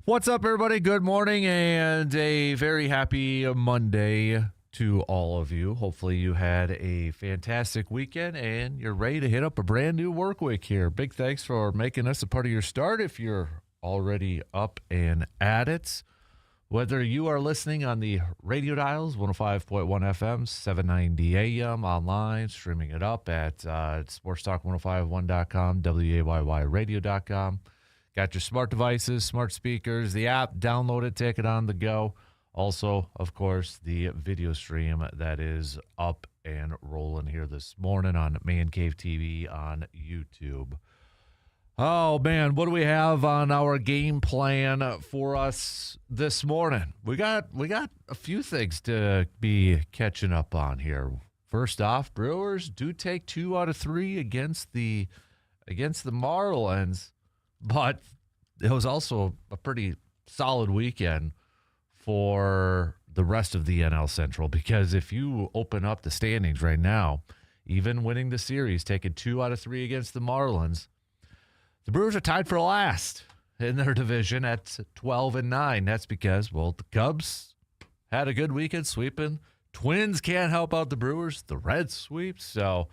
What's up, everybody? Good morning and a very happy Monday to all of you. Hopefully you had a fantastic weekend and you're ready to hit up a brand new work week here. Big thanks for making us a part of your start if you're already up and at it. Whether you are listening on the radio dials, 105.1 FM, 790 AM, online, streaming it up at sportstalk1051.com, WAYYradio.com. Got your smart devices, smart speakers, the app, download it, take it on the go. Also, of course, the video stream that is up and rolling here this morning on Man Cave TV on YouTube. Oh, man, what do we have on our game plan for us this morning? We got a few things to be catching up on here. First off, Brewers do take 2 out of 3 against the Marlins. But it was also a pretty solid weekend for the rest of the NL Central, because if you open up the standings right now, even winning the series, taking 2 out of 3 against the Marlins, the Brewers are tied for last in their division at 12-9. That's because, well, the Cubs had a good weekend sweeping. Twins can't help out the Brewers. The Reds sweep. So,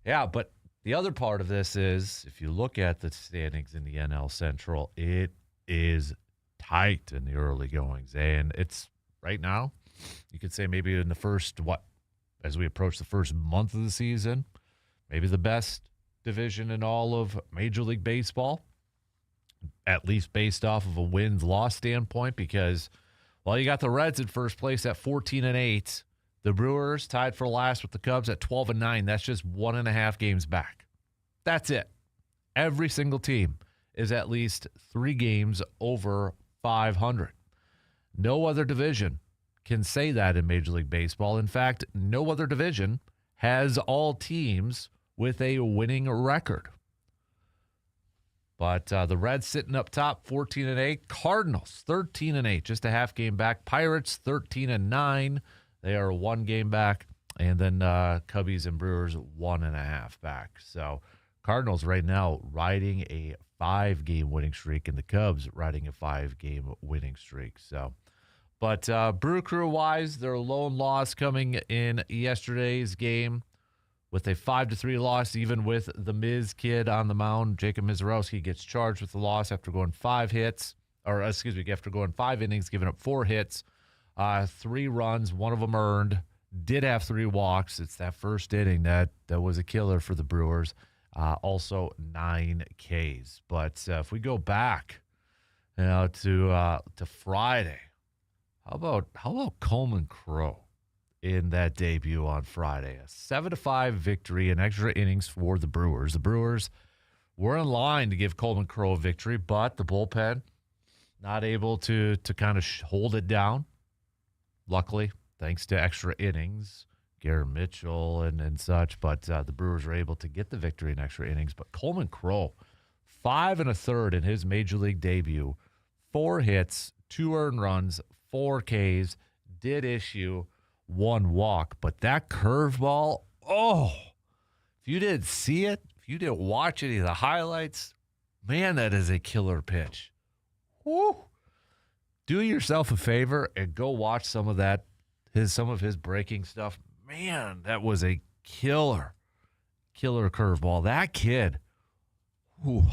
yeah, but the other part of this is, if you look at the standings in the NL Central, it is tight in the early goings. And it's right now, you could say maybe in the first, as we approach the first month of the season, maybe the best division in all of Major League Baseball, at least based off of a wins-loss standpoint, because, well, you got the Reds in first place at 14-8. The Brewers tied for last with the Cubs at 12-9. That's just 1.5 games back. That's it. Every single team is at least 3 games over 500. No other division can say that in Major League Baseball. In fact, no other division has all teams with a winning record. But the Reds sitting up top, 14-8. Cardinals, 13-8, just a half game back. Pirates, 13-9. They are 1 game back, and then Cubbies and Brewers 1.5 back. So Cardinals right now riding a 5-game winning streak, and the Cubs riding a 5-game winning streak. So, but Brew Crew wise, their lone loss coming in yesterday's game with a 5-3 loss, even with the Miz kid on the mound. Jacob Mizorowski gets charged with the loss after going 5 innings, giving up 4 hits. 3 runs, 1 of them earned, did have 3 walks. It's that first inning that was a killer for the Brewers. Also 9 Ks. But if we go back, to Friday, how about Coleman Crowe in that debut on Friday? A 7-5 victory in extra innings for the Brewers. The Brewers were in line to give Coleman Crowe a victory, but the bullpen not able to kind of hold it down. Luckily, thanks to extra innings, Garrett Mitchell and such, but the Brewers were able to get the victory in extra innings. But Coleman Crowe, 5 1/3 in his Major League debut, 4 hits, 2 earned runs, 4 Ks, did issue 1 walk. But that curveball, if you didn't see it, if you didn't watch any of the highlights, man, that is a killer pitch. Woo! Do yourself a favor and go watch some of his breaking stuff. Man, that was a killer curveball. That kid,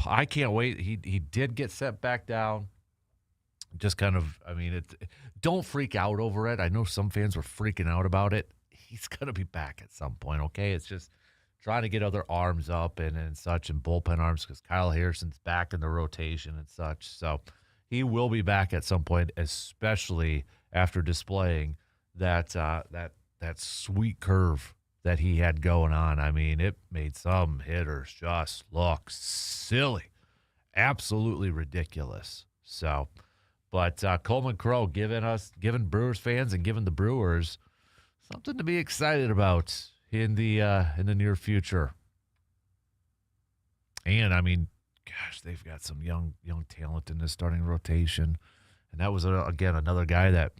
I can't wait. He did get set back down. Just kind of, don't freak out over it. I know some fans were freaking out about it. He's going to be back at some point, okay? It's just trying to get other arms up and such, and bullpen arms, because Kyle Harrison's back in the rotation and such. So he will be back at some point, especially after displaying that sweet curve that he had going on. It made some hitters just look silly, absolutely ridiculous. So, but Coleman Crowe giving Brewers fans and giving the Brewers something to be excited about in the near future. And gosh, they've got some young talent in this starting rotation. And that was, again, another guy that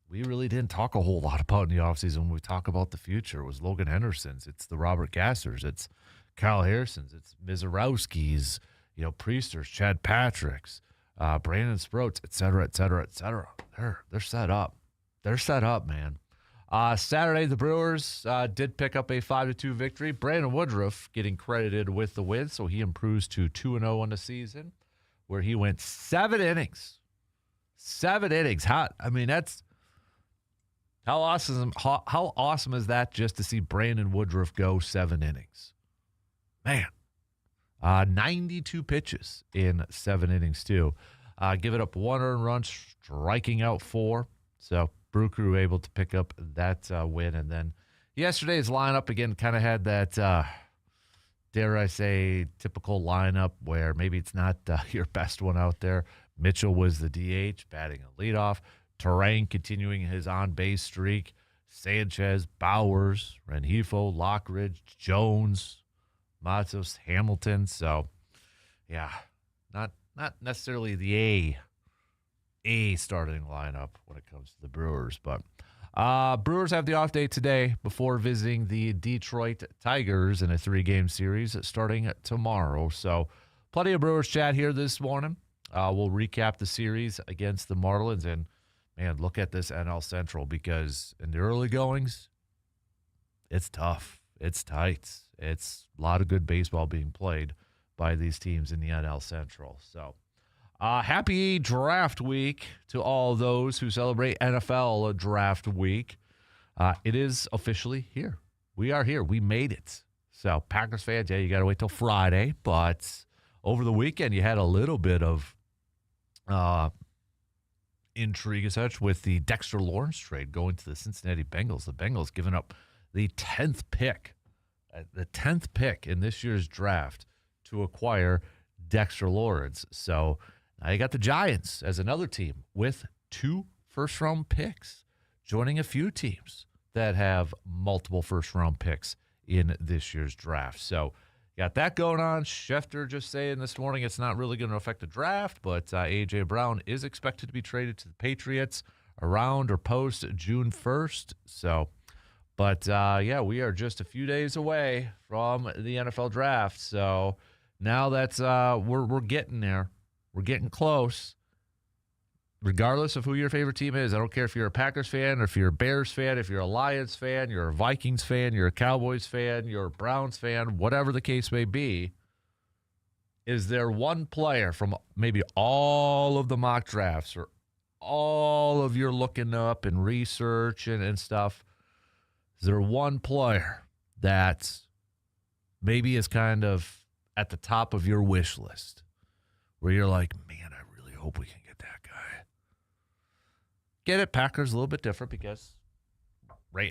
we really didn't talk a whole lot about in the offseason when we talk about the future. It was Logan Henderson's. It's the Robert Gassers. It's Kyle Harrison's. It's Mizorowski's, Priester's, Chad Patrick's, Brandon Sproats, et cetera, et cetera, et cetera. They're set up. They're set up, man. Saturday, the Brewers did pick up a 5-2 victory. Brandon Woodruff getting credited with the win, so he improves to 2-0 on the season, where he went 7 innings. 7 innings. That's how awesome. How awesome is that? Just to see Brandon Woodruff go 7 innings, man. 92 pitches in 7 innings too. Giving up 1 earned run, striking out 4. So Brew Crew able to pick up that win. And then yesterday's lineup, again, kind of had that, dare I say, typical lineup where maybe it's not your best one out there. Mitchell was the DH, batting a leadoff. Terrain continuing his on-base streak. Sanchez, Bowers, Rengifo, Lockridge, Jones, Matos, Hamilton. So, yeah, not necessarily the A starting lineup when it comes to the Brewers. But Brewers have the off day today before visiting the Detroit Tigers in a 3-game series starting tomorrow. So plenty of Brewers chat here this morning. We'll recap the series against the Marlins. And, man, look at this NL Central, because in the early goings, it's tough. It's tight. It's a lot of good baseball being played by these teams in the NL Central. So happy draft week to all those who celebrate NFL draft week. It is officially here. We are here. We made it. So Packers fans, yeah, you got to wait till Friday. But over the weekend, you had a little bit of intrigue and such with the Dexter Lawrence trade going to the Cincinnati Bengals. The Bengals giving up the 10th pick in this year's draft to acquire Dexter Lawrence. So now you got the Giants as another team with 2 first-round picks, joining a few teams that have multiple first-round picks in this year's draft. So got that going on. Schefter just saying this morning it's not really going to affect the draft, but A.J. Brown is expected to be traded to the Patriots around or post June 1st. So, but yeah, we are just a few days away from the NFL draft. So now that's we're getting there. We're getting close. Regardless of who your favorite team is, I don't care if you're a Packers fan or if you're a Bears fan, if you're a Lions fan, you're a Vikings fan, you're a Cowboys fan, you're a Browns fan, whatever the case may be, is there one player from maybe all of the mock drafts or all of your looking up and research and stuff, is there one player that maybe is kind of at the top of your wish list where you're like, man, I really hope we can get that guy? Get it, Packers a little bit different because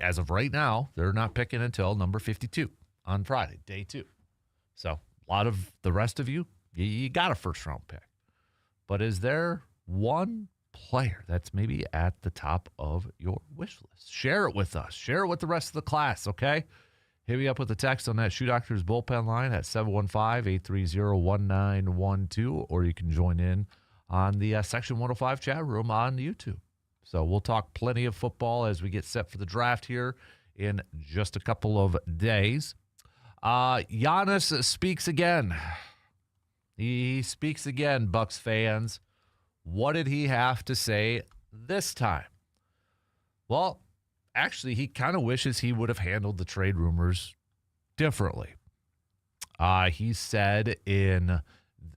as of right now, they're not picking until number 52 on Friday, day 2. So a lot of the rest of you got a first-round pick. But is there one player that's maybe at the top of your wish list? Share it with us. Share it with the rest of the class, okay? Hit me up with a text on that Shoe Doctors bullpen line at 715-830-1912, or you can join in on the Section 105 chat room on YouTube. So we'll talk plenty of football as we get set for the draft here in just a couple of days. Giannis speaks again. He speaks again, Bucks fans. What did he have to say this time? Well, actually, he kind of wishes he would have handled the trade rumors differently. He said in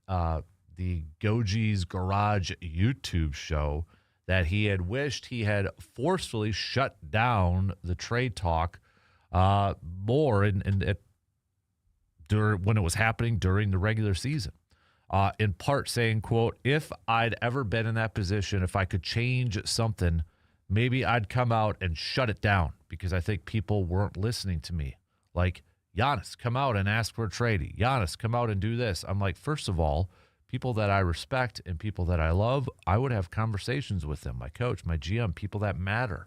the Goji's Garage YouTube show that he had wished he had forcefully shut down the trade talk more when it was happening during the regular season. In part saying, quote, if I'd ever been in that position, if I could change something, maybe I'd come out and shut it down because I think people weren't listening to me. Like, Giannis, come out and ask for a trade. Giannis, come out and do this. I'm like, first of all, people that I respect and people that I love, I would have conversations with them. My coach, my GM, people that matter.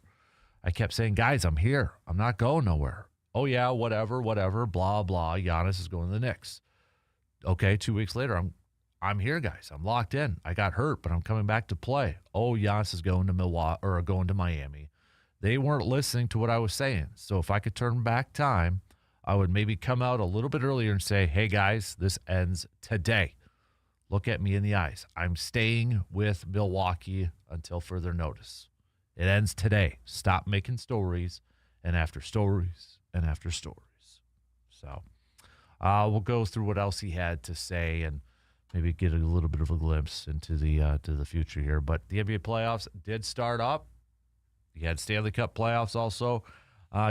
I kept saying, guys, I'm here. I'm not going nowhere. Oh, yeah, whatever, blah, blah. Giannis is going to the Knicks. Okay, 2 weeks later, I'm here, guys. I'm locked in. I got hurt, but I'm coming back to play. Oh, Giannis is going to Milwaukee or going to Miami. They weren't listening to what I was saying. So if I could turn back time, I would maybe come out a little bit earlier and say, hey, guys, this ends today. look at me in the eyes. I'm staying with Milwaukee until further notice. It ends today. Stop making stories and after stories and after stories. So we'll go through what else he had to say and maybe get a little bit of a glimpse into the future here. But the NBA playoffs did start up. You had Stanley Cup playoffs also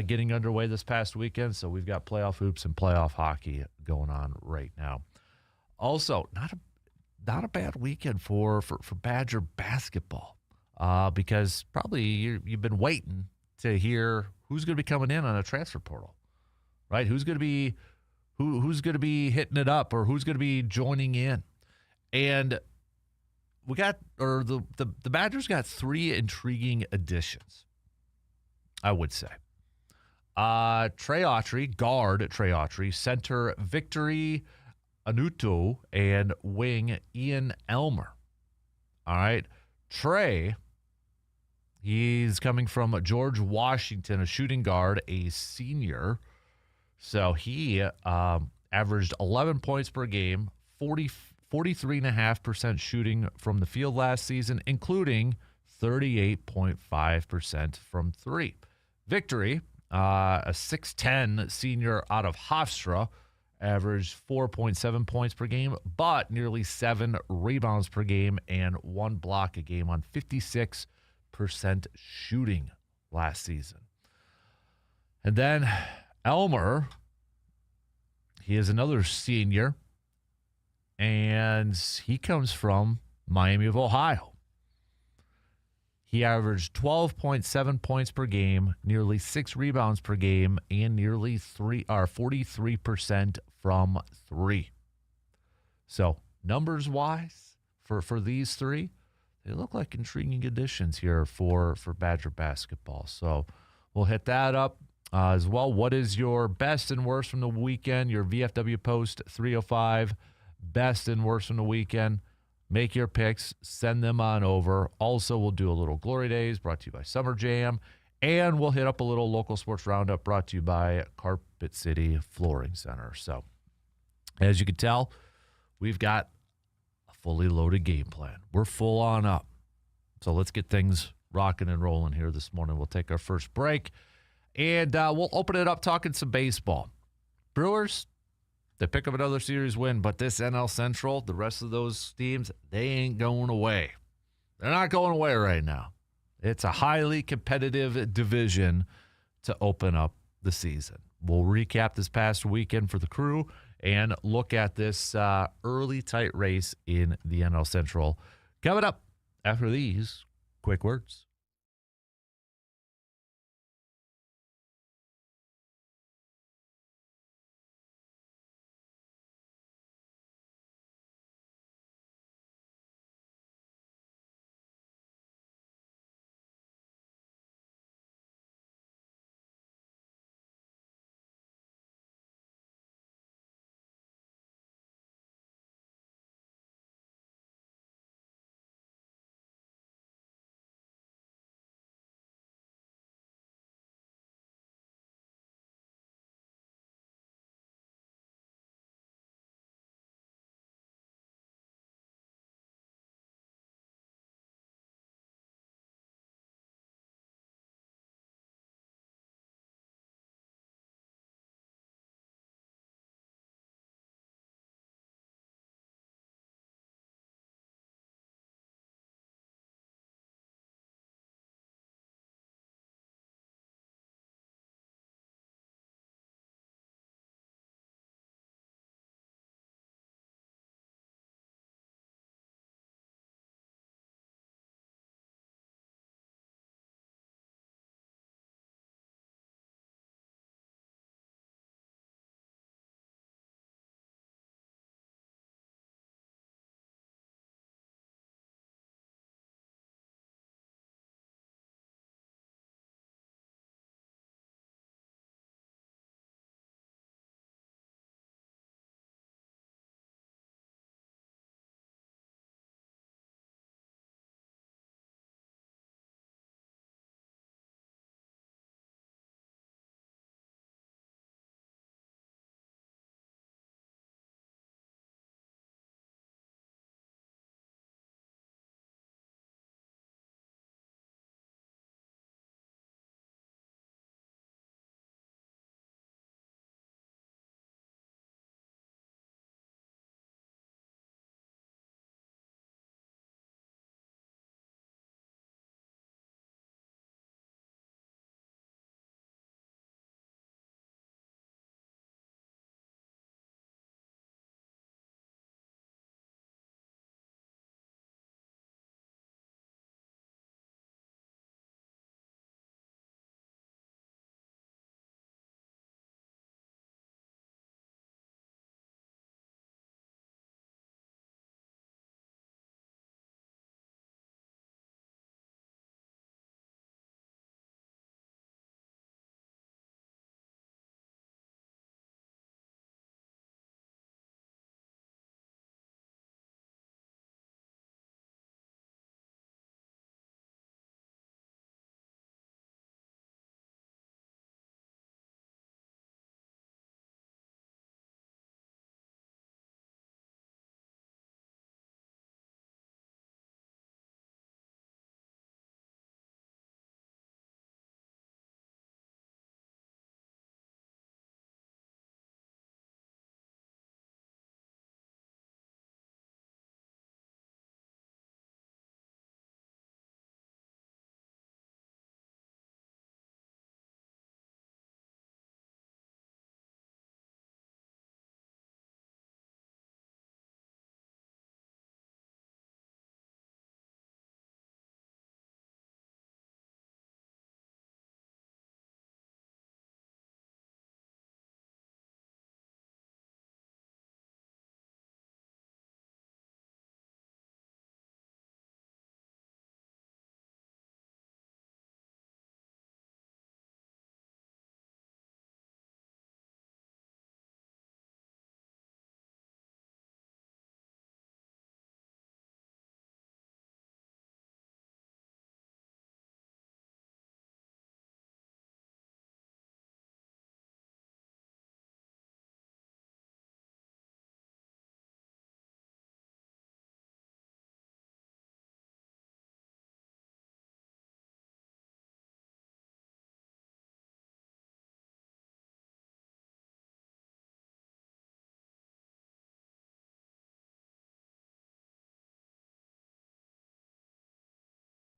getting underway this past weekend. So we've got playoff hoops and playoff hockey going on right now. Also, not a bad weekend for Badger basketball because probably you've been waiting to hear who's going to be coming in on a transfer portal, right? Who's going to be hitting it up or who's going to be joining in. And the Badgers got 3 intriguing additions, I would say. Trey Autry, guard Trey Autry, center Victory Anuto, and wing Ian Elmer. All right. Trey, he's coming from George Washington, a shooting guard, a senior. So he averaged 11 points per game, 43.5% shooting from the field last season, including 38.5% from 3. Victory, a 6'10 senior out of Hofstra, averaged 4.7 points per game, but nearly 7 rebounds per game and 1 block a game on 56% shooting last season. And then Elmer, he is another senior, and he comes from Miami of Ohio. He averaged 12.7 points per game, nearly 6 rebounds per game, and nearly 43% from 3. So numbers-wise, for these 3, they look like intriguing additions here for Badger basketball. So we'll hit that up as well. What is your best and worst from the weekend? Your VFW Post 305, best and worst from the weekend. Make your picks, send them on over. Also, we'll do a little Glory Days brought to you by Summer Jam. And we'll hit up a little local sports roundup brought to you by Carpet City Flooring Center. So, as you can tell, we've got a fully loaded game plan. We're full on up. So let's get things rocking and rolling here this morning. We'll take our first break. And we'll open it up talking some baseball. Brewers, they pick up another series win, but this NL Central, the rest of those teams, they ain't going away. They're not going away right now. It's a highly competitive division to open up the season. We'll recap this past weekend for the Crew and look at this early tight race in the NL Central coming up after these quick words.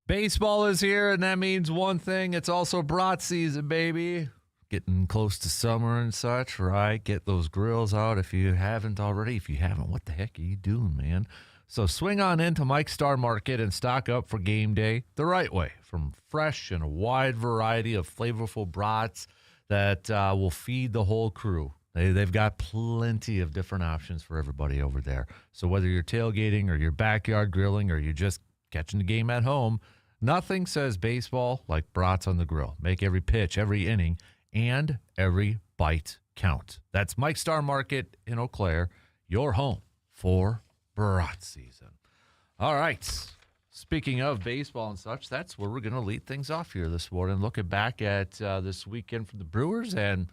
Baseball is here, and that means one thing. It's also brat season, baby. Getting close to summer and such, right? Get those grills out if you haven't already. If you haven't, what the heck are you doing, man? So swing on into Mike's Star Market and stock up for game day the right way. From fresh and a wide variety of flavorful brats that will feed the whole crew. They've got plenty of different options for everybody over there. So whether you're tailgating or you're backyard grilling or you're just catching the game at home, nothing says baseball like brats on the grill. Make every pitch, every inning, and every bite count. That's Mike's Star Market in Eau Claire, your home for brat season. All right. Speaking of baseball and such, that's where we're going to lead things off here this morning. Looking back at this weekend for the Brewers, and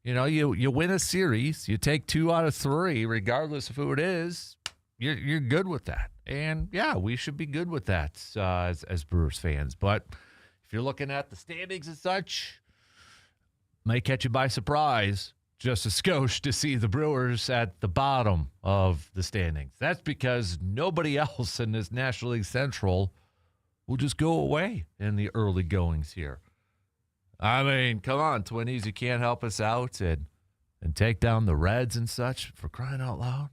you win a series, you take 2 out of 3, regardless of who it is. You're good with that, and yeah, we should be good with that as Brewers fans. But if you're looking at the standings and such, may catch you by surprise. Just a skosh to see the Brewers at the bottom of the standings. That's because nobody else in this National League Central will just go away in the early goings here. I mean, come on, Twinnies, you can't help us out and take down the Reds and such, for crying out loud.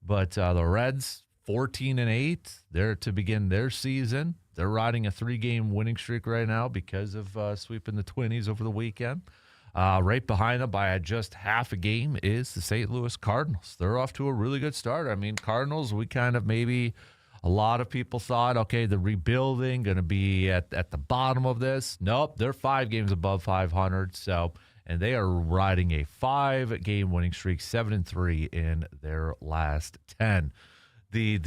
But the Reds, 14-8, they're to begin their season. They're riding a 3-game winning streak right now because of sweeping the Twinnies over the weekend. Right behind them by just half a game is the St. Louis Cardinals. They're off to a really good start. I mean, Cardinals, we kind of maybe a lot of people thought, okay, the rebuilding going to be at the bottom of this. Nope, they're 5 games above 500. And they are riding a 5-game winning streak, 7-3 in their last 10. The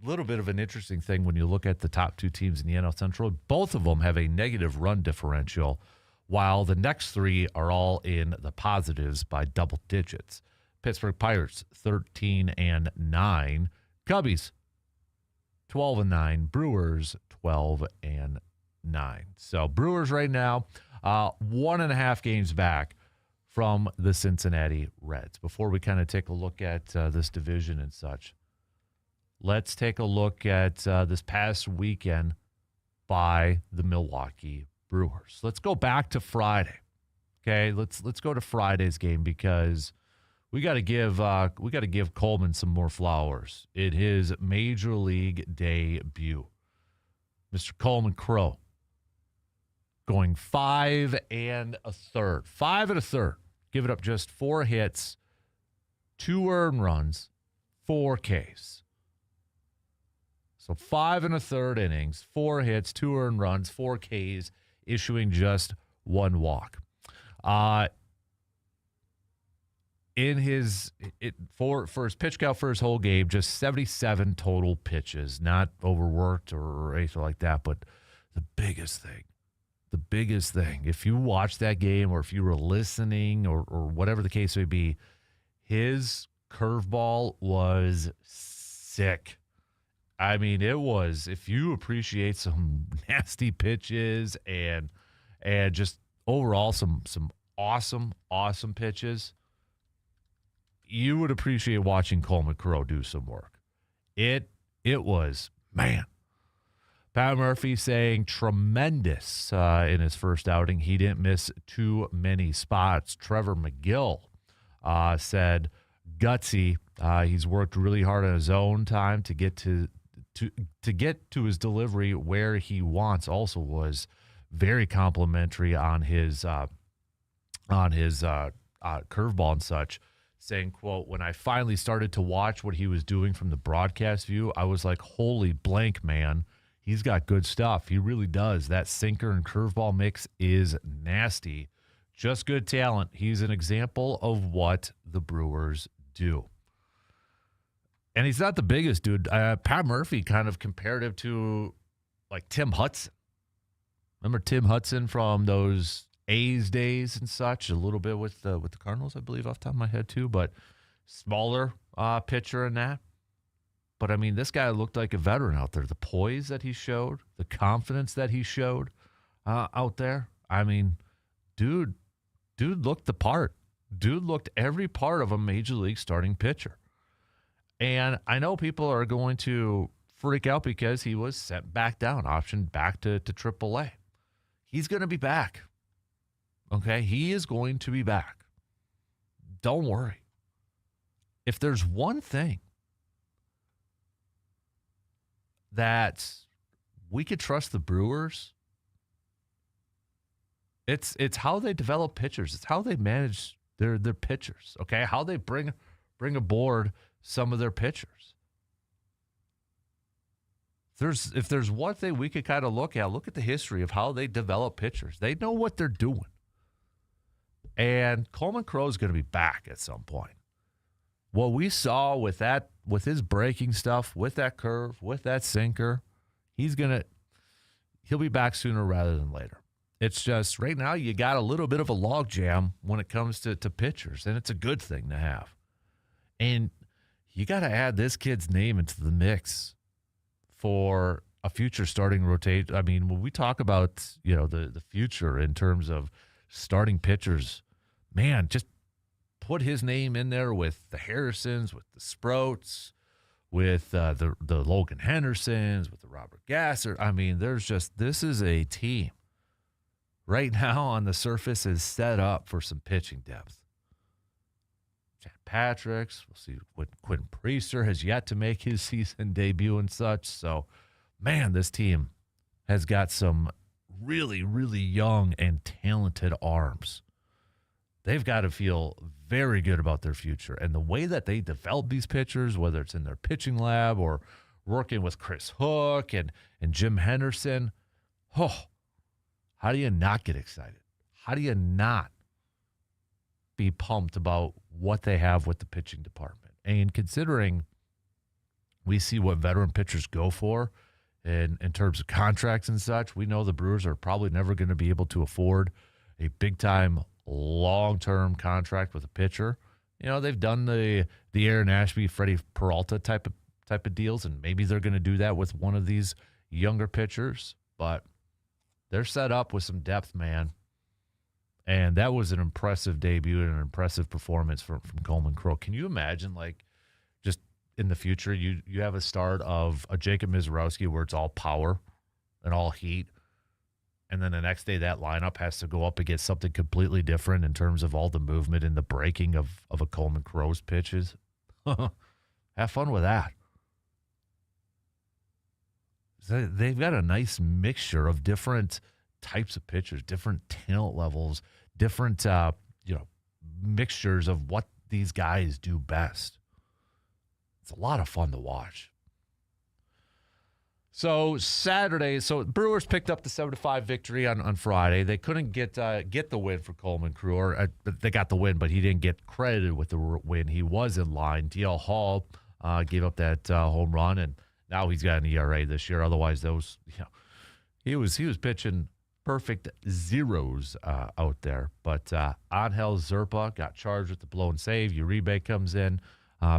little bit of an interesting thing when you look at the top 2 teams in the NL Central, both of them have a negative run differential, while the next 3 are all in the positives by double digits. Pittsburgh Pirates, 13-9. Cubbies, 12-9. Brewers, 12-9. So Brewers right now, 1.5 games back from the Cincinnati Reds. Before we kind of take a look at this division and such, let's take a look at this past weekend by the Milwaukee Brewers. Let's go back to Friday. Okay, let's go to Friday's game because we got to give Coleman some more flowers in his major league debut. Mr. Coleman Crow going 5 1/3. 5 1/3. Giving up just 4 hits, 2 earned runs, 4 Ks. So 5 1/3 innings, 4 hits, 2 earned runs, 4 Ks, issuing just 1 walk. For his pitch count for his whole game, just 77 total pitches, not overworked or anything like that. But the biggest thing, if you watched that game or if you were listening or whatever the case may be, his curveball was sick. I mean, it was, if you appreciate some nasty pitches and just overall some awesome pitches, you would appreciate watching Coleman Crow do some work. It was, man. Pat Murphy saying tremendous in his first outing. He didn't miss too many spots. Trevor McGill said gutsy. He's worked really hard on his own time to get to his delivery where he wants. Also was very complimentary on his curveball and such, saying, quote, "When I finally started to watch what he was doing from the broadcast view, I was like, holy blank, man. He's got good stuff. He really does. That sinker and curveball mix is nasty. Just good talent. He's an example of what the Brewers do." And he's not the biggest dude. Pat Murphy kind of compared him to like Tim Hudson. Remember Tim Hudson from those A's days and such? A little bit with the Cardinals, I believe, off the top of my head too. But smaller pitcher in that. But, I mean, this guy looked like a veteran out there. The poise that he showed, the confidence that he showed out there. I mean, dude looked the part. Dude looked every part of a major league starting pitcher. And I know people are going to freak out because he was sent back down, optioned back to AAA. He's going to be back. Okay? He is going to be back. Don't worry. If there's one thing that we could trust the Brewers, it's how they develop pitchers. It's how they manage their pitchers, okay? How they bring aboard some of their pitchers. If there's one thing we could kind of look at the history of how they develop pitchers. They know what they're doing. And Coleman Crow is going to be back at some point. What we saw with his breaking stuff, with that curve, with that sinker, he'll be back sooner rather than later. It's just right now you got a little bit of a logjam when it comes to pitchers, and it's a good thing to have. And you got to add this kid's name into the mix for a future starting rotation. I mean, when we talk about, the future in terms of starting pitchers, man, just put his name in there with the Harrisons, with the Sprouts, with the Logan Hendersons, with the Robert Gasser. I mean, this is a team right now on the surface is set up for some pitching depth. Chad Patrick's, we'll see what Quentin Priester has yet to make his season debut and such. So, man, this team has got some really, really young and talented arms. They've got to feel very good about their future. And the way that they develop these pitchers, whether it's in their pitching lab or working with Chris Hook and Jim Henderson, how do you not get excited? How do you not be pumped about what they have with the pitching department? And considering we see what veteran pitchers go for in terms of contracts and such, we know the Brewers are probably never going to be able to afford a big-time, long-term contract with a pitcher. They've done the Aaron Ashby, Freddie Peralta type of deals, and maybe they're going to do that with one of these younger pitchers. But they're set up with some depth, man. And that was an impressive debut and an impressive performance from Coleman Crow. Can you imagine, just in the future, you have a start of a Jacob Mizorowski where it's all power and all heat, and then the next day that lineup has to go up against something completely different in terms of all the movement and the breaking of a Coleman Crow's pitches? Have fun with that. They've got a nice mixture of different types of pitchers, different talent levels, different mixtures of what these guys do best. It's a lot of fun to watch. So Saturday, Brewers picked up the 7-5 victory on Friday. They couldn't get the win for Coleman Crew. They got the win, but he didn't get credited with the win. He was in line. DL Hall gave up that home run, and now he's got an ERA this year. Otherwise, he was pitching perfect zeros out there. But Angel Zerpa got charged with the blown save. Uribe comes in,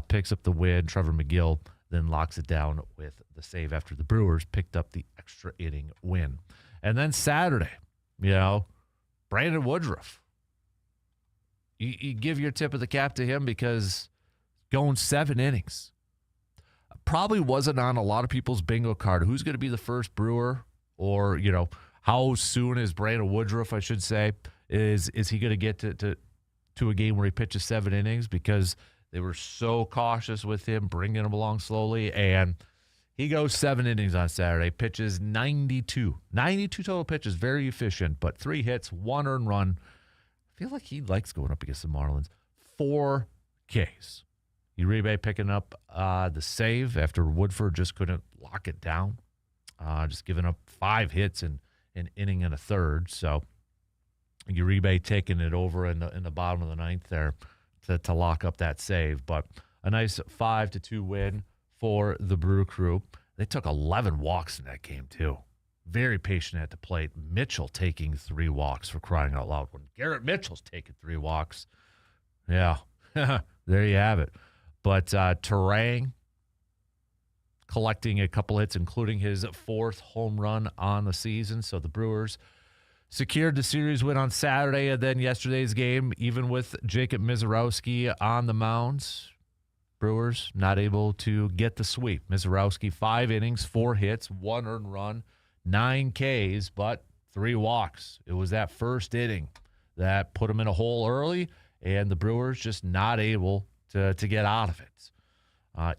picks up the win. Trevor McGill then locks it down with the save after the Brewers picked up the extra inning win. And then Saturday, Brandon Woodruff. You give your tip of the cap to him because going 7 innings probably wasn't on a lot of people's bingo card. Who's going to be the first Brewer, or how soon is Brandon Woodruff, I should say, is he going to get to a game where he pitches 7 innings? Because they were so cautious with him, bringing him along slowly, and he goes 7 innings on Saturday, pitches 92 total pitches, very efficient, but 3 hits, 1 earned run. I feel like he likes going up against the Marlins. 4 Ks. Uribe picking up the save after Woodford just couldn't lock it down, just giving up 5 hits in an inning and a third. So Uribe taking it over in the bottom of the 9th there to lock up that save. But a nice 5-2 win for the Brew Crew. They took 11 walks in that game, too. Very patient at the plate. Mitchell taking 3 walks, for crying out loud. When Garrett Mitchell's taking 3 walks, yeah, there you have it. But Terang collecting a couple hits, including his 4th home run on the season. So the Brewers secured the series win on Saturday, and then yesterday's game, even with Jacob Mizorowski on the mound, Brewers not able to get the sweep. Mizorowski, 5 innings, 4 hits, 1 earned run, 9 Ks, but 3 walks. It was that first inning that put him in a hole early, and the Brewers just not able to get out of it.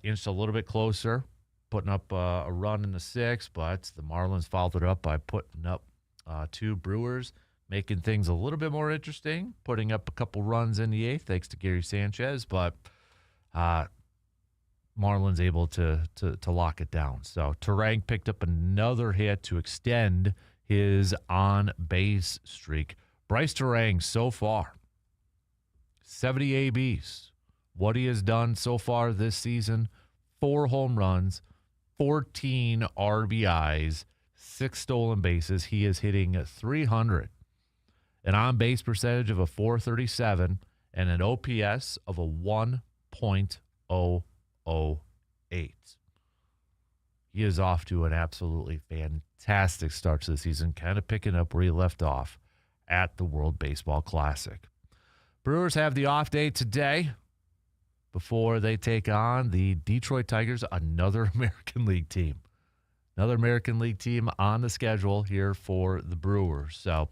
Inched a little bit closer, putting up a run in the 6th, but the Marlins followed it up by putting up 2. Brewers making things a little bit more interesting, putting up a couple runs in the 8th thanks to Gary Sanchez, but Marlins able to lock it down. So Terang picked up another hit to extend his on-base streak. Bryce Terang so far, 70 ABs. What he has done so far this season, 4 home runs, 14 RBIs, 6 stolen bases. He is hitting 300. An on-base percentage of a 437 and an OPS of a 1.008. He is off to an absolutely fantastic start to the season, kind of picking up where he left off at the World Baseball Classic. Brewers have the off day today before they take on the Detroit Tigers, another American League team. Another American League team on the schedule here for the Brewers. So,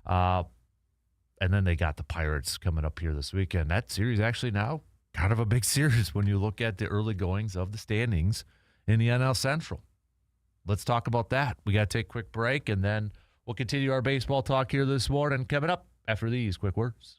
and then they got the Pirates coming up here this weekend. That series actually now kind of a big series when you look at the early goings of the standings in the NL Central. Let's talk about that. We got to take a quick break, and then we'll continue our baseball talk here this morning coming up after these quick words.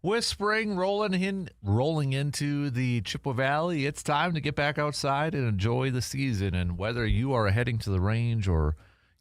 With spring rolling into the Chippewa Valley, it's time to get back outside and enjoy the season. And whether you are heading to the range or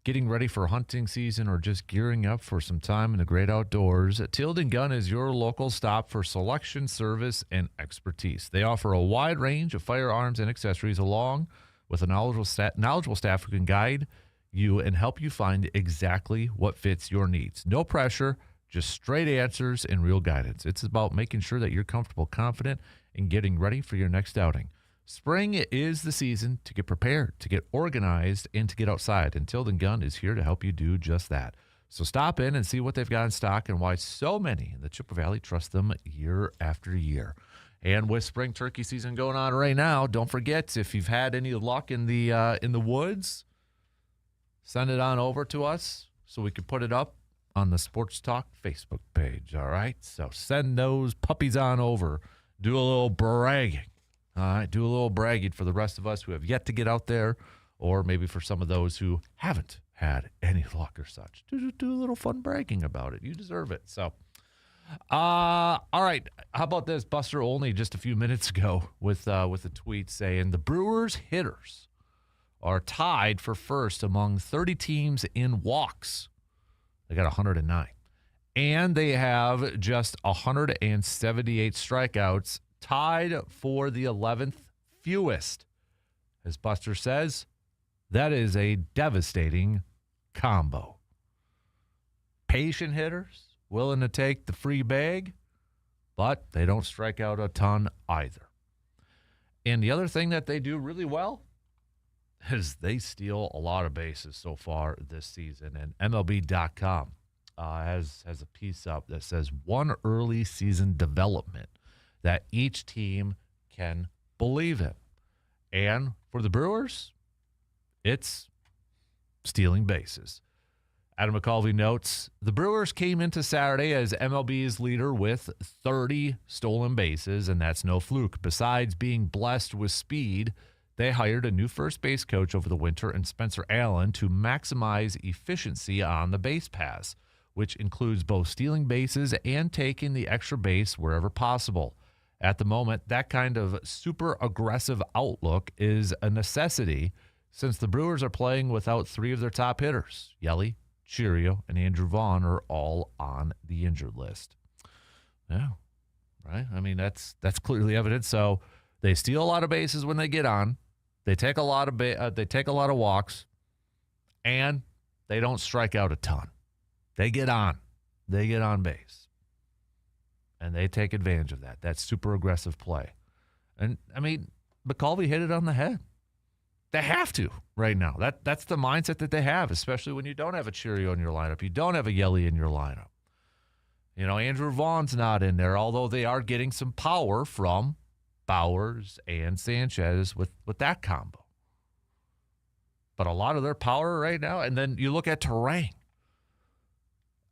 getting ready for hunting season or just gearing up for some time in the great outdoors, Tilden Gun is your local stop for selection, service, and expertise. They offer a wide range of firearms and accessories along with a knowledgeable staff who can guide you and help you find exactly what fits your needs. No pressure. Just straight answers and real guidance. It's about making sure that you're comfortable, confident, and getting ready for your next outing. Spring is the season to get prepared, to get organized, and to get outside. And Tilden Gun is here to help you do just that. So stop in and see what they've got in stock and why so many in the Chippewa Valley trust them year after year. And with spring turkey season going on right now, don't forget, if you've had any luck in the woods, send it on over to us so we can put it up on the Sports Talk Facebook page, all right? So send those puppies on over. Do a little bragging, all right? Do a little bragging for the rest of us who have yet to get out there, or maybe for some of those who haven't had any luck or such. Do a little fun bragging about it. You deserve it. So, all right. How about this? Buster Olney just a few minutes ago with a tweet saying the Brewers hitters are tied for first among 30 teams in walks. They got 109. And they have just 178 strikeouts, tied for the 11th fewest. As Buster says, that is a devastating combo. Patient hitters, willing to take the free bag, but they don't strike out a ton either. And the other thing that they do really well is they steal a lot of bases so far this season. And MLB.com has a piece up that says one early season development that each team can believe in. And for the Brewers, it's stealing bases. Adam McCulvey notes, the Brewers came into Saturday as MLB's leader with 30 stolen bases, and that's no fluke. Besides being blessed with speed, they hired a new first base coach over the winter in Spencer Allen to maximize efficiency on the base pass, which includes both stealing bases and taking the extra base wherever possible. At the moment, that kind of super aggressive outlook is a necessity since the Brewers are playing without three of their top hitters. Yelly, Cheerio, and Andrew Vaughn are all on the injured list. Yeah, right? I mean, that's clearly evident. So they steal a lot of bases when they get on. They take a lot of walks, and they don't strike out a ton. They get on base, and they take advantage of that. That's super aggressive play. And I mean, McCulvey hit it on the head. They have to right now. That's the mindset that they have, especially when you don't have a Cheerio in your lineup. You don't have a Yelly in your lineup. You know, Andrew Vaughn's not in there, although they are getting some power from Bowers and Sanchez with that combo. But a lot of their power right now, and then you look at Terang.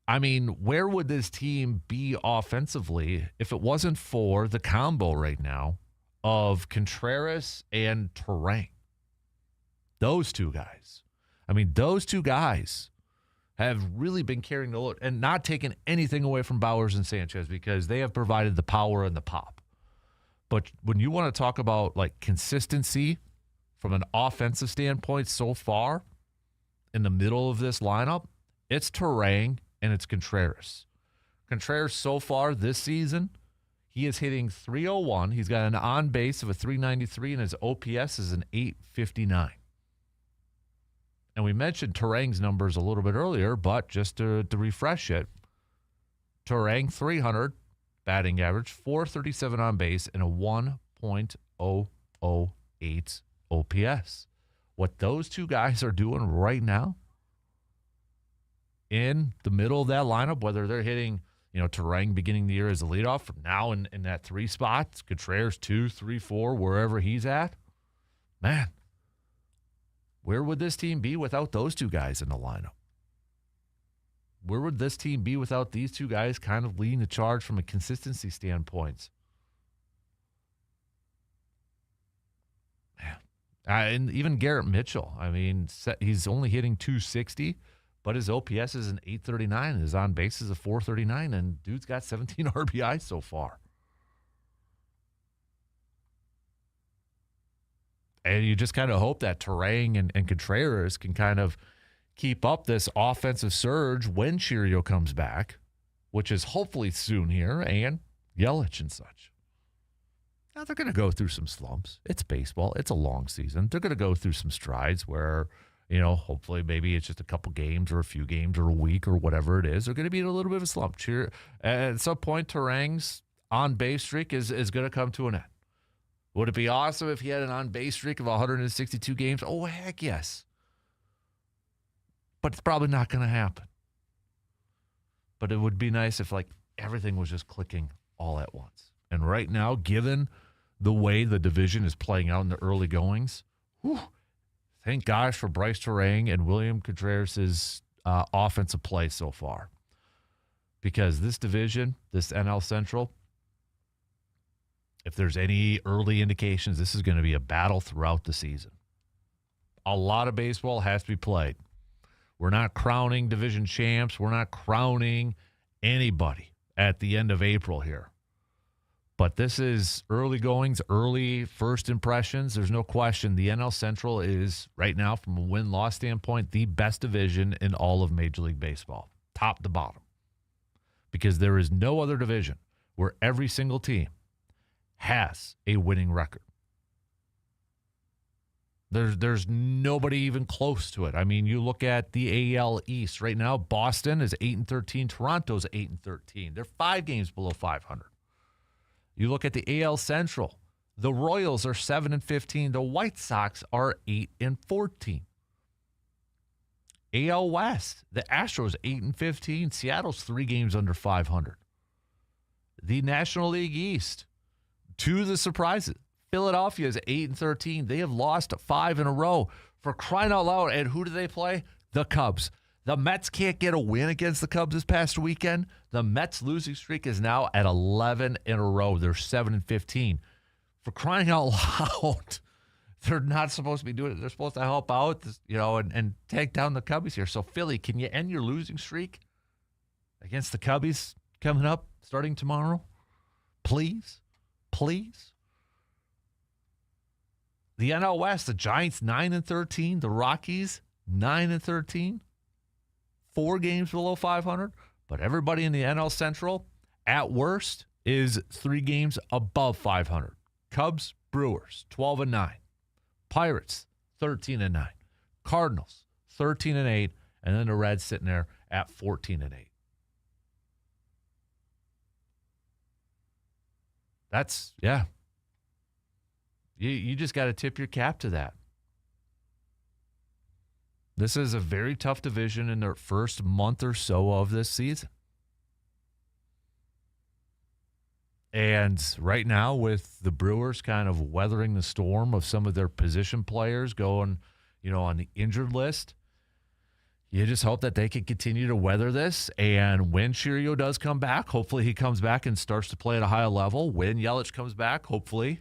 I mean, where would this team be offensively if it wasn't for the combo right now of Contreras and Terang? Those two guys. I mean, those two guys have really been carrying the load and not taking anything away from Bowers and Sanchez because they have provided the power and the pop. But when you want to talk about like consistency from an offensive standpoint so far in the middle of this lineup, it's Terang and it's Contreras. Contreras so far this season, he is hitting .301. He's got an on base of a .393 and his OPS is an .859. And we mentioned Terang's numbers a little bit earlier, but just to refresh it, Terang 300 batting average, .437 on base, and a 1.008 OPS. What those two guys are doing right now in the middle of that lineup, whether they're hitting, you know, Terang beginning the year as a leadoff, from now in that 3 spot, Contreras 2, 3, 4, wherever he's at, man, where would this team be without those two guys in the lineup? Where would this team be without these two guys kind of leading the charge from a consistency standpoint? Man. And even Garrett Mitchell, I mean, he's only hitting .260, but his OPS is an 839. His on base is a 439, and dude's got 17 RBIs so far. And you just kind of hope that Terang and Contreras can kind of keep up this offensive surge when Chiriot comes back, which is hopefully soon here, and Yelich and such. Now, they're going to go through some slumps. It's baseball. It's a long season. They're going to go through some strides where, hopefully maybe it's just a couple games or a few games or a week or whatever it is. They're going to be in a little bit of a slump. At some point, Terang's on-base streak is going to come to an end. Would it be awesome if he had an on-base streak of 162 games? Oh, heck yes. But it's probably not going to happen. But it would be nice if, everything was just clicking all at once. And right now, given the way the division is playing out in the early goings, thank gosh for Bryce Terang and William Contreras' offensive play so far. Because this division, this NL Central, if there's any early indications, this is going to be a battle throughout the season. A lot of baseball has to be played. We're not crowning division champs. We're not crowning anybody at the end of April here. But this is early goings, early first impressions. There's no question the NL Central is, right now, from a win-loss standpoint, the best division in all of Major League Baseball, top to bottom. Because there is no other division where every single team has a winning record. There's nobody even close to it. I mean, you look at the AL East right now. Boston is 8-13. Toronto's 8-13. They're 5 games below 500. You look at the AL Central. The Royals are 7-15. The White Sox are 8-14. AL West. The Astros 8-15. Seattle's 3 games under 500. The National League East. 2 of the surprises. Philadelphia is 8-13. They have lost 5 in a row. For crying out loud, and who do they play? The Cubs. The Mets can't get a win against the Cubs this past weekend. The Mets' losing streak is now at 11 in a row. They're 7-15. For crying out loud, they're not supposed to be doing it. They're supposed to help out, and take down the Cubbies here. So, Philly, can you end your losing streak against the Cubbies coming up starting tomorrow? Please? Please. The NL West, the Giants 9-13, the Rockies 9-13, 4 games below 500. But everybody in the NL Central, at worst, is 3 games above 500. Cubs, Brewers 12-9, Pirates 13-9, Cardinals 13-8, and then the Reds sitting there at 14-8. That's, yeah. You just got to tip your cap to that. This is a very tough division in their first month or so of this season. And right now, with the Brewers kind of weathering the storm of some of their position players going, on the injured list, you just hope that they can continue to weather this. And when Chiriot does come back, hopefully he comes back and starts to play at a high level. When Yelich comes back, hopefully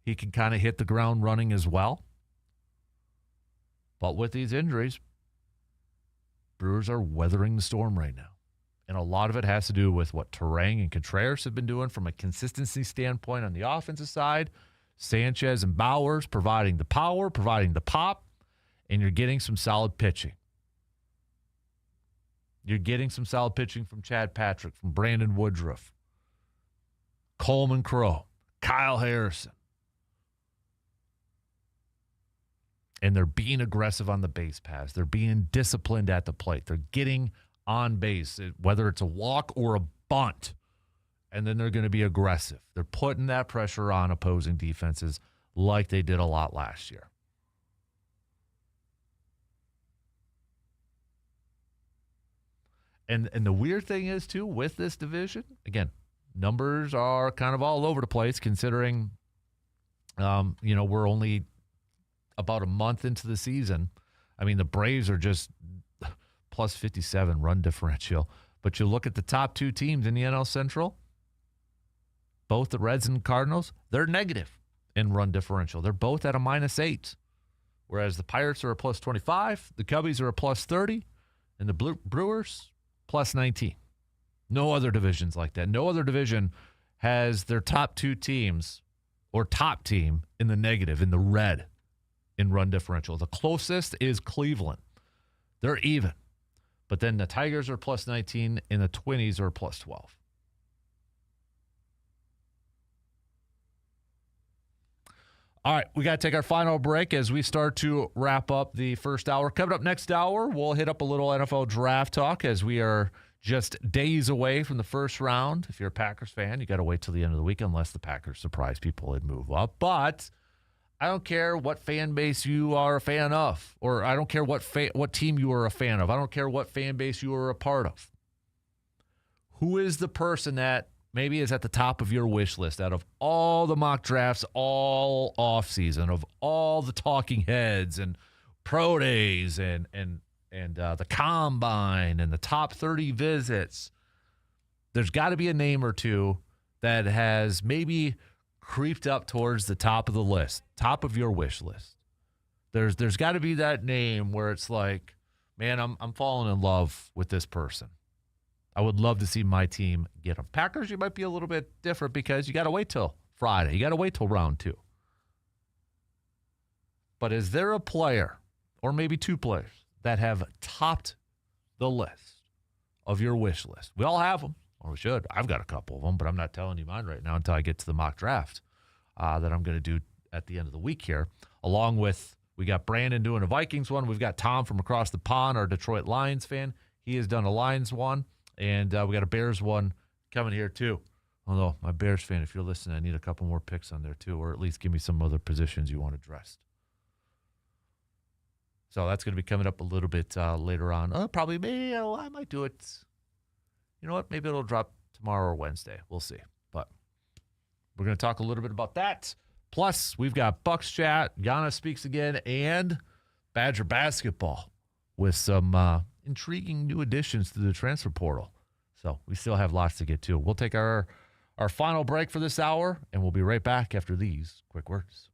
he can kind of hit the ground running as well. But with these injuries, Brewers are weathering the storm right now. And a lot of it has to do with what Terang and Contreras have been doing from a consistency standpoint on the offensive side. Sanchez and Bowers providing the power, providing the pop, and you're getting some solid pitching. You're getting some solid pitching from Chad Patrick, from Brandon Woodruff, Coleman Crowe, Kyle Harrison. And they're being aggressive on the base paths. They're being disciplined at the plate. They're getting on base, whether it's a walk or a bunt, and then they're going to be aggressive. They're putting that pressure on opposing defenses like they did a lot last year. And the weird thing is, too, with this division, again, numbers are kind of all over the place considering, we're only about a month into the season. I mean, the Braves are just plus 57 run differential. But you look at the top 2 teams in the NL Central, both the Reds and Cardinals, they're negative in run differential. They're both at a -8. Whereas the Pirates are a plus 25, the Cubbies are a plus 30, And the Brewers, plus 19. No other divisions like that. No other division has their top two teams or top team in the negative, in the red, in run differential. The closest is Cleveland. They're even. But then the Tigers are plus 19 and the Twinnies are plus 12. All right, we got to take our final break as we start to wrap up the first hour. Coming up next hour, we'll hit up a little NFL draft talk as we are just days away from the first round. If you're a Packers fan, you got to wait till the end of the week unless the Packers surprise people and move up. But I don't care what fan base you are a fan of, or I don't care what team you are a fan of. I don't care what fan base you are a part of. Who is the person that maybe is at the top of your wish list out of all the mock drafts all offseason, of all the talking heads and pro days and the combine and the top 30 visits? There's got to be a name or two that has maybe creeped up towards the top of the list, top of your wish list. There's got to be that name where it's like, man, I'm falling in love with this person. I would love to see my team get them. Packers, you might be a little bit different because you got to wait till Friday. You got to wait till round 2. But is there a player, or maybe two players, that have topped the list of your wish list? We all have them, or we should. I've got a couple of them, but I'm not telling you mine right now until I get to the mock draft that I'm going to do at the end of the week here. Along with, we got Brandon doing a Vikings one. We've got Tom from across the pond, our Detroit Lions fan. He has done a Lions one. And we got a Bears one coming here, too. Although, my Bears fan, if you're listening, I need a couple more picks on there, too, or at least give me some other positions you want addressed. So that's going to be coming up a little bit later on. Probably me. I might do it. You know what? Maybe it'll drop tomorrow or Wednesday. We'll see. But we're going to talk a little bit about that. Plus, we've got Bucks chat. Giannis speaks again, and Badger basketball with some intriguing new additions to the transfer portal. So we still have lots to get to. We'll take our final break for this hour, and we'll be right back after these quick words.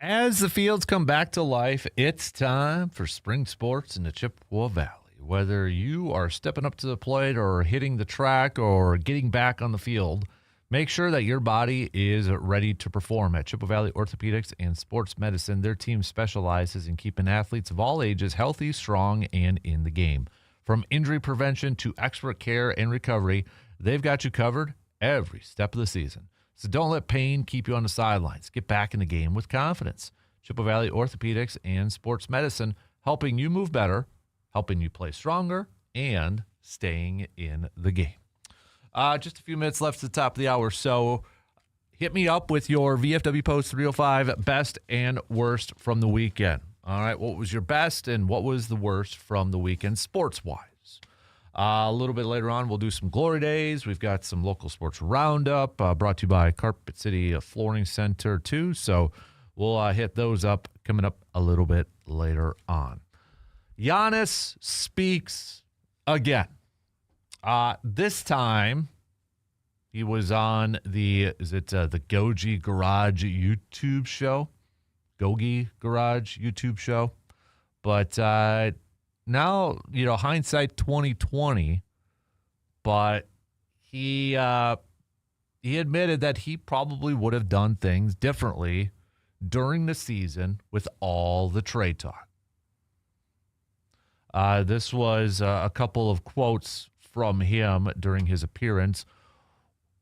As the fields come back to life, it's time for spring sports in the Chippewa Valley. Whether you are stepping up to the plate or hitting the track or getting back on the field, make sure that your body is ready to perform. At Chippewa Valley Orthopedics and Sports Medicine, their team specializes in keeping athletes of all ages healthy, strong, and in the game. From injury prevention to expert care and recovery, they've got you covered every step of the season. So don't let pain keep you on the sidelines. Get back in the game with confidence. Chippewa Valley Orthopedics and Sports Medicine, helping you move better, helping you play stronger, and staying in the game. Just a few minutes left to the top of the hour, so hit me up with your VFW Post 305 best and worst from the weekend. All right, what was your best and what was the worst from the weekend sports-wise? A little bit later on, we'll do some Glory Days. We've got some local sports Roundup brought to you by Carpet City Flooring Center, too. So we'll hit those up coming up a little bit later on. Giannis speaks again. This time, he was on the Gogi Garage YouTube show? Gogi Garage YouTube show. But now, hindsight 2020, but he admitted that he probably would have done things differently during the season with all the trade talk. This was a couple of quotes from him during his appearance.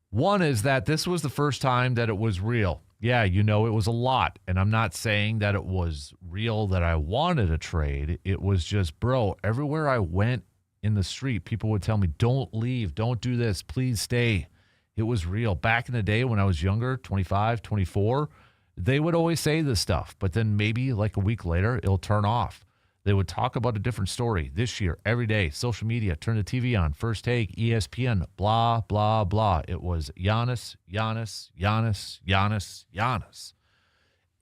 One is that this was the first time that it was real. Yeah, it was a lot. And I'm not saying that it was real that I wanted a trade. It was just, bro, everywhere I went in the street, people would tell me, don't leave, don't do this, please stay. It was real. Back in the day when I was younger, 25, 24, they would always say this stuff. But then maybe like a week later, it'll turn off. They would talk about a different story this year, every day, social media, turn the TV on, First Take, ESPN, blah, blah, blah. It was Giannis, Giannis, Giannis, Giannis, Giannis.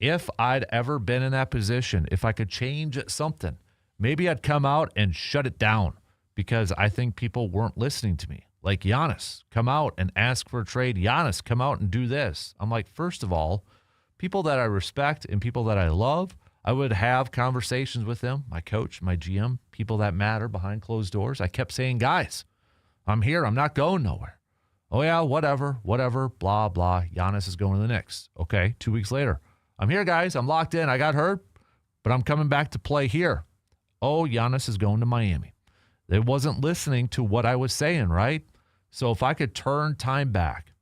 If I'd ever been in that position, if I could change something, maybe I'd come out and shut it down because I think people weren't listening to me. Like, Giannis, come out and ask for a trade. Giannis, come out and do this. I'm like, first of all, people that I respect and people that I love, I would have conversations with them, my coach, my GM, people that matter behind closed doors. I kept saying, guys, I'm here. I'm not going nowhere. Oh, yeah, whatever, blah, blah. Giannis is going to the Knicks. Okay, 2 weeks later. I'm here, guys. I'm locked in. I got hurt, but I'm coming back to play here. Oh, Giannis is going to Miami. They wasn't listening to what I was saying, right? So if I could turn time back,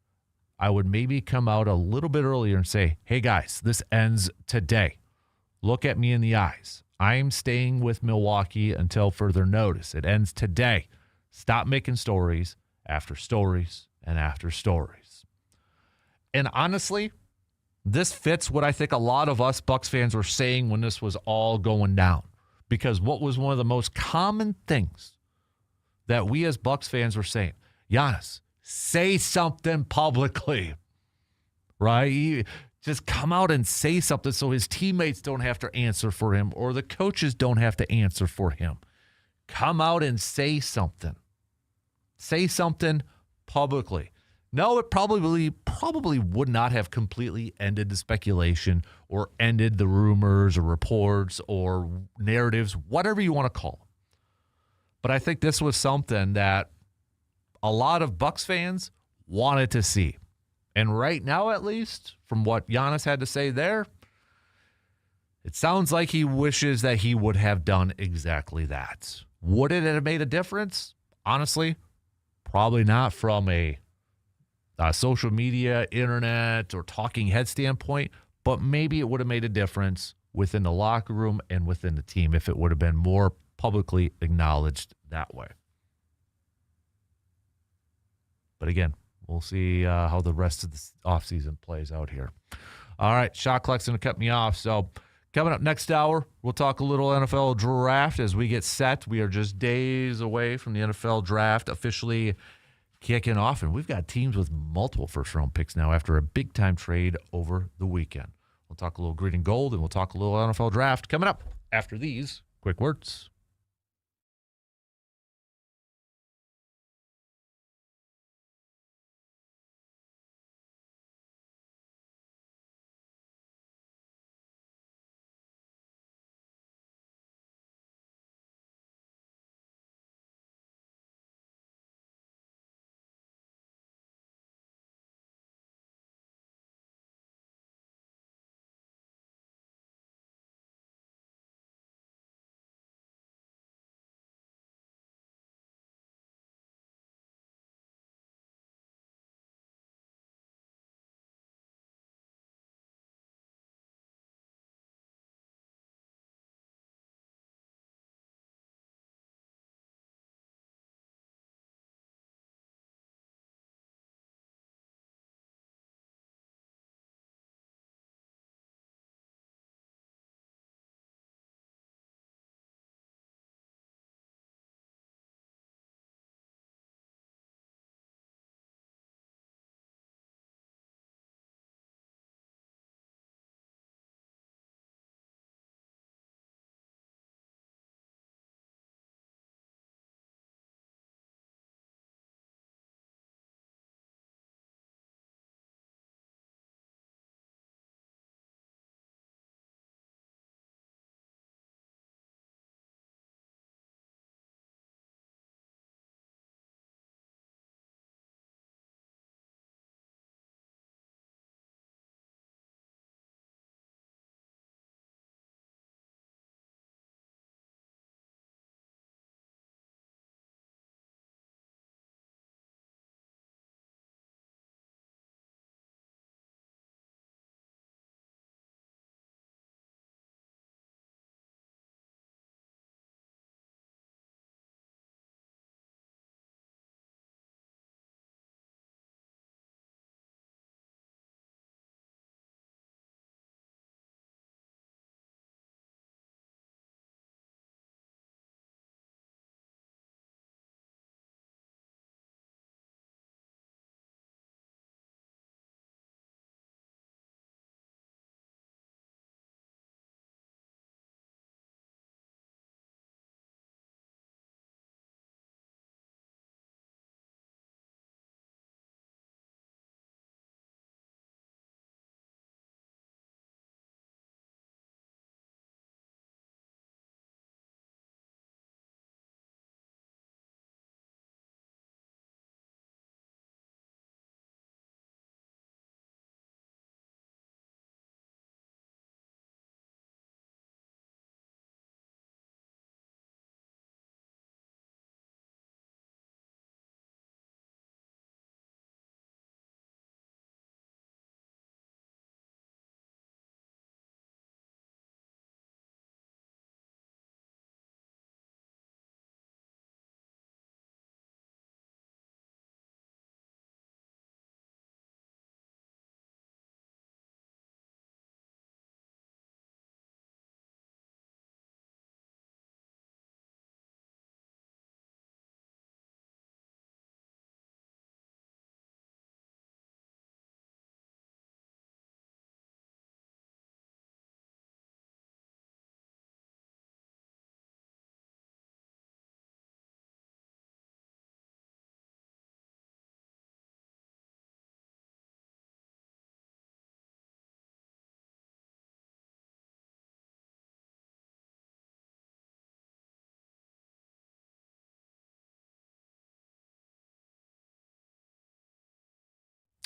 I would maybe come out a little bit earlier and say, hey, guys, this ends today. Look at me in the eyes. I'm staying with Milwaukee until further notice. It ends today. Stop making stories after stories and after stories. And honestly, this fits what I think a lot of us Bucs fans were saying when this was all going down. Because what was one of the most common things that we as Bucs fans were saying? Giannis, say something publicly, right? Just come out and say something so his teammates don't have to answer for him or the coaches don't have to answer for him. Come out and say something. Say something publicly. No, it probably would not have completely ended the speculation or ended the rumors or reports or narratives, whatever you want to call them. But I think this was something that a lot of Bucs fans wanted to see. And right now, at least, from what Giannis had to say there, it sounds like he wishes that he would have done exactly that. Would it have made a difference? Honestly, probably not from a social media, internet, or talking head standpoint, but maybe it would have made a difference within the locker room and within the team if it would have been more publicly acknowledged that way. But again, we'll see how the rest of the offseason plays out here. All right, shot clock's going to cut me off. So coming up next hour, we'll talk a little NFL draft as we get set. We are just days away from the NFL draft officially kicking off, and we've got teams with multiple first-round picks now after a big-time trade over the weekend. We'll talk a little green and gold, and we'll talk a little NFL draft coming up after these quick words.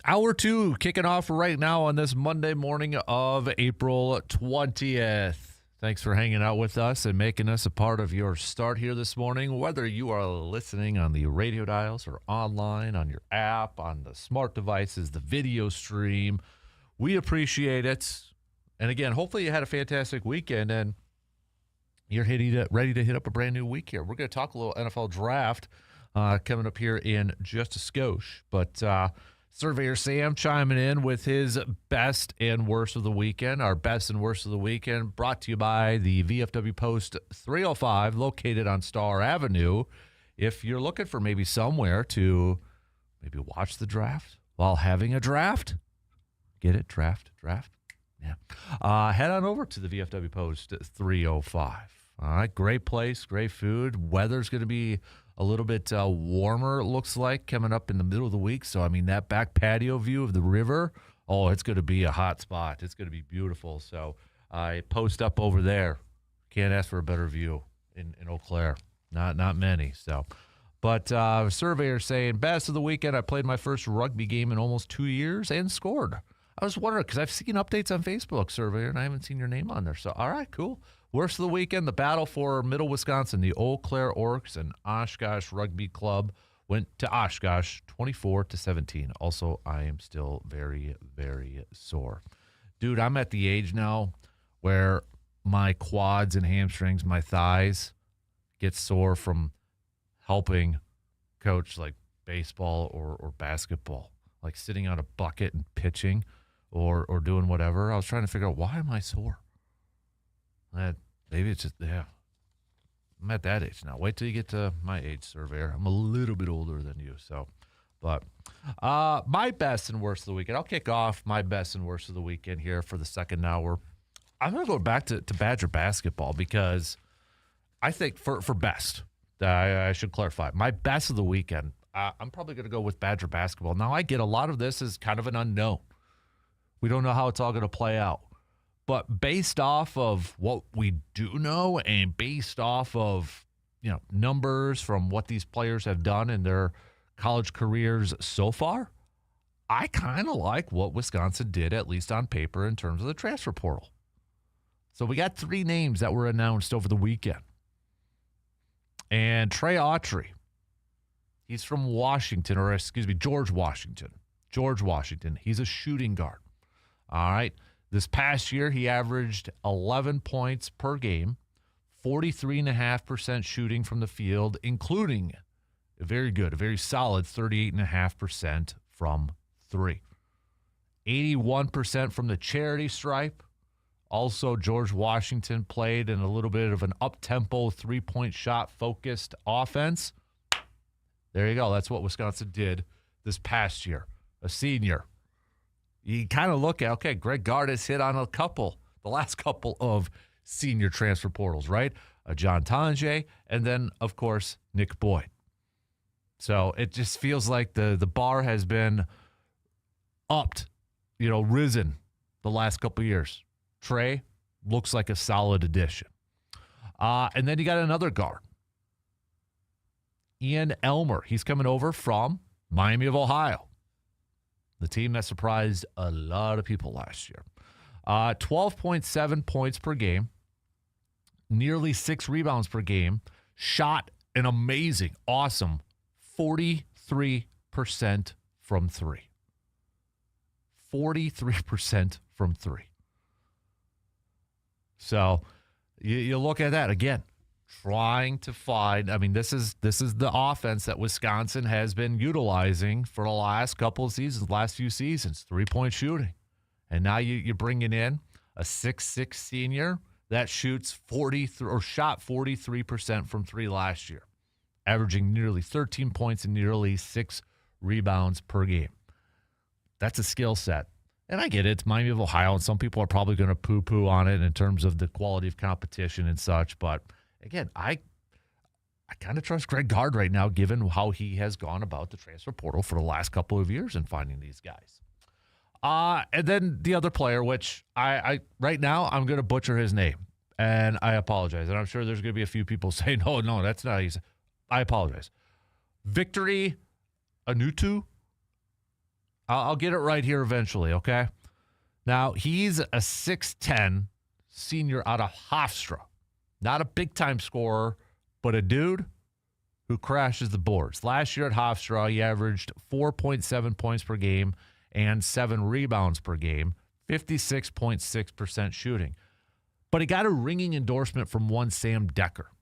Hour 2 kicking off right now on this Monday morning of April 20th. Thanks for hanging out with us and making us a part of your start here this morning, whether you are listening on the radio dials or online, on your app, on the smart devices, the video stream. We appreciate it. And again, hopefully you had a fantastic weekend and you're ready to hit up a brand new week here. We're going to talk a little NFL draft coming up here in just a skosh. But Surveyor Sam chiming in with his best and worst of the weekend. Our best and worst of the weekend brought to you by the VFW Post 305 located on Star Avenue. If you're looking for maybe somewhere to maybe watch the draft while having a draft, get it? Draft. Yeah. Head on over to the VFW Post 305. All right, great place, great food. Weather's going to be a little bit warmer, it looks like, coming up in the middle of the week. So, I mean, that back patio view of the river, it's going to be a hot spot. It's going to be beautiful. So, I post up over there. Can't ask for a better view in Eau Claire. Not many. So, but Surveyor saying, best of the weekend. I played my first rugby game in almost 2 years and scored. I was wondering, because I've seen updates on Facebook, Surveyor, and I haven't seen your name on there. So, all right, cool. Worst of the weekend, the battle for Middle Wisconsin. The Eau Claire Orcs and Oshkosh Rugby Club went to Oshkosh 24-17. Also, I am still very, very sore. Dude, I'm at the age now where my quads and hamstrings, my thighs get sore from helping coach like baseball or basketball, like sitting on a bucket and pitching or doing whatever. I was trying to figure out, why am I sore? Maybe it's just, yeah. I'm at that age now. Wait till you get to my age, Surveyor. I'm a little bit older than you, so. But my best and worst of the weekend. I'll kick off my best and worst of the weekend here for the second hour. I'm going to go back to Badger basketball because I think for best, I should clarify. My best of the weekend, I'm probably going to go with Badger basketball. Now, I get a lot of this is kind of an unknown. We don't know how it's all going to play out. But based off of what we do know and based off of, numbers from what these players have done in their college careers so far, I kind of like what Wisconsin did, at least on paper, in terms of the transfer portal. So we got 3 names that were announced over the weekend. And Trey Autry, he's from George Washington. George Washington. He's a shooting guard. All right. This past year, he averaged 11 points per game, 43.5% shooting from the field, including a very solid 38.5% from 3. 81% from the charity stripe. Also, George Washington played in a little bit of an up-tempo, 3-point shot-focused offense. There you go. That's what Wisconsin did this past year. A senior. You kind of look at, okay, Greg Gard has hit on the last couple of senior transfer portals, right? John Tonje, and then, of course, Nick Boyd. So it just feels like the bar has been upped, risen the last couple of years. Trey looks like a solid addition. And then you got another guard, Ian Elmer. He's coming over from Miami of Ohio. The team that surprised a lot of people last year. 12.7 points per game, nearly 6 rebounds per game, shot an amazing, awesome 43% from 3. 43% from 3. So you look at that again. Trying to find, this is the offense that Wisconsin has been utilizing for the last couple of seasons, last few seasons, 3-point shooting. And now you're bringing in a 6'6" senior that shot 43% from 3 last year, averaging nearly 13 points and nearly 6 rebounds per game. That's a skill set. And I get it. It's Miami of Ohio, and some people are probably going to poo-poo on it in terms of the quality of competition and such, but again, I kind of trust Greg Gard right now, given how he has gone about the transfer portal for the last couple of years and finding these guys. And then the other player, which I right now, I'm going to butcher his name, and I apologize. And I'm sure there's going to be a few people saying, no, that's not easy. I apologize. Victory Anutu. I'll get it right here eventually, okay? Now, he's a 6'10 senior out of Hofstra. Not a big-time scorer, but a dude who crashes the boards. Last year at Hofstra, he averaged 4.7 points per game and 7 rebounds per game, 56.6% shooting. But he got a ringing endorsement from one Sam Decker.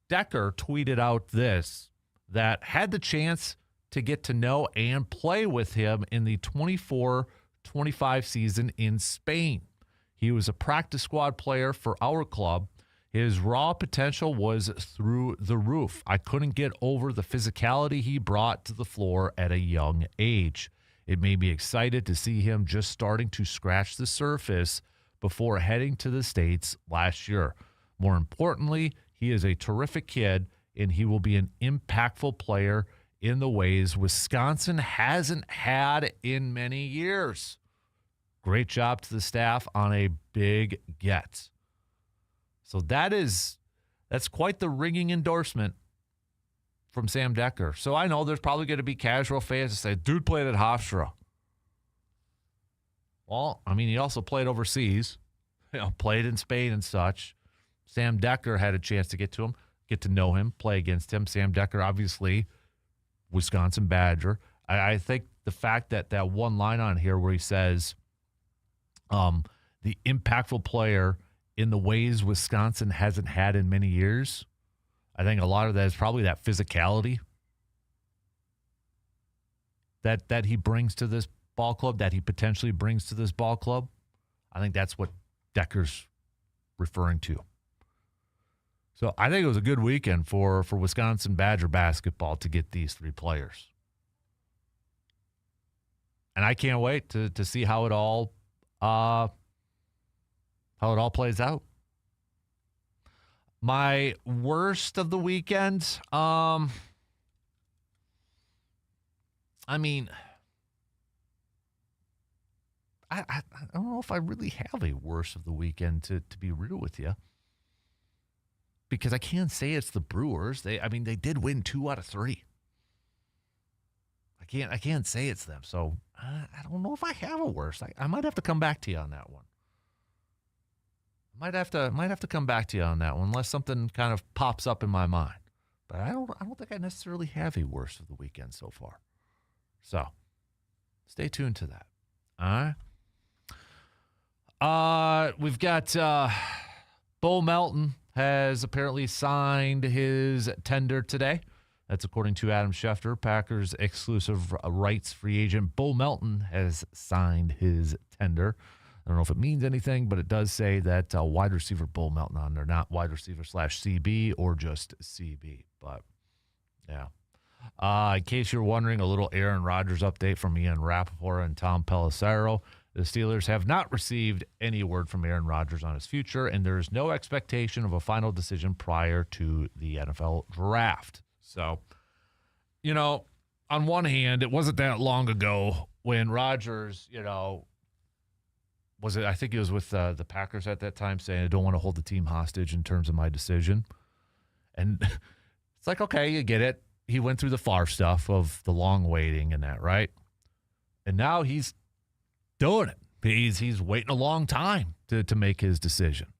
Decker tweeted out this, that had the chance to get to know and play with him in the 24-25 season in Spain. He was a practice squad player for our club. His raw potential was through the roof. I couldn't get over the physicality he brought to the floor at a young age. It made me excited to see him just starting to scratch the surface before heading to the States last year. More importantly, he is a terrific kid, and he will be an impactful player in the ways Wisconsin hasn't had in many years. Great job to the staff on a big get. So that's quite the ringing endorsement from Sam Decker. So I know there's probably going to be casual fans that say, dude played at Hofstra. Well, I mean, he also played overseas, played in Spain and such. Sam Decker had a chance to get to him, get to know him, play against him. Sam Decker, obviously, Wisconsin Badger. I think the fact that one line on here where he says the impactful player in the ways Wisconsin hasn't had in many years, I think a lot of that is probably that physicality that he brings to this ball club, that he potentially brings to this ball club. I think that's what Decker's referring to. So I think it was a good weekend for Wisconsin Badger basketball to get these 3 players. And I can't wait to see how it all plays out. My worst of the weekend, I mean, I don't know if I really have a worst of the weekend, to be real with you. Because I can't say it's the Brewers. They did win 2 out of 3. I can't say it's them. So I don't know if I have a worst. I might have to come back to you on that one. Might have to come back to you on that one, unless something kind of pops up in my mind. But I don't think I necessarily have a worst of the weekend so far. So stay tuned to that. All right. We've got Bo Melton has apparently signed his tender today. That's according to Adam Schefter, Packers exclusive rights free agent. Bo Melton has signed his tender. I don't know if it means anything, but it does say that wide receiver Bo Melton on there, not wide receiver /CB or just CB. But, yeah. In case you're wondering, a little Aaron Rodgers update from Ian Rappaport and Tom Pelissero. The Steelers have not received any word from Aaron Rodgers on his future, and there is no expectation of a final decision prior to the NFL draft. So, on one hand, it wasn't that long ago when Rodgers, I think he was with the Packers at that time, saying, I don't want to hold the team hostage in terms of my decision. And it's like, okay, you get it. He went through the Favre stuff of the long waiting and that, right? And now he's doing it. He's waiting a long time to make his decision.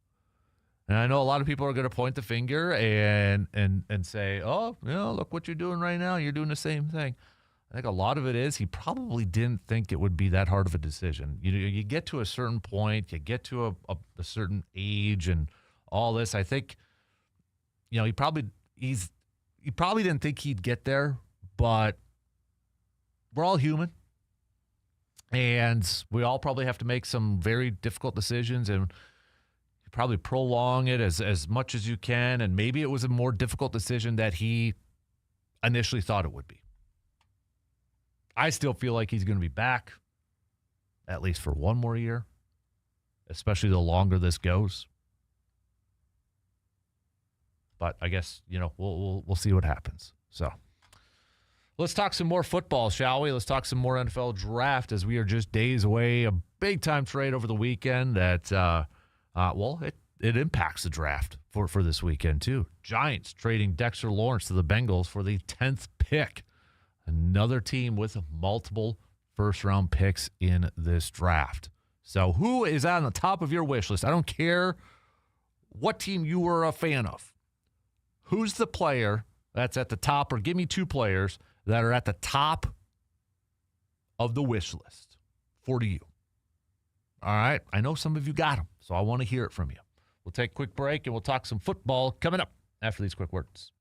And I know a lot of people are going to point the finger and say, oh, look what you're doing right now. You're doing the same thing. I think a lot of it is he probably didn't think it would be that hard of a decision. You get to a certain point, you get to a certain age and all this. I think, he probably didn't think he'd get there, but we're all human. And we all probably have to make some very difficult decisions, and you probably prolong it as much as you can. And maybe it was a more difficult decision that he initially thought it would be. I still feel like he's going to be back at least for one more year, especially the longer this goes. But I guess, we'll see what happens. So let's talk some more football, shall we? Let's talk some more NFL draft as we are just days away. A big-time trade over the weekend that, it impacts the draft for this weekend, too. Giants trading Dexter Lawrence to the Bengals for the 10th pick. Another team with multiple first-round picks in this draft. So who is on the top of your wish list? I don't care what team you were a fan of. Who's the player that's at the top, or give me two players that are at the top of the wish list for you. All right? I know some of you got them, so I want to hear it from you. We'll take a quick break, and we'll talk some football coming up after these quick words.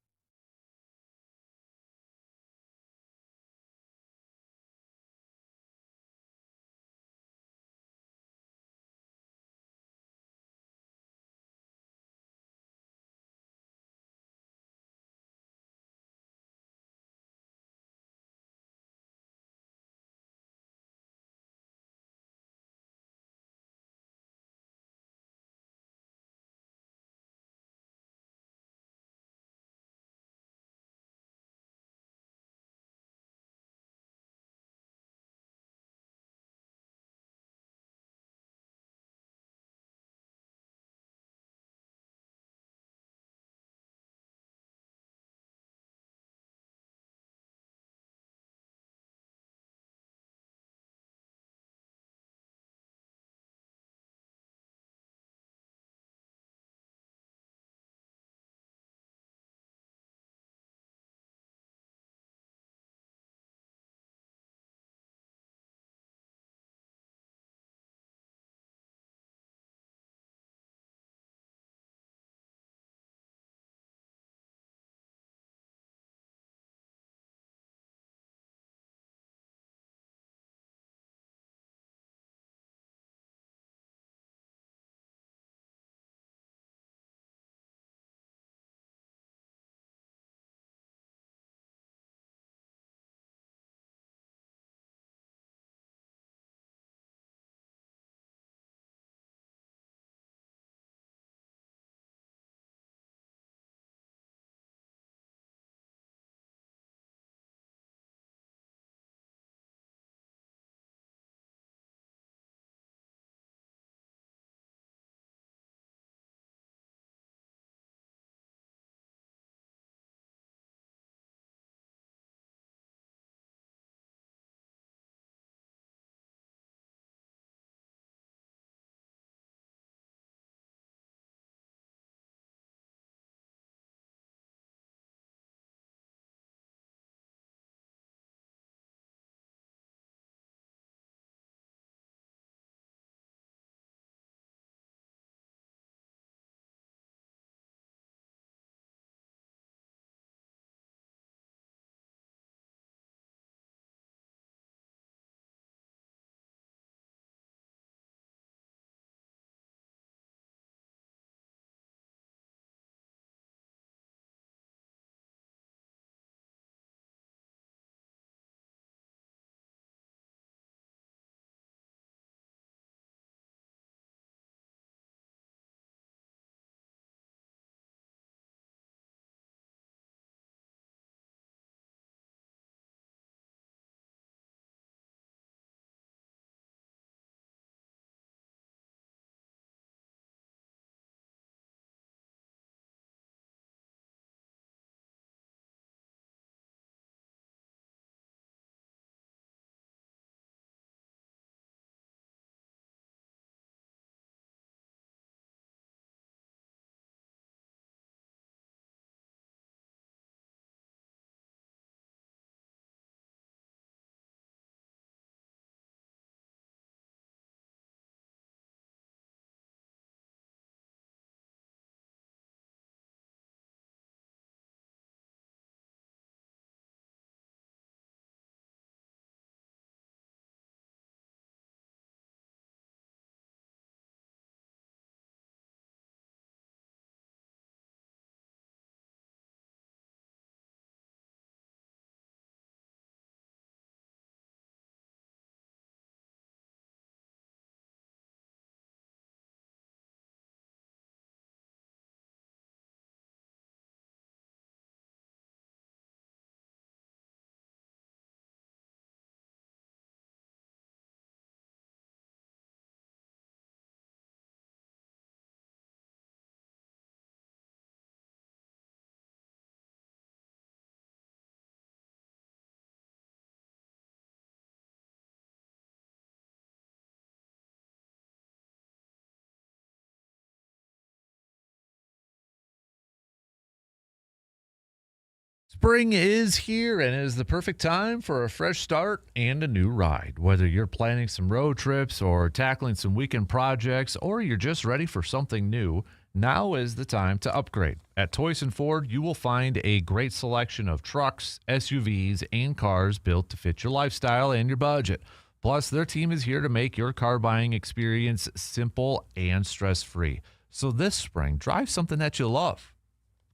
Spring is here and it is the perfect time for a fresh start and a new ride. Whether you're planning some road trips or tackling some weekend projects or you're just ready for something new, now is the time to upgrade. At Toyson Ford, you will find a great selection of trucks, SUVs, and cars built to fit your lifestyle and your budget. Plus, their team is here to make your car buying experience simple and stress-free. So this spring, drive something that you love.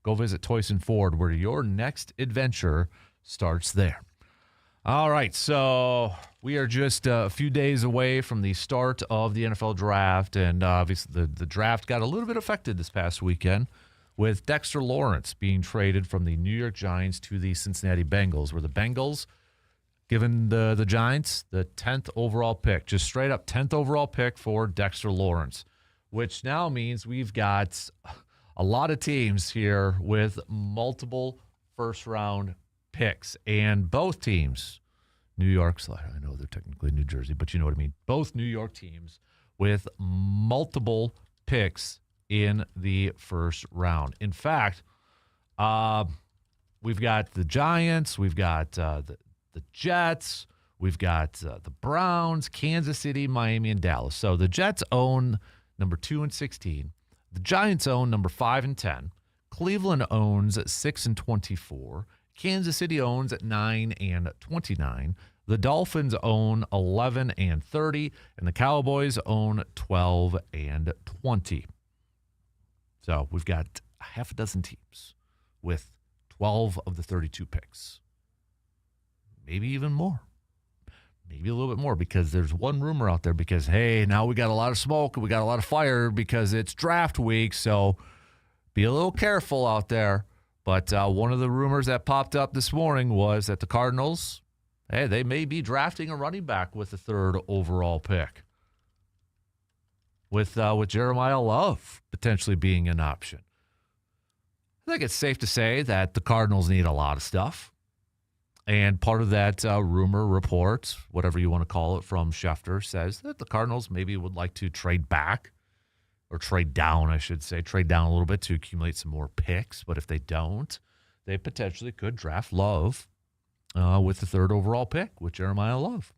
Go visit Toyson Ford, where your next adventure starts there. All right, so we are just a few days away from the start of the NFL draft, and obviously the draft got a little bit affected this past weekend with Dexter Lawrence being traded from the New York Giants to the Cincinnati Bengals, where the Bengals given the Giants the 10th overall pick, just straight up 10th overall pick for Dexter Lawrence, which now means we've got a lot of teams here with multiple first-round picks, and both teams, New York's, I know they're technically New Jersey, but you know what I mean, both New York teams with multiple picks in the first round. In fact, we've got the Giants, we've got the Jets, we've got the Browns, Kansas City, Miami, and Dallas. So the Jets own number 2 and 16. The Giants own number 5 and 10. Cleveland owns 6 and 24. Kansas City owns 9 and 29. The Dolphins own 11 and 30. And the Cowboys own 12 and 20. So we've got a half a dozen teams with 12 of the 32 picks. Maybe even more. Maybe a little bit more, because there's one rumor out there because, hey, now we got a lot of smoke and we got a lot of fire because it's draft week, so be a little careful out there. But one of the rumors that popped up this morning was that the Cardinals, hey, they may be drafting a running back with the 3rd overall pick, with Jeremiah Love potentially being an option. I think it's safe to say that the Cardinals need a lot of stuff. And part of that rumor report, whatever you want to call it, from Schefter says that the Cardinals maybe would like to trade back, or trade down, I should say, trade down a little bit to accumulate some more picks. But if they don't, they potentially could draft Love with the 3rd overall pick with Jeremiah Love.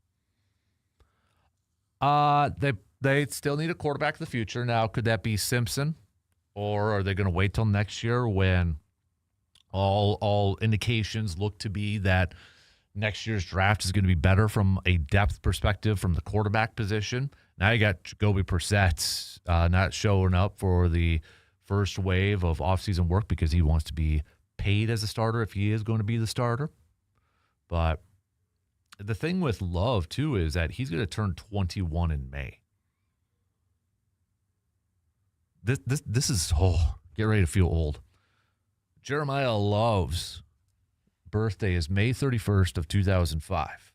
They still need a quarterback of the future. Now, could that be Simpson, or are they going to wait till next year when all indications look to be that next year's draft is going to be better from a depth perspective from the quarterback position? Now you got Jacoby Brissett not showing up for the first wave of offseason work because he wants to be paid as a starter if he is going to be the starter. But the thing with Love, too, is that he's going to turn 21 in May. This is, get ready to feel old. Jeremiah Love's birthday is May 31st of 2005.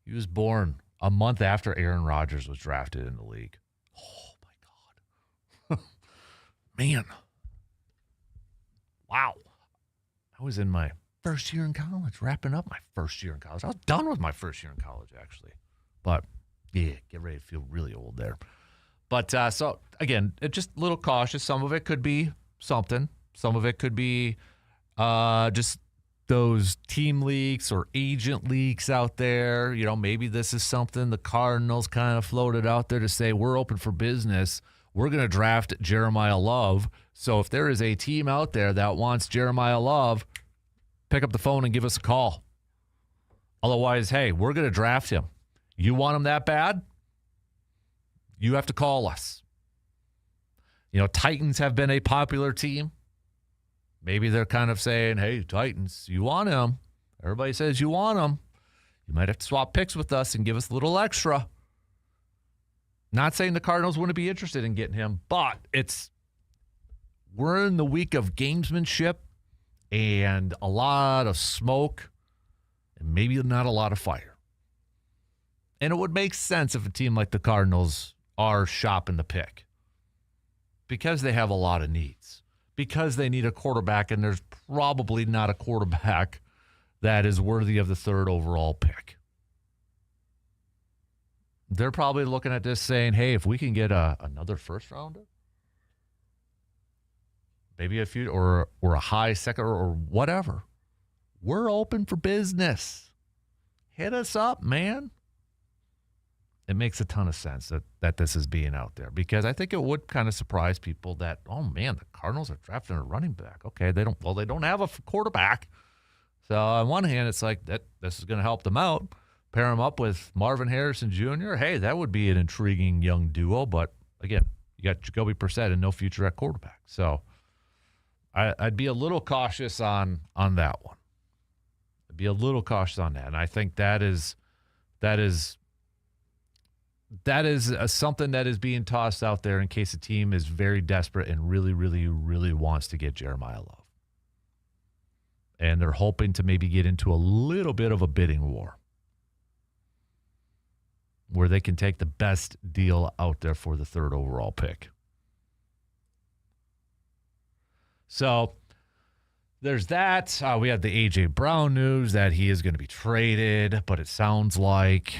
He was born a month after Aaron Rodgers was drafted in the league. Oh, my God. Man. Wow. I was in my first year in college, wrapping up my first year in college. I was done with my first year in college, actually. But, yeah, get ready to feel really old there. But, so, again, just a little cautious. Some of it could be something. Some of it could be just those team leaks or agent leaks out there. You know, maybe this is something the Cardinals kind of floated out there to say, we're open for business. We're going to draft Jeremiah Love. So if there is a team out there that wants Jeremiah Love, pick up the phone and give us a call. Otherwise, hey, we're going to draft him. You want him that bad? You have to call us. You know, Titans have been a popular team. Maybe they're kind of saying, hey, Titans, you want him. Everybody says you want him. You might have to swap picks with us and give us a little extra. Not saying the Cardinals wouldn't be interested in getting him, but we're in the week of gamesmanship and a lot of smoke and maybe not a lot of fire. And it would make sense if a team like the Cardinals are shopping the pick because they have a lot of needs. Because they need a quarterback, and there's probably not a quarterback that is worthy of the 3rd overall pick. They're probably looking at this saying, hey, if we can get another first rounder, maybe a few or a high second or whatever. We're open for business. Hit us up, man. It makes a ton of sense that this is being out there, because I think it would kind of surprise people that, oh man, the Cardinals are drafting a running back. Okay, they don't have a quarterback. So on one hand, it's like this is going to help them out. Pair them up with Marvin Harrison Jr. Hey, that would be an intriguing young duo. But again, you got Jacoby Brissett and no future at quarterback. So I'd be a little cautious on that one. I'd be a little cautious on that, and I think that is something that is being tossed out there in case a team is very desperate and really, really, really wants to get Jeremiah Love. And they're hoping to maybe get into a little bit of a bidding war where they can take the best deal out there for the 3rd overall pick. So there's that. We have the A.J. Brown news that he is going to be traded, but it sounds like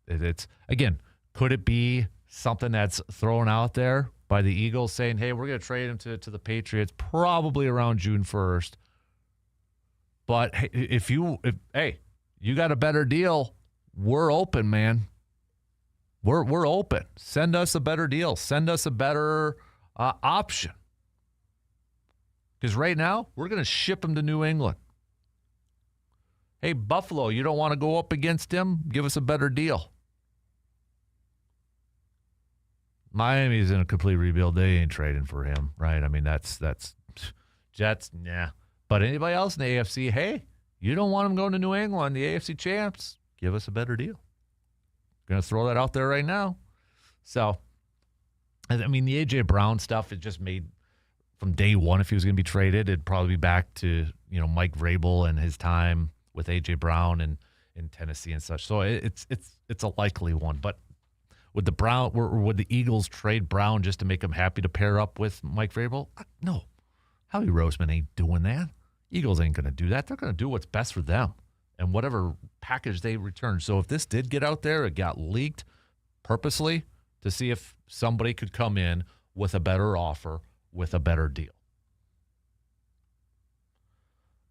it's, again, could it be something that's thrown out there by the Eagles saying, hey, we're going to trade him to the Patriots probably around June 1st. But if you got a better deal, we're open, man. We're open. Send us a better deal. Send us a better option. Because right now, we're going to ship him to New England. Hey, Buffalo, you don't want to go up against him? Give us a better deal. Miami's in a complete rebuild. They ain't trading for him, right? I mean, that's Jets, nah. But anybody else in the AFC, hey, you don't want him going to New England, the AFC champs, give us a better deal. Going to throw that out there right now. So, I mean, the A.J. Brown stuff, it just made, from day one, if he was going to be traded, it'd probably be back to, Mike Vrabel and his time with A.J. Brown and in Tennessee and such. So it's a likely one. But would the Eagles trade Brown just to make him happy to pair up with Mike Vrabel? No. Howie Roseman ain't doing that. Eagles ain't going to do that. They're going to do what's best for them and whatever package they return. So if this did get out there, it got leaked purposely to see if somebody could come in with a better offer, with a better deal.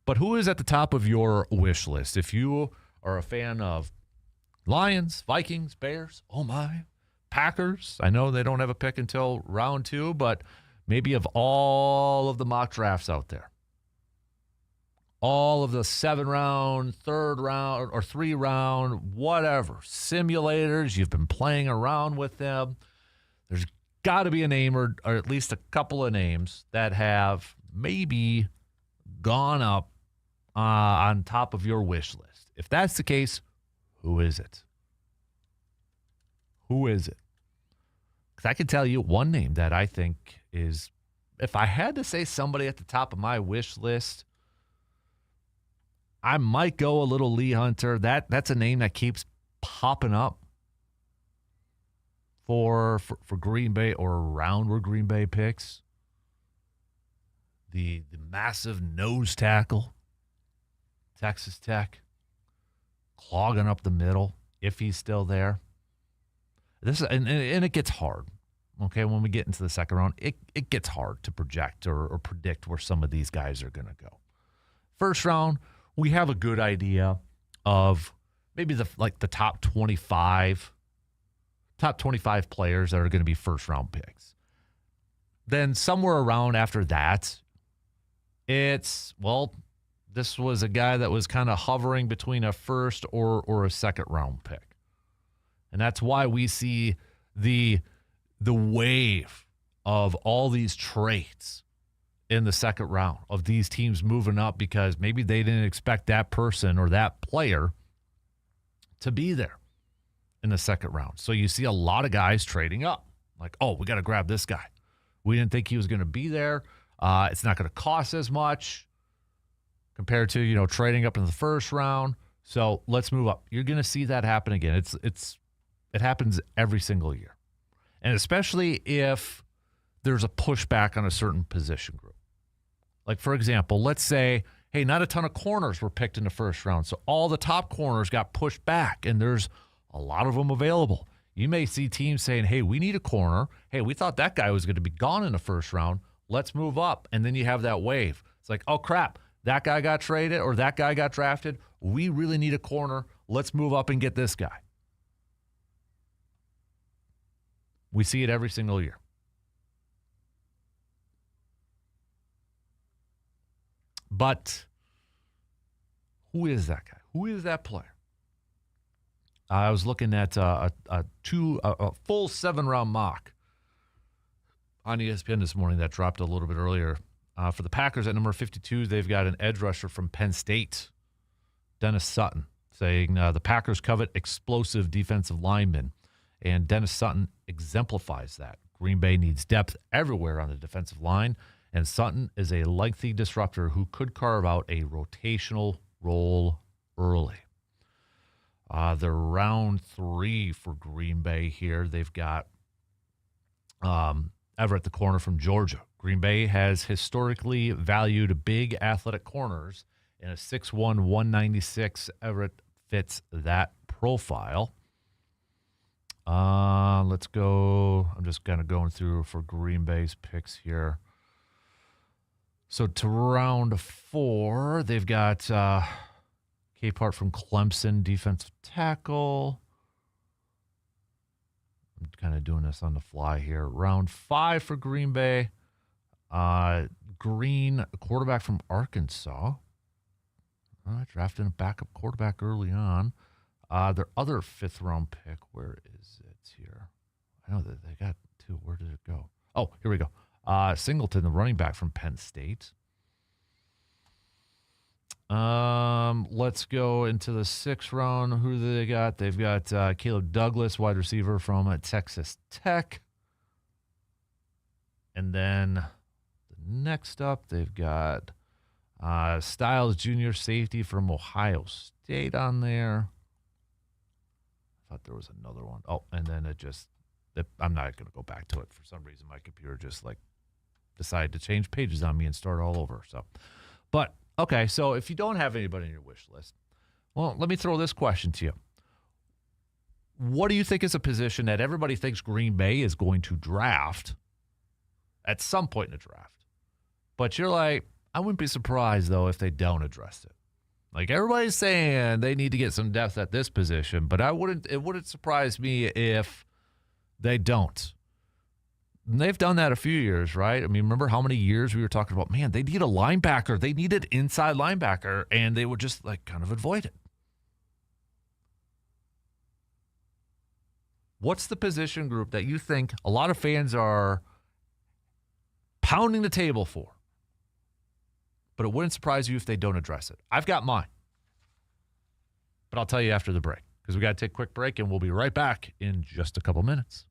But who is at the top of your wish list? If you are a fan of Lions, Vikings, Bears, oh my, Packers. I know they don't have a pick until round 2, but maybe of all of the mock drafts out there, all of the 7-round, 3rd round, or 3-round, whatever, simulators, you've been playing around with them. There's got to be a name or at least a couple of names that have maybe gone up on top of your wish list. If that's the case, who is it? Who is it? Because I can tell you one name that I think is, if I had to say somebody at the top of my wish list, I might go a little Lee Hunter. That's a name that keeps popping up for Green Bay or around where Green Bay picks. The massive nose tackle, Texas Tech, clogging up the middle if he's still there. And it gets hard. Okay, when we get into the second round, it gets hard to project or predict where some of these guys are going to go. First round, we have a good idea of maybe the top 25 players that are going to be first round picks. Then somewhere around after that, this was a guy that was kind of hovering between a first or a second round pick. And that's why we see the wave of all these trades in the second round of these teams moving up because maybe they didn't expect that person or that player to be there in the second round. So you see a lot of guys trading up. Like, oh, we got to grab this guy. We didn't think he was going to be there. It's not going to cost as much compared to, trading up in the first round. So let's move up. You're going to see that happen again. It happens every single year. And especially if there's a pushback on a certain position group. Like, for example, let's say, hey, not a ton of corners were picked in the first round. So all the top corners got pushed back, and there's a lot of them available. You may see teams saying, hey, we need a corner. Hey, we thought that guy was going to be gone in the first round. Let's move up. And then you have that wave. It's like, oh, crap, that guy got traded or that guy got drafted. We really need a corner. Let's move up and get this guy. We see it every single year. But who is that guy? Who is that player? I was looking at a full 7-round mock on ESPN this morning that dropped a little bit earlier. For the Packers at number 52, they've got an edge rusher from Penn State, Dennis Sutton, saying the Packers covet explosive defensive linemen, and Dennis Sutton exemplifies that. Green Bay needs depth everywhere on the defensive line, and Sutton is a lengthy disruptor who could carve out a rotational role early. They're round 3 for Green Bay here. They've got Everett, the corner from Georgia. Green Bay has historically valued big athletic corners, and a 6'1", 196 Everett fits that profile. Let's go. I'm just kind of going through for Green Bay's picks here. So to round 4, they've got Capehart from Clemson, defensive tackle. I'm kind of doing this on the fly here. Round 5 for Green Bay. Green, quarterback from Arkansas. Drafting a backup quarterback early on. Their other 5th-round pick, where is it here? I know that they got 2. Where did it go? Oh, here we go. Singleton, the running back from Penn State. Let's go into the 6th round. Who do they got? They've got Caleb Douglas, wide receiver from Texas Tech. And then next up, they've got Styles, junior safety from Ohio State on there. I thought there was another one. Oh, and then I'm not going to go back to it. For some reason, my computer just decided to change pages on me and start all over. But okay, so if you don't have anybody on your wish list, well, let me throw this question to you. What do you think is a position that everybody thinks Green Bay is going to draft at some point in the draft? But you're like, I wouldn't be surprised, though, if they don't address it. Like, everybody's saying they need to get some depth at this position, but it wouldn't surprise me if they don't. And they've done that a few years, right? I mean, remember how many years we were talking about, man, they need a linebacker. They needed inside linebacker, and they would just, kind of avoid it. What's the position group that you think a lot of fans are pounding the table for? But it wouldn't surprise you if they don't address it. I've got mine. But I'll tell you after the break, because we got to take a quick break, and we'll be right back in just a couple minutes.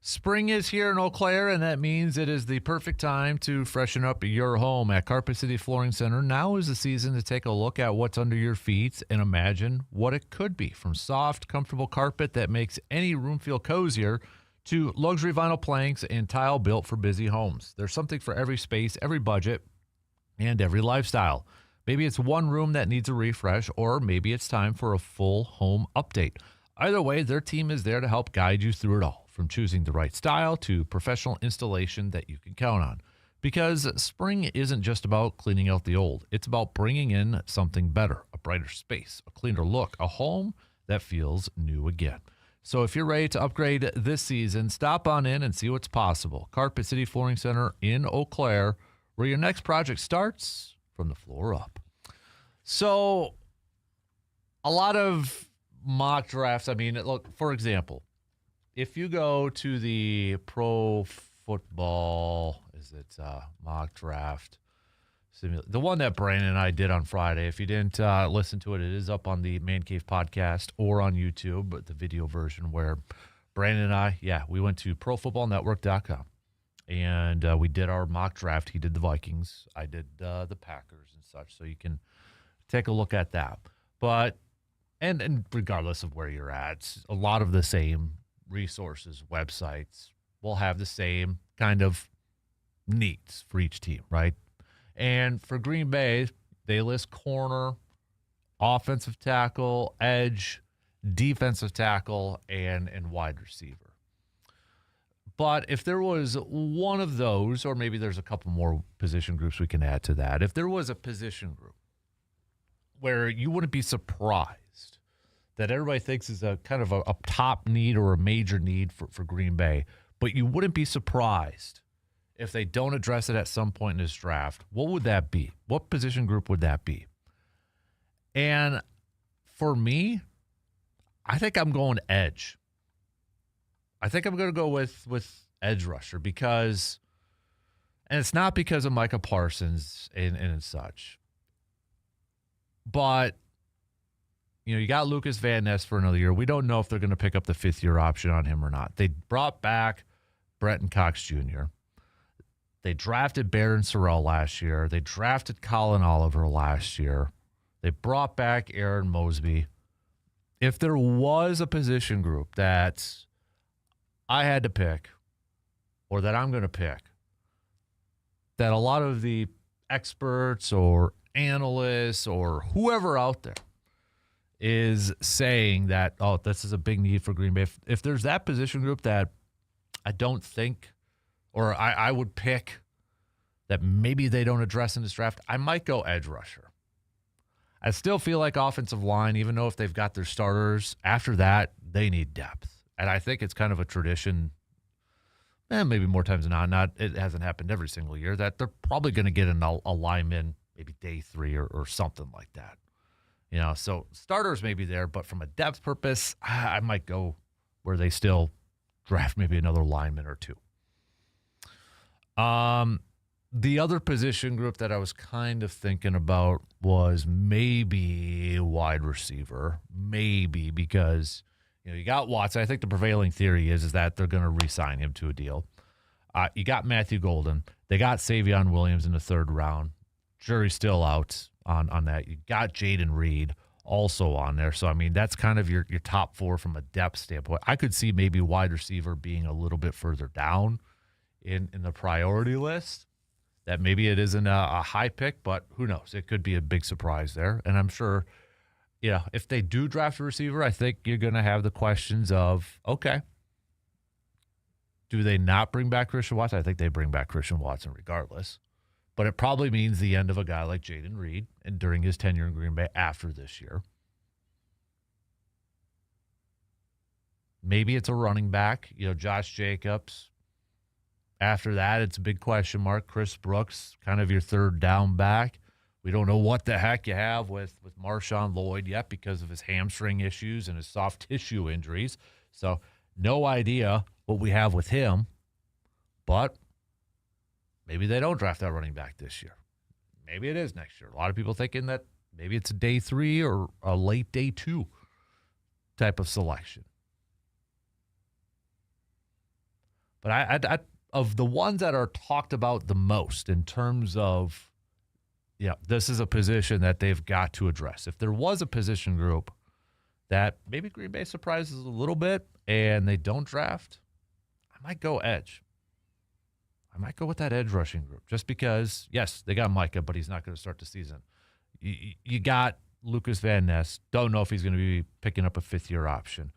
Spring is here in Eau Claire, and that means it is the perfect time to freshen up your home. At Carpet City Flooring Center, now is the season to take a look at what's under your feet and imagine what it could be. From soft, comfortable carpet that makes any room feel cozier to luxury vinyl planks and tile built for busy homes. There's something for every space, every budget, and every lifestyle. Maybe it's one room that needs a refresh, or maybe it's time for a full home update. Either way, their team is there to help guide you through it all, from choosing the right style to professional installation that you can count on. Because spring isn't just about cleaning out the old. It's about bringing in something better, a brighter space, a cleaner look, a home that feels new again. So if you're ready to upgrade this season, stop on in and see what's possible. Carpet City Flooring Center in Eau Claire, where your next project starts from the floor up. So a lot of mock drafts, I mean, look, for example, if you go to the pro football, mock draft simulator, the one that Brandon and I did on Friday, if you didn't listen to it, it is up on the Man Cave podcast or on YouTube, but the video version where Brandon and I, we went to profootballnetwork.com and we did our mock draft. He did the Vikings. I did the Packers and such, so you can take a look at that. But, and regardless of where you're at, a lot of the same resources, websites will have the same kind of needs for each team, right? And for Green Bay, they list corner, offensive tackle, edge, defensive tackle, and wide receiver. But if there was one of those, or maybe there's a couple more position groups we can add to that, if there was a position group where you wouldn't be surprised that everybody thinks is a kind of a top need or a major need for Green Bay, but you wouldn't be surprised if they don't address it at some point in this draft, what would that be? What position group would that be? And for me, I think I'm going edge. I think I'm going to go with edge rusher because, and it's not because of Micah Parsons and such, but you got Lucas Van Ness for another year. We don't know if they're going to pick up the fifth-year option on him or not. They brought back Brenton Cox Jr. They drafted Barron Sorrell last year. They drafted Colin Oliver last year. They brought back Aaron Mosby. If there was a position group that I had to pick, or that I'm going to pick, that a lot of the experts or analysts or whoever out there is saying that, oh, this is a big need for Green Bay. If there's that position group that I don't think, or I would pick that maybe they don't address in this draft, I might go edge rusher. I still feel like offensive line, even though if they've got their starters, after that, they need depth. And I think it's kind of a tradition, maybe more times than not, it hasn't happened every single year, that they're probably going to get a lineman maybe day 3 or something like that. So starters may be there, but from a depth purpose, I might go where they still draft maybe another lineman or two. The other position group that I was kind of thinking about was maybe wide receiver, maybe because you got Watson. I think the prevailing theory is that they're going to re-sign him to a deal. You got Matthew Golden. They got Savion Williams in the 3rd round. Jury's still out on that. You got Jaden Reed also on there. So, I mean, that's kind of your top 4 from a depth standpoint. I could see maybe wide receiver being a little bit further down in the priority list. That maybe it isn't a high pick, but who knows? It could be a big surprise there. And I'm sure, if they do draft a receiver, I think you're going to have the questions of, okay, do they not bring back Christian Watson? I think they bring back Christian Watson regardless. But it probably means the end of a guy like Jaden Reed and during his tenure in Green Bay after this year. Maybe it's a running back, Josh Jacobs. After that, it's a big question mark. Chris Brooks, kind of your 3rd down back. We don't know what the heck you have with Marshawn Lloyd yet because of his hamstring issues and his soft tissue injuries. So no idea what we have with him. But maybe they don't draft that running back this year. Maybe it is next year. A lot of people thinking that maybe it's a day 3 or a late day 2 type of selection. But I of the ones that are talked about the most in terms of, this is a position that they've got to address. If there was a position group that maybe Green Bay surprises a little bit and they don't draft, I might go edge. I might go with that edge rushing group just because, yes, they got Micah, but he's not going to start the season. You got Lucas Van Ness. Don't know if he's going to be picking up a fifth-year option.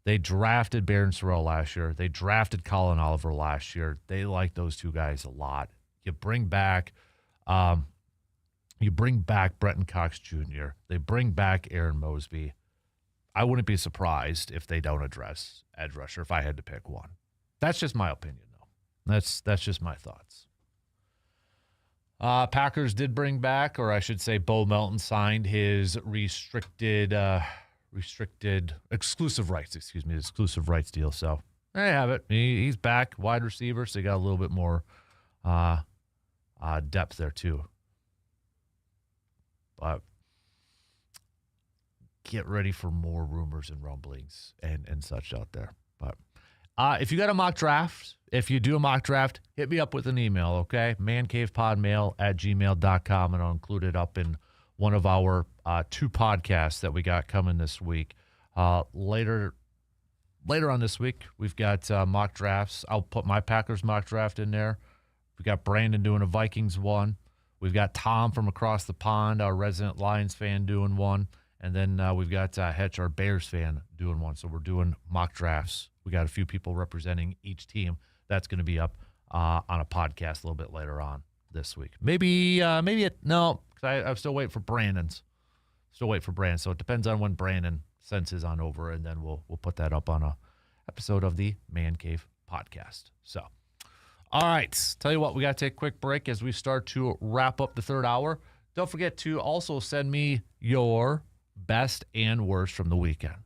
They drafted Barron Sorrell last year. They drafted Colin Oliver last year. They like those two guys a lot. You bring back Brenton Cox Jr. They bring back Aaron Mosby. I wouldn't be surprised if they don't address edge rusher if I had to pick one. That's just my opinion, though. That's just my thoughts. Packers did bring back, or I should say Bo Melton signed his exclusive rights deal. So there you have it. He's back, wide receiver, so you got a little bit more depth there too. But get ready for more rumors and rumblings and such out there. But if you got a mock draft, if you do a mock draft, hit me up with an email, okay? mancavepodmail@gmail.com, and I'll include it up in one of our 2 podcasts that we got coming this week. Later on this week, we've got mock drafts. I'll put my Packers mock draft in there. We've got Brandon doing a Vikings one. We've got Tom from across the pond, our resident Lions fan, doing one. And then we've got Hetch, our Bears fan, doing one. So we're doing mock drafts. We got a few people representing each team. That's going to be up on a podcast a little bit later on this week. No, because I'm still waiting for Brandon's. So it depends on when Brandon sends his on over, and then we'll put that up on a episode of the Man Cave podcast. So, all right. Tell you what, we got to take a quick break as we start to wrap up the third hour. Don't forget to also send me your best and worst from the weekend.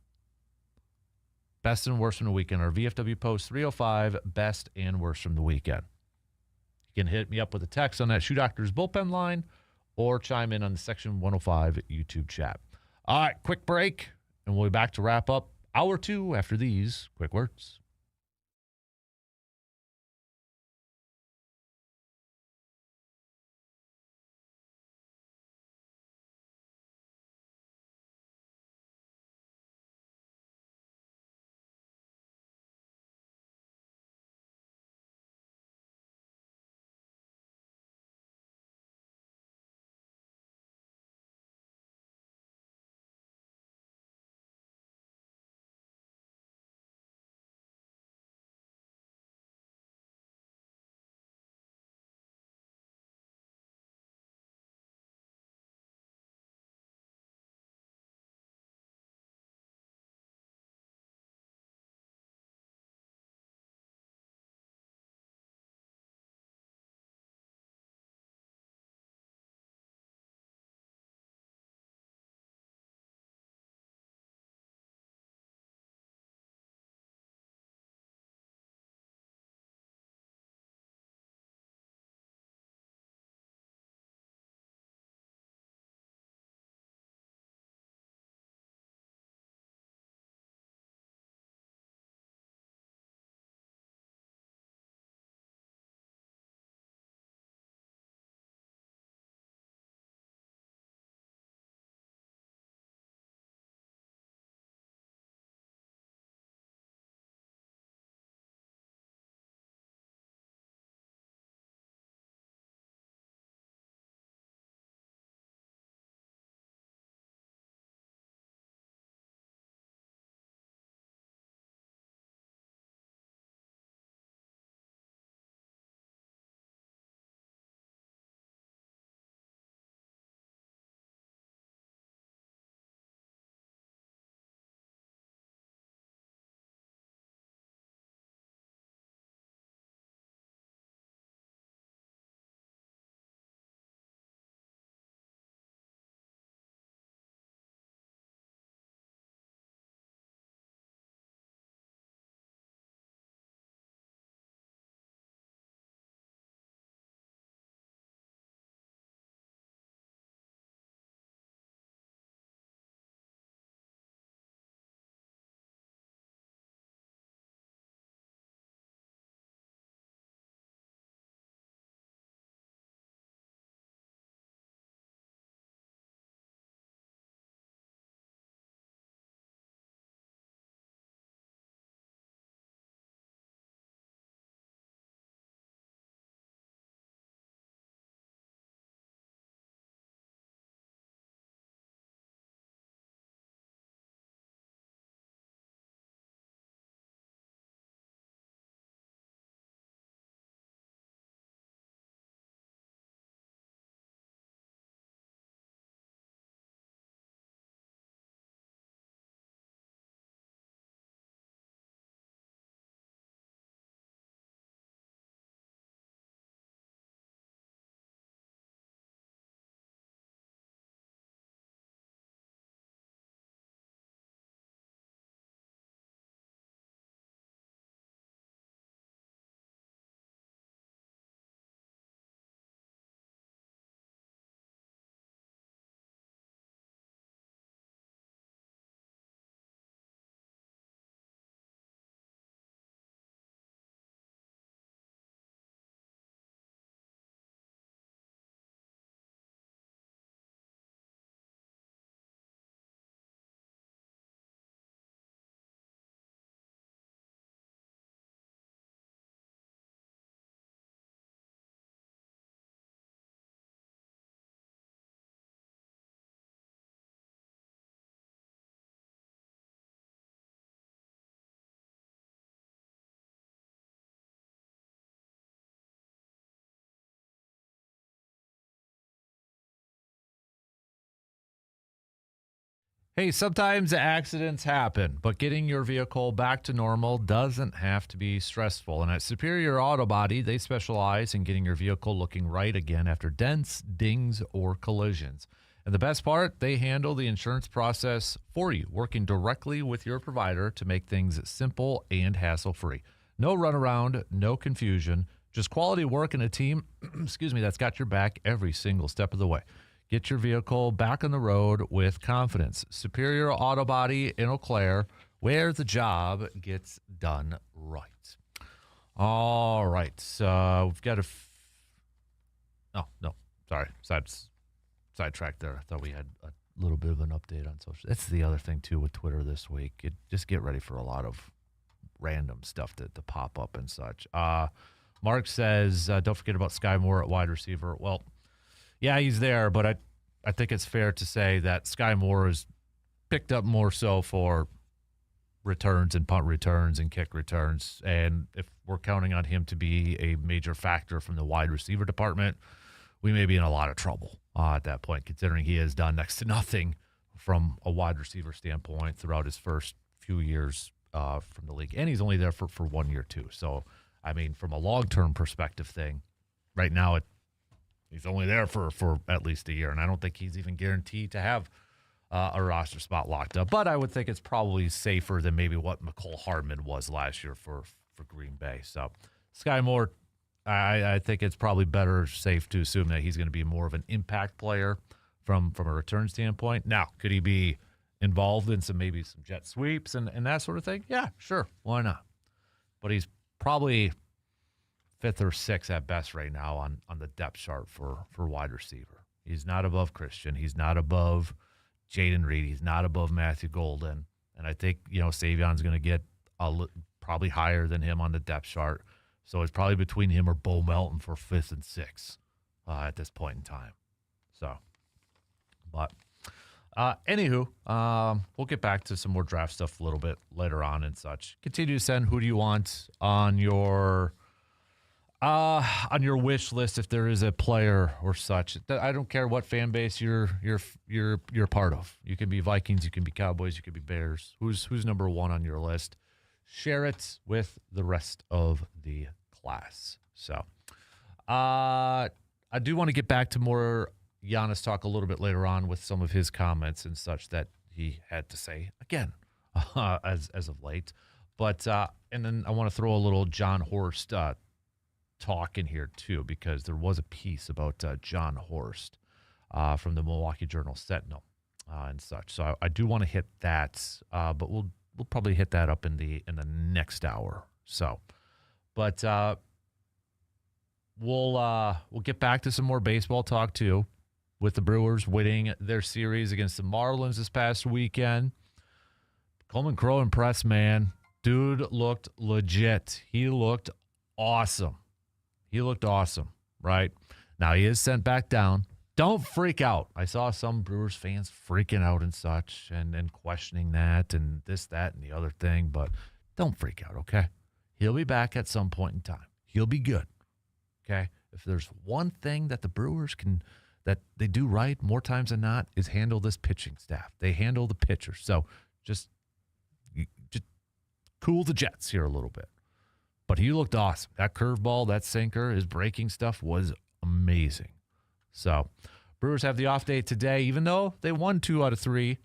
Best and worst from the weekend. Our VFW Post 305, best and worst from the weekend. You can hit me up with a text on that Shoe Doctors bullpen line or chime in on the Section 105 YouTube chat. All right, quick break, and we'll be back to wrap up hour 2 after these quick words. Hey, sometimes accidents happen, but getting your vehicle back to normal doesn't have to be stressful. And at Superior Auto Body, they specialize in getting your vehicle looking right again after dents, dings, or collisions. And the best part, they handle the insurance process for you, working directly with your provider to make things simple and hassle-free. No runaround, no confusion, just quality work and a team, that's got your back every single step of the way. Get your vehicle back on the road with confidence. Superior Auto Body in Eau Claire, where the job gets done right. All right. So we've got sidetrack there. I thought we had a little bit of an update on social. That's the other thing, too, with Twitter this week. Just get ready for a lot of random stuff to pop up and such. Mark says, don't forget about Sky Moore at wide receiver. Well, yeah, he's there, but I think it's fair to say that Sky Moore is picked up more so for returns and punt returns and kick returns. And if we're counting on him to be a major factor from the wide receiver department, we may be in a lot of trouble at that point, considering he has done next to nothing from a wide receiver standpoint throughout his first few years from the league. And he's only there for 1 year, too. So, I mean, from a long-term perspective thing, right now he's only there for at least a year, and I don't think he's even guaranteed to have a roster spot locked up. But I would think it's probably safer than maybe what McCole Hardman was last year for Green Bay. So Sky Moore, I think it's probably safe to assume that he's going to be more of an impact player from a return standpoint. Now, could he be involved in some jet sweeps and that sort of thing? Yeah, sure. Why not? But he's probably fifth or sixth at best right now on the depth chart for wide receiver. He's not above Christian. He's not above Jaden Reed. He's not above Matthew Golden. And I think, Savion's going to get probably higher than him on the depth chart. So it's probably between him or Bo Melton for fifth and sixth at this point in time. So, but anywho, we'll get back to some more draft stuff a little bit later on and such. Continue to send who do you want on your wish list if there is a player or such. I don't care what fan base you're part of. You can be Vikings, you can be Cowboys, you can be Bears. Who's number one on your list? Share it with the rest of the class. So, I do want to get back to more Giannis talk a little bit later on with some of his comments and such that he had to say again as of late. But and then I want to throw a little John Horst talk in here too, because there was a piece about John Horst from the Milwaukee Journal-Sentinel and such. So I do want to hit that, but we'll probably hit that up in the next hour. So, but we'll get back to some more baseball talk too, with the Brewers winning their series against the Marlins this past weekend. Coleman Crowe impressed, man. Dude looked legit. He looked awesome. Right? Now, he is sent back down. Don't freak out. I saw some Brewers fans freaking out and such and questioning that and this, that, and the other thing, but don't freak out, okay? He'll be back at some point in time. He'll be good, okay? If there's one thing that the Brewers that they do right more times than not is handle this pitching staff. They handle the pitchers. So just cool the jets here a little bit. But he looked awesome. That curveball, that sinker, his breaking stuff was amazing. So Brewers have the off day today. Even though they won 2 out of 3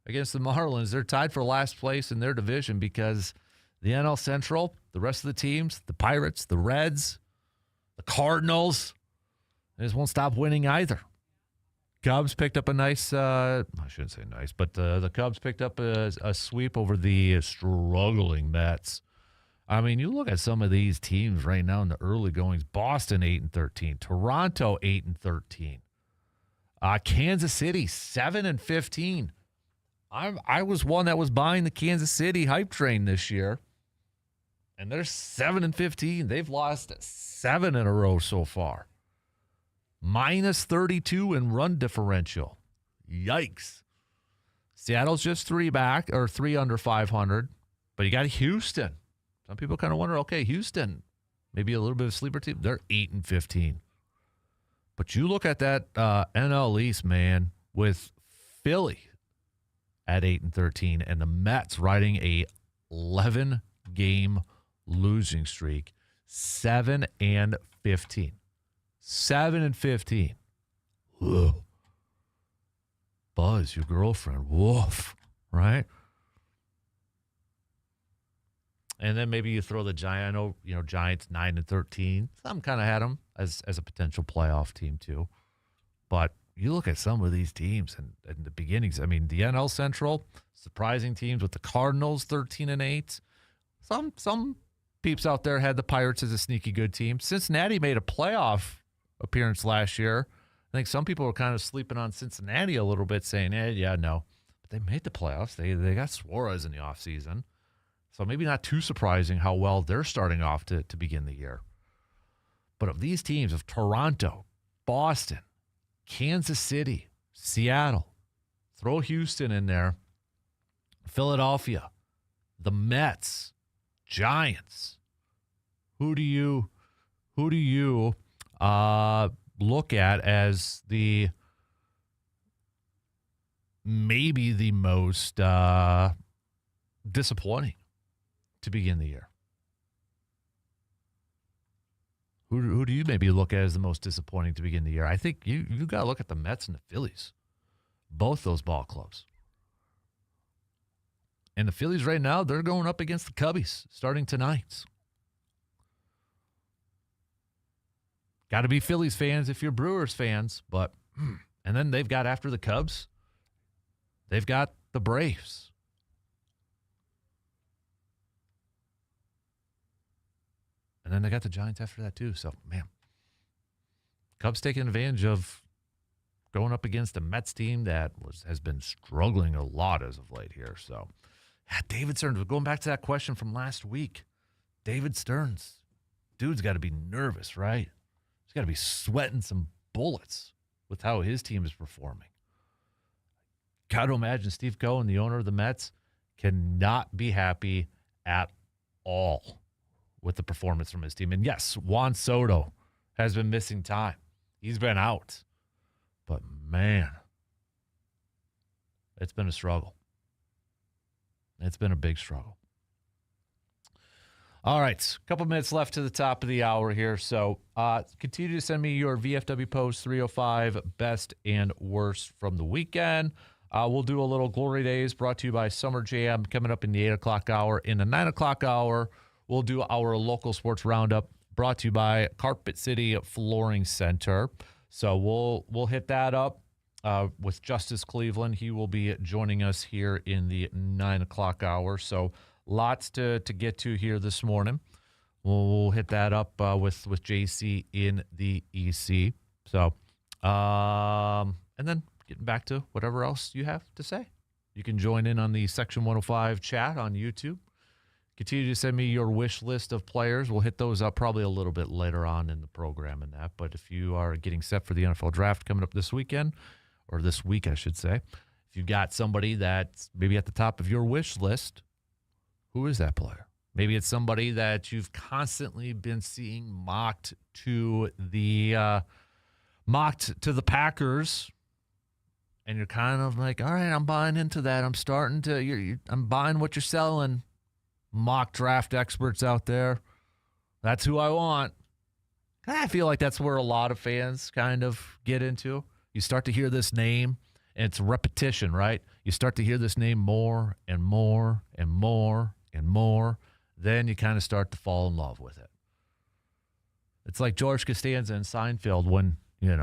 against the Marlins, they're tied for last place in their division because the NL Central, the rest of the teams, the Pirates, the Reds, the Cardinals, they just won't stop winning either. Cubs picked up a nice, I shouldn't say nice, but the Cubs picked up a sweep over the struggling Mets. I mean, you look at some of these teams right now in the early goings. Boston 8-13, Toronto 8-13, Kansas City 7-15. I was one that was buying the Kansas City hype train this year, and they're 7-15. They've lost 7 in a row so far. -32 in run differential. Yikes. Seattle's just 3 under 500, but you got Houston. Some people kind of wonder, okay, Houston, maybe a little bit of a sleeper team. They're 8-15. But you look at that NL East, man, with Philly at 8-13, and the Mets riding a 11-game losing streak, 7-15. 7-15. Ugh. Buzz, your girlfriend. Woof. Right? And then maybe you throw the Giants. I know, Giants 9-13. Some kind of had them as a potential playoff team too. But you look at some of these teams and the beginnings. I mean, the NL Central, surprising teams with the Cardinals 13-8. Some peeps out there had the Pirates as a sneaky good team. Cincinnati made a playoff appearance last year. I think some people were kind of sleeping on Cincinnati a little bit, saying, no. But they made the playoffs. They got Suarez in the offseason. So maybe not too surprising how well they're starting off to begin the year. But of these teams, of Toronto, Boston, Kansas City, Seattle, throw Houston in there, Philadelphia, the Mets, Giants. Who do you look at as maybe the most disappointing to begin the year? Who do you maybe look at as the most disappointing to begin the year? I think you got to look at the Mets and the Phillies, both those ball clubs. And the Phillies right now, they're going up against the Cubbies starting tonight. Got to be Phillies fans if you're Brewers fans, but and then they've got, after the Cubs, they've got the Braves. And then they got the Giants after that too. So, man, Cubs taking advantage of going up against a Mets team that has been struggling a lot as of late here. So, David Stearns, going back to that question from last week, David Stearns, dude's got to be nervous, right? He's got to be sweating some bullets with how his team is performing. Got to imagine Steve Cohen, the owner of the Mets, cannot be happy at all with the performance from his team. And yes, Juan Soto has been missing time. He's been out. But man, it's been a struggle. It's been a big struggle. All right, a couple minutes left to the top of the hour here. So continue to send me your VFW Post 305 best and worst from the weekend. We'll do a little Glory Days brought to you by Summer Jam coming up in the 8 o'clock hour. In the 9 o'clock hour, we'll do our local sports roundup brought to you by Carpet City Flooring Center. So we'll hit that up with Justice Cleveland. He will be joining us here in the 9 o'clock hour. So lots to get to here this morning. We'll hit that up with JC in the EC. So, and then getting back to whatever else you have to say. You can join in on the Section 105 chat on YouTube. Continue to send me your wish list of players. We'll hit those up probably a little bit later on in the program and that. But if you are getting set for the NFL draft coming up this weekend, or this week, I should say, if you've got somebody that's maybe at the top of your wish list, who is that player? Maybe it's somebody that you've constantly been seeing mocked to the Packers, and you're kind of like, all right, I'm buying into that. I'm buying what you're selling. Mock draft experts out there. That's who I want. I feel like that's where a lot of fans kind of get into. You start to hear this name, and it's repetition, right? You start to hear this name more and more and more and more. Then you kind of start to fall in love with it. It's like George Costanza in Seinfeld when, you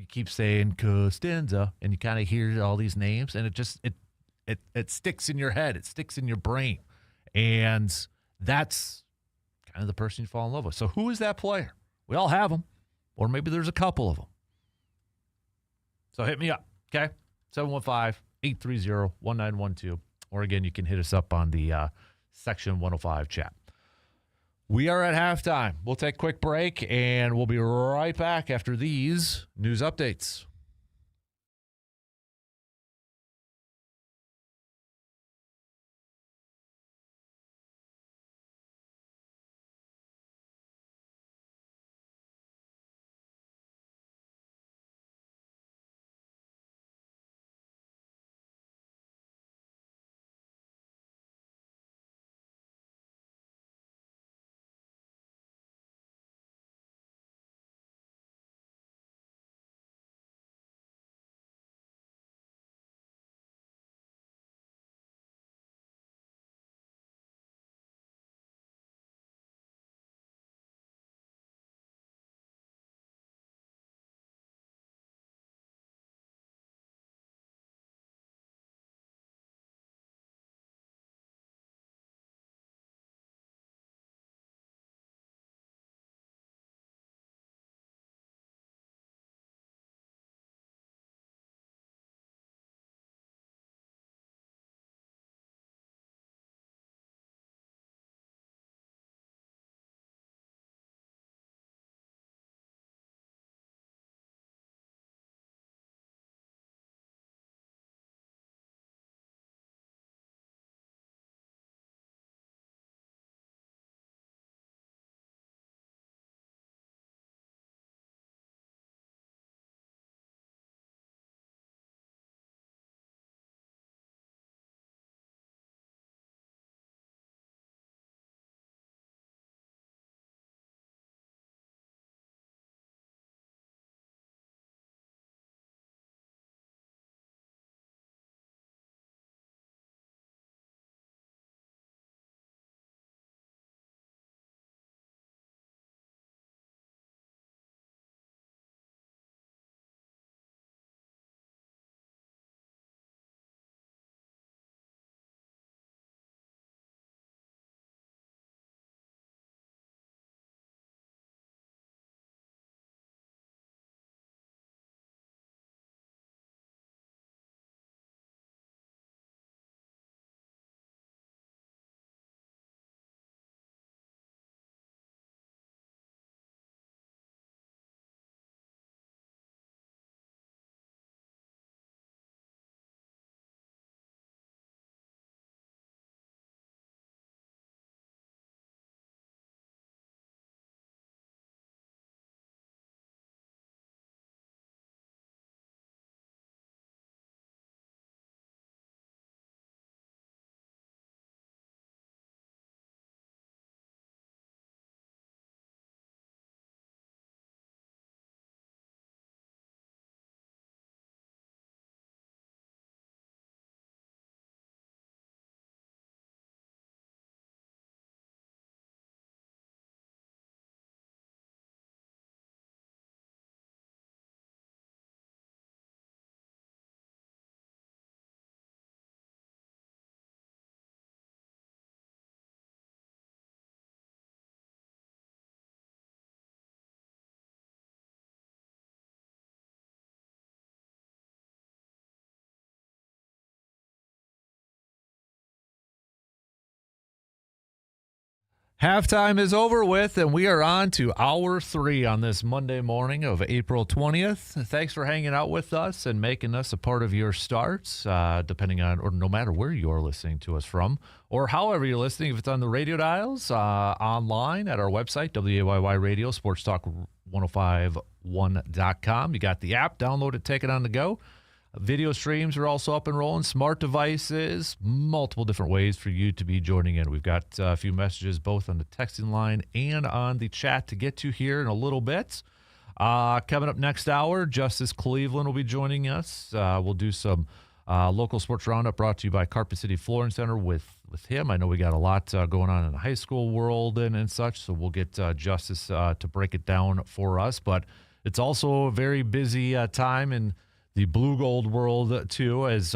keep saying Costanza, and you kind of hear all these names, and it sticks in your head. It sticks in your brain. And that's kind of the person you fall in love with. So who is that player? We all have them, or maybe there's a couple of them. So hit me up, okay? 715-830-1912. Or again, you can hit us up on the Section 105 chat. We are at halftime. We'll take a quick break, and we'll be right back after these news updates. Halftime is over with, and we are on to hour 3 on this Monday morning of April 20th. Thanks for hanging out with us and making us a part of your starts, depending on, or no matter where you're listening to us from, or however you're listening, if it's on the radio dials, online at our website, WAYY Radio, sportstalk1051.com. You got the app, download it, take it on the go. Video streams are also up and rolling, smart devices, multiple different ways for you to be joining in. We've got a few messages both on the texting line and on the chat to get to here in a little bit. Coming up next hour, Justice Cleveland will be joining us. We'll do some local sports roundup brought to you by Carpet City Flooring Center with him. I know we got a lot going on in the high school world and such, so we'll get Justice to break it down for us. But it's also a very busy time in the blue gold world, too, as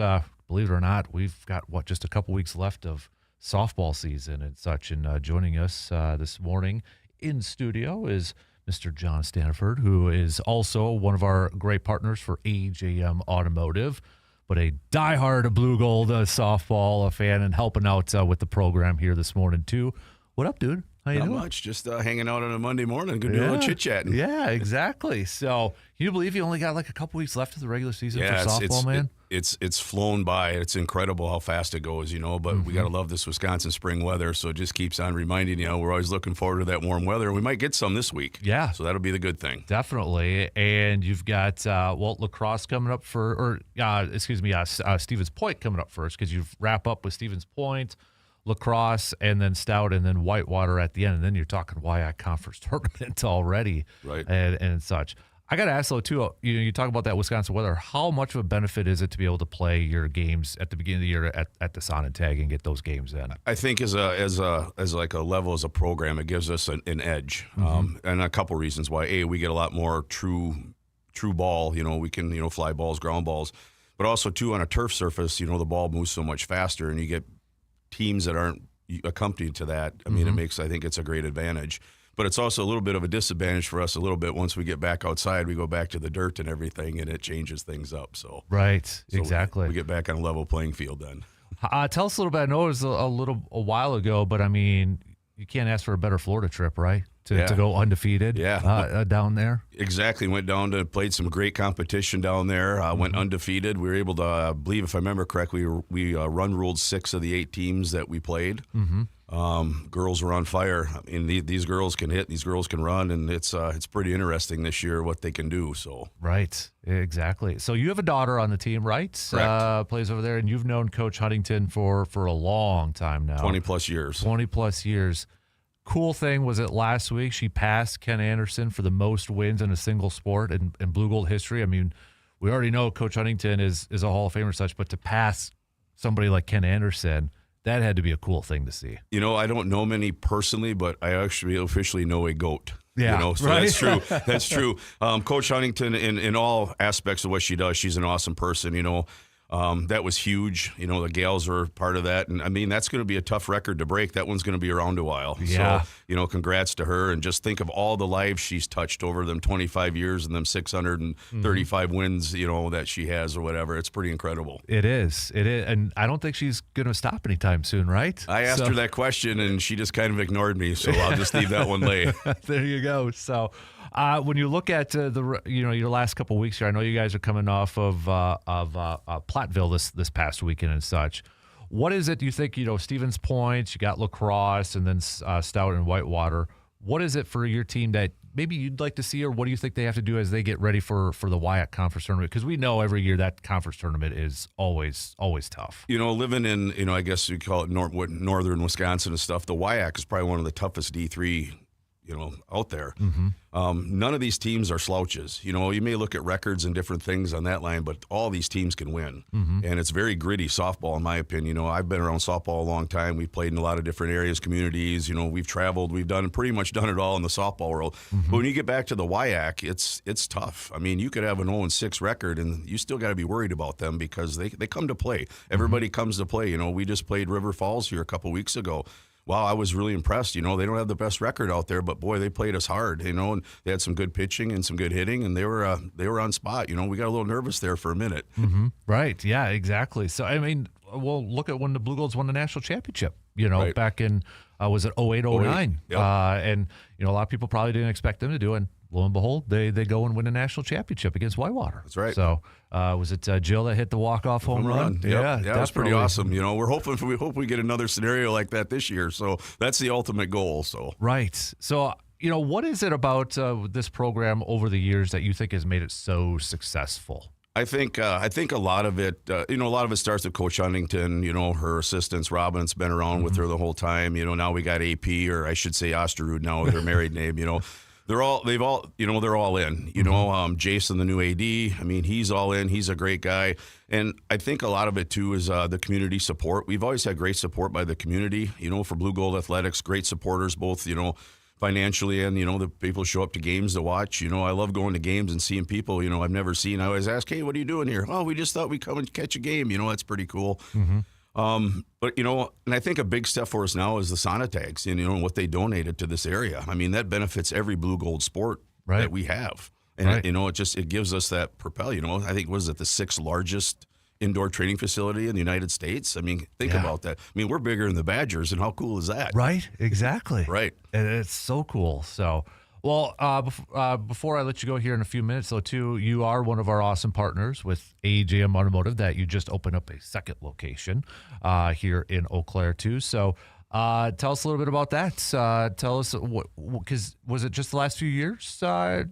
believe it or not, we've got, just a couple weeks left of softball season and such. And joining us this morning in studio is Mr. John Stanford, who is also one of our great partners for AJM Automotive, but a diehard blue gold softball fan and helping out with the program here this morning, too. What up, dude? How you Not doing? much. Just hanging out on a Monday morning. Good doing chit-chatting. Yeah, exactly. So, can you believe you only got like a couple weeks left of the regular season for softball, man? It's flown by. It's incredible how fast it goes, but we got to love this Wisconsin spring weather, so it just keeps on reminding you, we're always looking forward to that warm weather. We might get some this week. Yeah. So that'll be the good thing. Definitely. And you've got, lacrosse coming up Stevens Point coming up first, because you wrap up with Stevens Point, lacrosse, and then Stout, and then Whitewater at the end, and then you're talking WIAC conference tournament already, right? And such. I got to ask though too. You talk about that Wisconsin weather. How much of a benefit is it to be able to play your games at the beginning of the year at the Sonnentag and get those games in? I think as a level as a program, it gives us an edge, and a couple reasons why. We get a lot more true ball. We can fly balls, ground balls, but also too on a turf surface. The ball moves so much faster, and you get teams that aren't accompanied to that. I think it's a great advantage, but it's also a little bit of a disadvantage for us a little bit. Once we get back outside, we go back to the dirt and everything, and it changes things up. So exactly. We get back on a level playing field then. Tell us a little bit. I know it was a while ago, but you can't ask for a better Florida trip, right? To go undefeated down there. Exactly. Went down to played some great competition down there. Went undefeated. We were able to, I believe, if I remember correctly, we run ruled 6 of the 8 teams that we played. Girls were on fire. These girls can hit. These girls can run, and it's pretty interesting this year what they can do. So right, exactly. So you have a daughter on the team, right? Correct. Plays over there, and you've known Coach Huntington for a long time now. 20+ years. 20+ years. Cool thing was that last week she passed Ken Anderson for the most wins in a single sport in blue gold history. We already know Coach Huntington is a Hall of Famer and such, but to pass somebody like Ken Anderson, that had to be a cool thing to see. I don't know many personally, but I actually officially know a GOAT. Yeah, so right? That's true. That's true. Coach Huntington, in all aspects of what she does, she's an awesome person. That was huge. The gals are part of that. And, that's going to be a tough record to break. That one's going to be around a while. Yeah. So, congrats to her. And just think of all the lives she's touched over them 25 years and them 635 wins, that she has or whatever. It's pretty incredible. It is. And I don't think she's going to stop anytime soon, right? I asked her that question, and she just kind of ignored me. So I'll just leave that one lay. There you go. So when you look at your last couple of weeks here, I know you guys are coming off of Platteville this past weekend and such. What is it you think, Stevens Point, you got lacrosse, and then Stout and Whitewater. What is it for your team that maybe you'd like to see, or what do you think they have to do as they get ready for the WIAC conference tournament? Because we know every year that conference tournament is always tough. Living in, I guess you call it northern Wisconsin and stuff, the WIAC is probably one of the toughest D3 out there. None of these teams are slouches. You may look at records and different things on that line, but all these teams can win. And it's very gritty softball, in my opinion. I've been around softball a long time. We've played in a lot of different areas, communities. We've traveled. We've pretty much done it all in the softball world. But when you get back to the WIAC, it's tough. You could have an 0-6 record, and you still got to be worried about them because they come to play. Everybody comes to play. We just played River Falls here a couple weeks ago. Wow, I was really impressed. They don't have the best record out there, but boy, they played us hard. And they had some good pitching and some good hitting, and they were on spot. We got a little nervous there for a minute. Right? Yeah, exactly. So look at when the Blue Golds won the national championship. Right. back in, was it 08, 09? Yep. And, a lot of people probably didn't expect them to do it. And lo and behold, they go and win a national championship against Whitewater. That's right. So was it Jill that hit the walk-off home run? Yep. Yeah, that was pretty definitely. awesome. We hope we get another scenario like that this year. So that's the ultimate goal. So Right. So, what is it about this program over the years that you think has made it so successful? I think a lot of it, a lot of it starts with Coach Huntington. Her assistants, Robin's been around with her the whole time. Now we got AP, or I should say Osterud now with her married name. They're all in. Jason, the new AD. I mean, he's all in. He's a great guy, and I think a lot of it too is the community support. We've always had great support by the community. For Blue Gold Athletics, great supporters, both financially and the people show up to games to watch. I love going to games and seeing people I've never seen. I always ask, hey, what are you doing here? Oh, we just thought we'd come and catch a game. That's pretty cool. But and I think a big step for us now is the sauna tags and what they donated to this area. I mean, that benefits every Blue Gold sport that we have, and Right. it gives us that propel. I think was it the 6th largest indoor training facility in the United States. I mean, think about that. I mean, we're bigger than the Badgers, and how cool is that? Right, exactly. Right. And it's so cool. So, well, before I let you go here in a few minutes, though, too, you are one of our awesome partners with AJM Automotive that you just opened up a second location here in Eau Claire, too. So tell us a little bit about that. Tell us, because was it just the last few years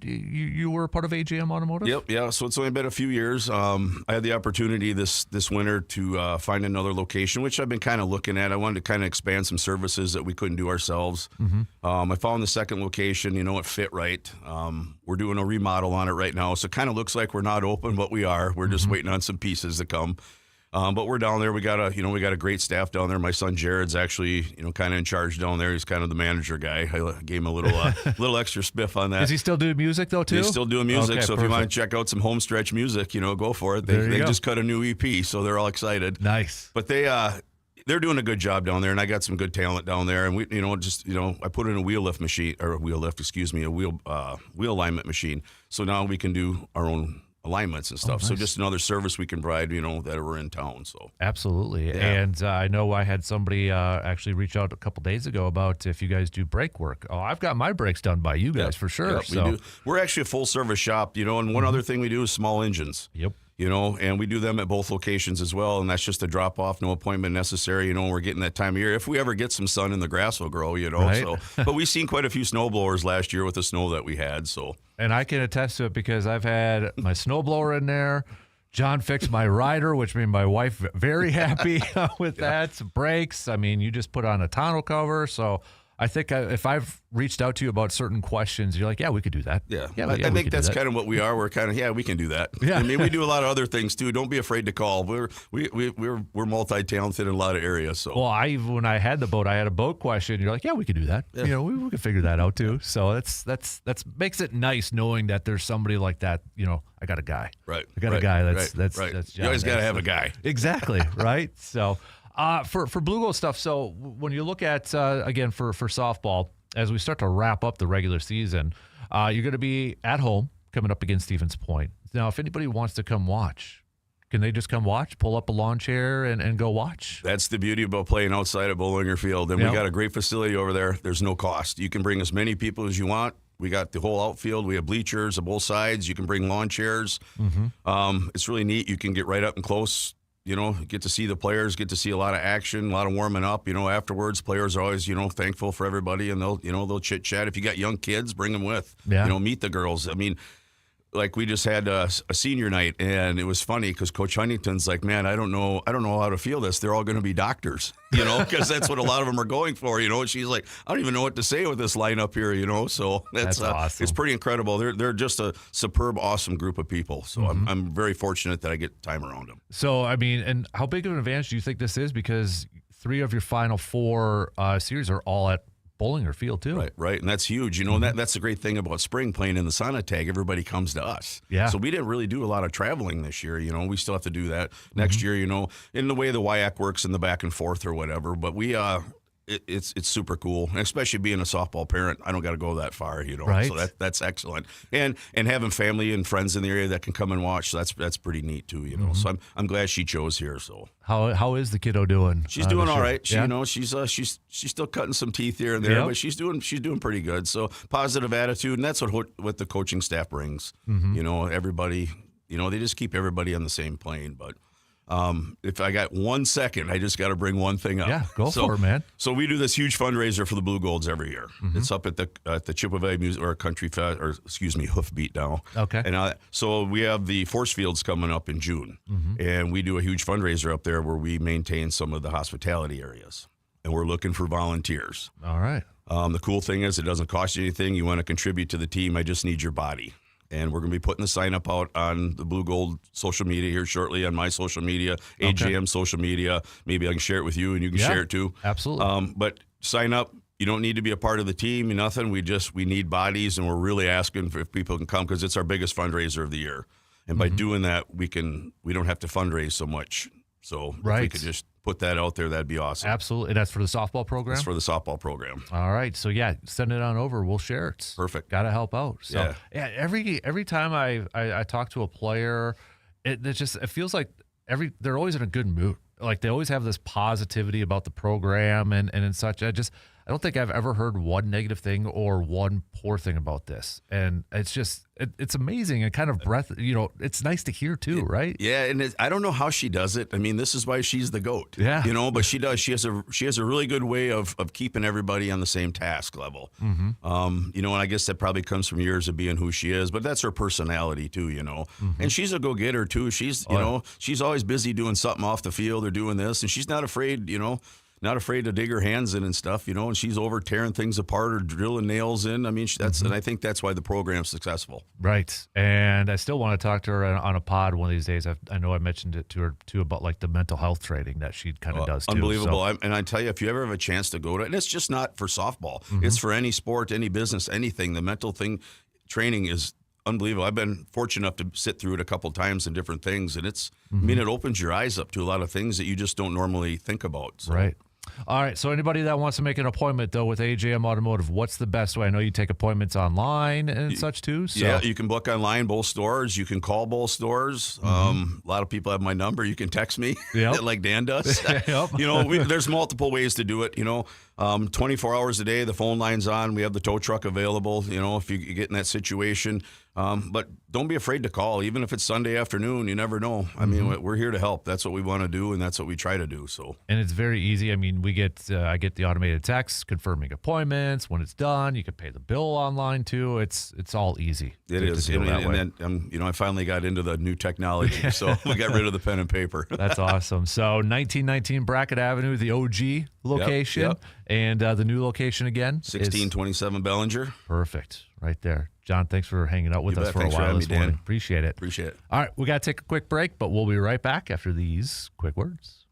you were a part of AJM Automotive? Yep, yeah. So it's only been a few years. I had the opportunity this winter to find another location, which I've been kind of looking at. I wanted to kind of expand some services that we couldn't do ourselves. I found the second location. It fit right. We're doing a remodel on it right now, so it kind of looks like we're not open, but we are. We're just waiting on some pieces to come. But we're down there. We got a great staff down there. My son Jared's actually, kind of in charge down there. He's kind of the manager guy. I gave him a little extra spiff on that. Is he still doing music though too? He's still doing music. Okay, so perfect. if you want to check out some home stretch music, go for it. They just cut a new EP, so they're all excited. Nice. But they're doing a good job down there, and I got some good talent down there. And we, I put in a wheel alignment machine. So now we can do our own alignments and stuff. Nice. So just another service we can provide, that are in town. So Absolutely. Yeah. And I know I had somebody actually reach out a couple days ago about if you guys do brake work. Oh, I've got my brakes done by you guys for sure. Yep, So we do. We're actually a full service shop, and one other thing we do is small engines. Yep. And we do them at both locations as well, and that's just a drop-off, no appointment necessary. We're getting that time of year. If we ever get some sun and the grass will grow, Right. So, but we've seen quite a few snowblowers last year with the snow that we had, so. And I can attest to it because I've had my snowblower in there. John fixed my rider, which made my wife very happy with that. Some brakes. I mean, you just put on a tonneau cover. So I think if I've reached out to you about certain questions, you're like, yeah, we could do that. Yeah, I I think that's kind of what we are. We're kind of, we can do that. Yeah. I mean, we do a lot of other things too. Don't be afraid to call. We're multi-talented in a lot of areas. So. Well, when I had the boat, I had a boat question. You're like, yeah, we could do that. Yeah. We could figure that out too. So that's makes it nice knowing that there's somebody like that. I got a guy. Right. I got a guy that's right. John. You always got to have a guy. Exactly. Right. So for Blue Gold stuff. So when you look at again for softball, as we start to wrap up the regular season, you're going to be at home coming up against Stevens Point. Now, if anybody wants to come watch, can they just come watch, pull up a lawn chair and go watch? That's the beauty about playing outside of Bollinger Field. And we got a great facility over there. There's no cost. You can bring as many people as you want. We got the whole outfield. We have bleachers on both sides. You can bring lawn chairs. It's really neat. You can get right up and close. Get to see the players, get to see a lot of action, a lot of warming up. Afterwards, players are always, thankful for everybody, and they'll chit chat. If you got young kids, bring them with. Yeah. Meet the girls. I mean, like we just had a senior night, and it was funny because Coach Huntington's like, man, I don't know how to feel this. They're all going to be doctors, because that's what a lot of them are going for, And she's like, I don't even know what to say with this lineup here, So that's awesome. It's pretty incredible. They're just a superb, awesome group of people. So I'm very fortunate that I get time around them. So, I mean, and how big of an advantage do you think this is? Because 3 of your final 4 series are all at Bollinger Field, too. Right. And that's huge. And that's the great thing about spring playing in the sauna tag. Everybody comes to us. Yeah. So we didn't really do a lot of traveling this year. We still have to do that next year, in the way the WIAC works in the back and forth or whatever. But we, it's super cool, and especially being a softball parent. I don't got to go that far, Right. So that's excellent, and having family and friends in the area that can come and watch. So that's pretty neat too, So I'm glad she chose here. So How is the kiddo doing? she's doing all right. She, Yeah? She's still cutting some teeth here and there, Yep. but she's doing pretty good. So positive attitude, and that's what the coaching staff brings. Everybody, they just keep everybody on the same plane. But if I got 1 second, I just got to bring one thing up. Yeah, go for it, man. So we do this huge fundraiser for the Blue Golds every year. It's up at the Chippewa Valley Music or Country Fest, or excuse me, Hoofbeat now. Okay. And so we have the Force Fields coming up in June, and we do a huge fundraiser up there where we maintain some of the hospitality areas, and we're looking for volunteers. All right. The cool thing is it doesn't cost you anything. You want to contribute to the team. I just need your body. And we're going to be putting the sign up out on the Blue Gold social media here shortly, on my social media, AJM social media. Maybe I can share it with you and you can share it too. Absolutely. But sign up. You don't need to be a part of the team, nothing. We need bodies, and we're really asking if people can come because it's our biggest fundraiser of the year. And by doing that, we don't have to fundraise so much. So if we could just put that out there, that'd be awesome. Absolutely. And that's for the softball program? That's for the softball program. All right. So, send it on over. We'll share it. Perfect. Got to help out. So, every time I talk to a player, it feels like they're always in a good mood. Like they always have this positivity about the program and such. I don't think I've ever heard one negative thing or one poor thing about this. And it's amazing and kind of it's nice to hear too, right? Yeah, and I don't know how she does it. I mean, this is why she's the GOAT. Yeah. But she does. She has a really good way of keeping everybody on the same task level. And I guess that probably comes from years of being who she is, but that's her personality too, And she's a go-getter too. She's, she's always busy doing something off the field or doing this, and she's not afraid, not afraid to dig her hands in and stuff, and she's over tearing things apart or drilling nails in. I mean, and I think that's why the program's successful. Right. And I still want to talk to her on a pod one of these days. I know I mentioned it to her too about like the mental health training that she kind of does too. Unbelievable. And I tell you, if you ever have a chance to go to it, and it's just not for softball. It's for any sport, any business, anything. The mental training is unbelievable. I've been fortunate enough to sit through it a couple times and different things, and it opens your eyes up to a lot of things that you just don't normally think about. So. Right. All right. So anybody that wants to make an appointment, though, with AJM Automotive, what's the best way? I know you take appointments online and such, too. So. Yeah, you can book online, both stores. You can call both stores. A lot of people have my number. You can text me like Dan does. There's multiple ways to do it, 24 hours a day, the phone line's on. We have the tow truck available, if you get in that situation. But don't be afraid to call, even if it's Sunday afternoon. You never know. I mean, we're here to help. That's what we want to do, and that's what we try to do. So, and it's very easy. I mean, I get the automated text confirming appointments. When it's done, you can pay the bill online too. It's all easy. It is, and then I finally got into the new technology, so we got rid of the pen and paper. That's awesome. So, 1919 Brackett Avenue, the OG location, Yep. And the new location again, 1627 Bellinger. Perfect, right there. John, thanks for hanging out with You us bet. for Thanks a for while having this me, Dan. morning. Appreciate it. Appreciate it. All right, we got to take a quick break, but we'll be right back after these quick words.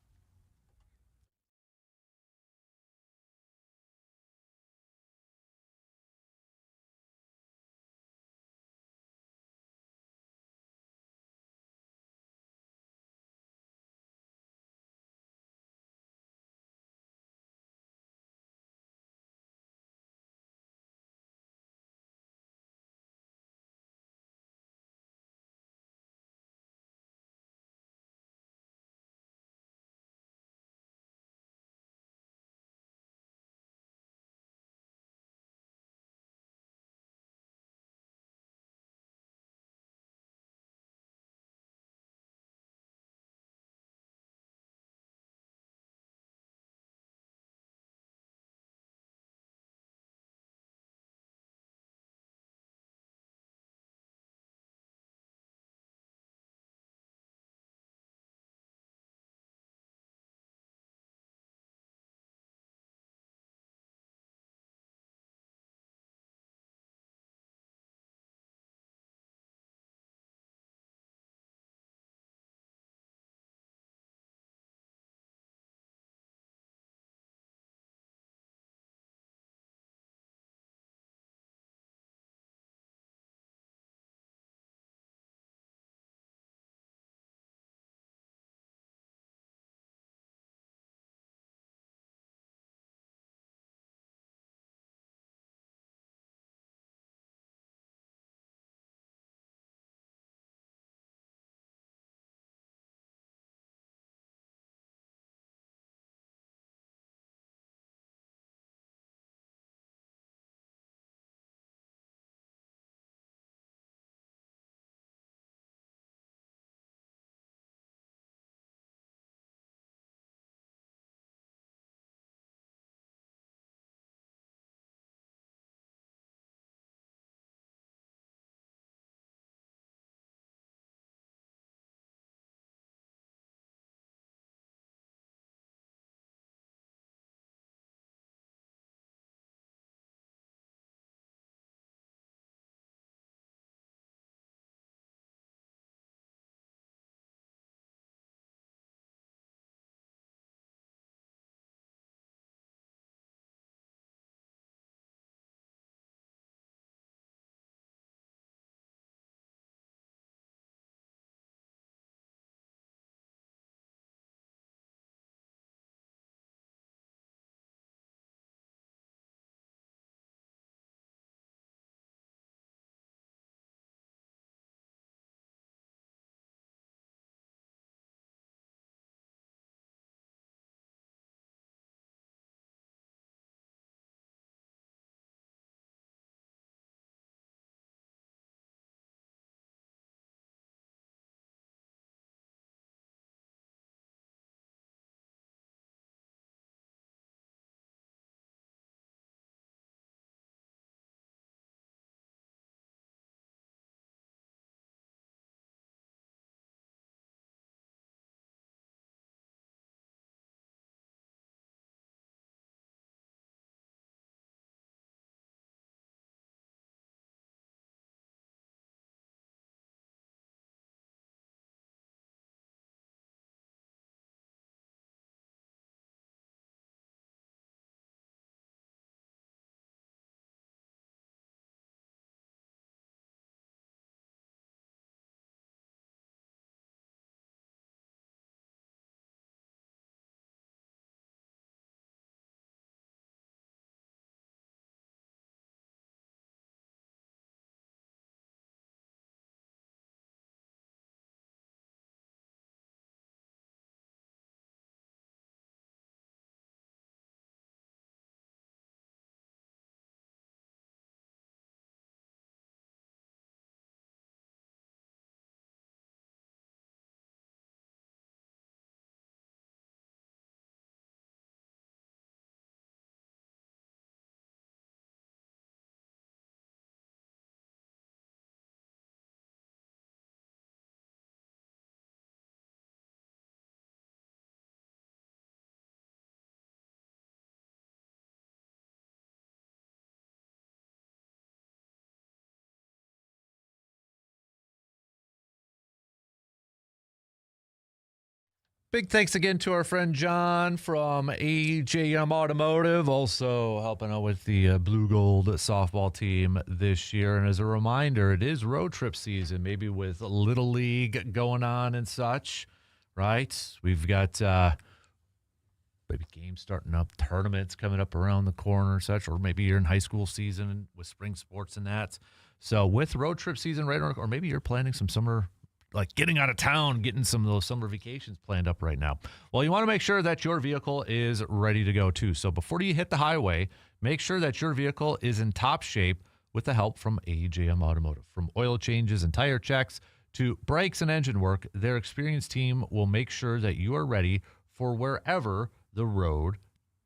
Big thanks again to our friend John from AJM Automotive, also helping out with the Blue Gold softball team this year. And as a reminder, it is road trip season, maybe with Little League going on and such, right? We've got maybe games starting up, tournaments coming up around the corner and such, or maybe you're in high school season with spring sports and that. So with road trip season right around, or maybe you're planning some summer, like getting out of town, getting some of those summer vacations planned up right now. Well, you want to make sure that your vehicle is ready to go too. So before you hit the highway, make sure that your vehicle is in top shape with the help from AJM Automotive. From oil changes and tire checks to brakes and engine work, their experienced team will make sure that you are ready for wherever the road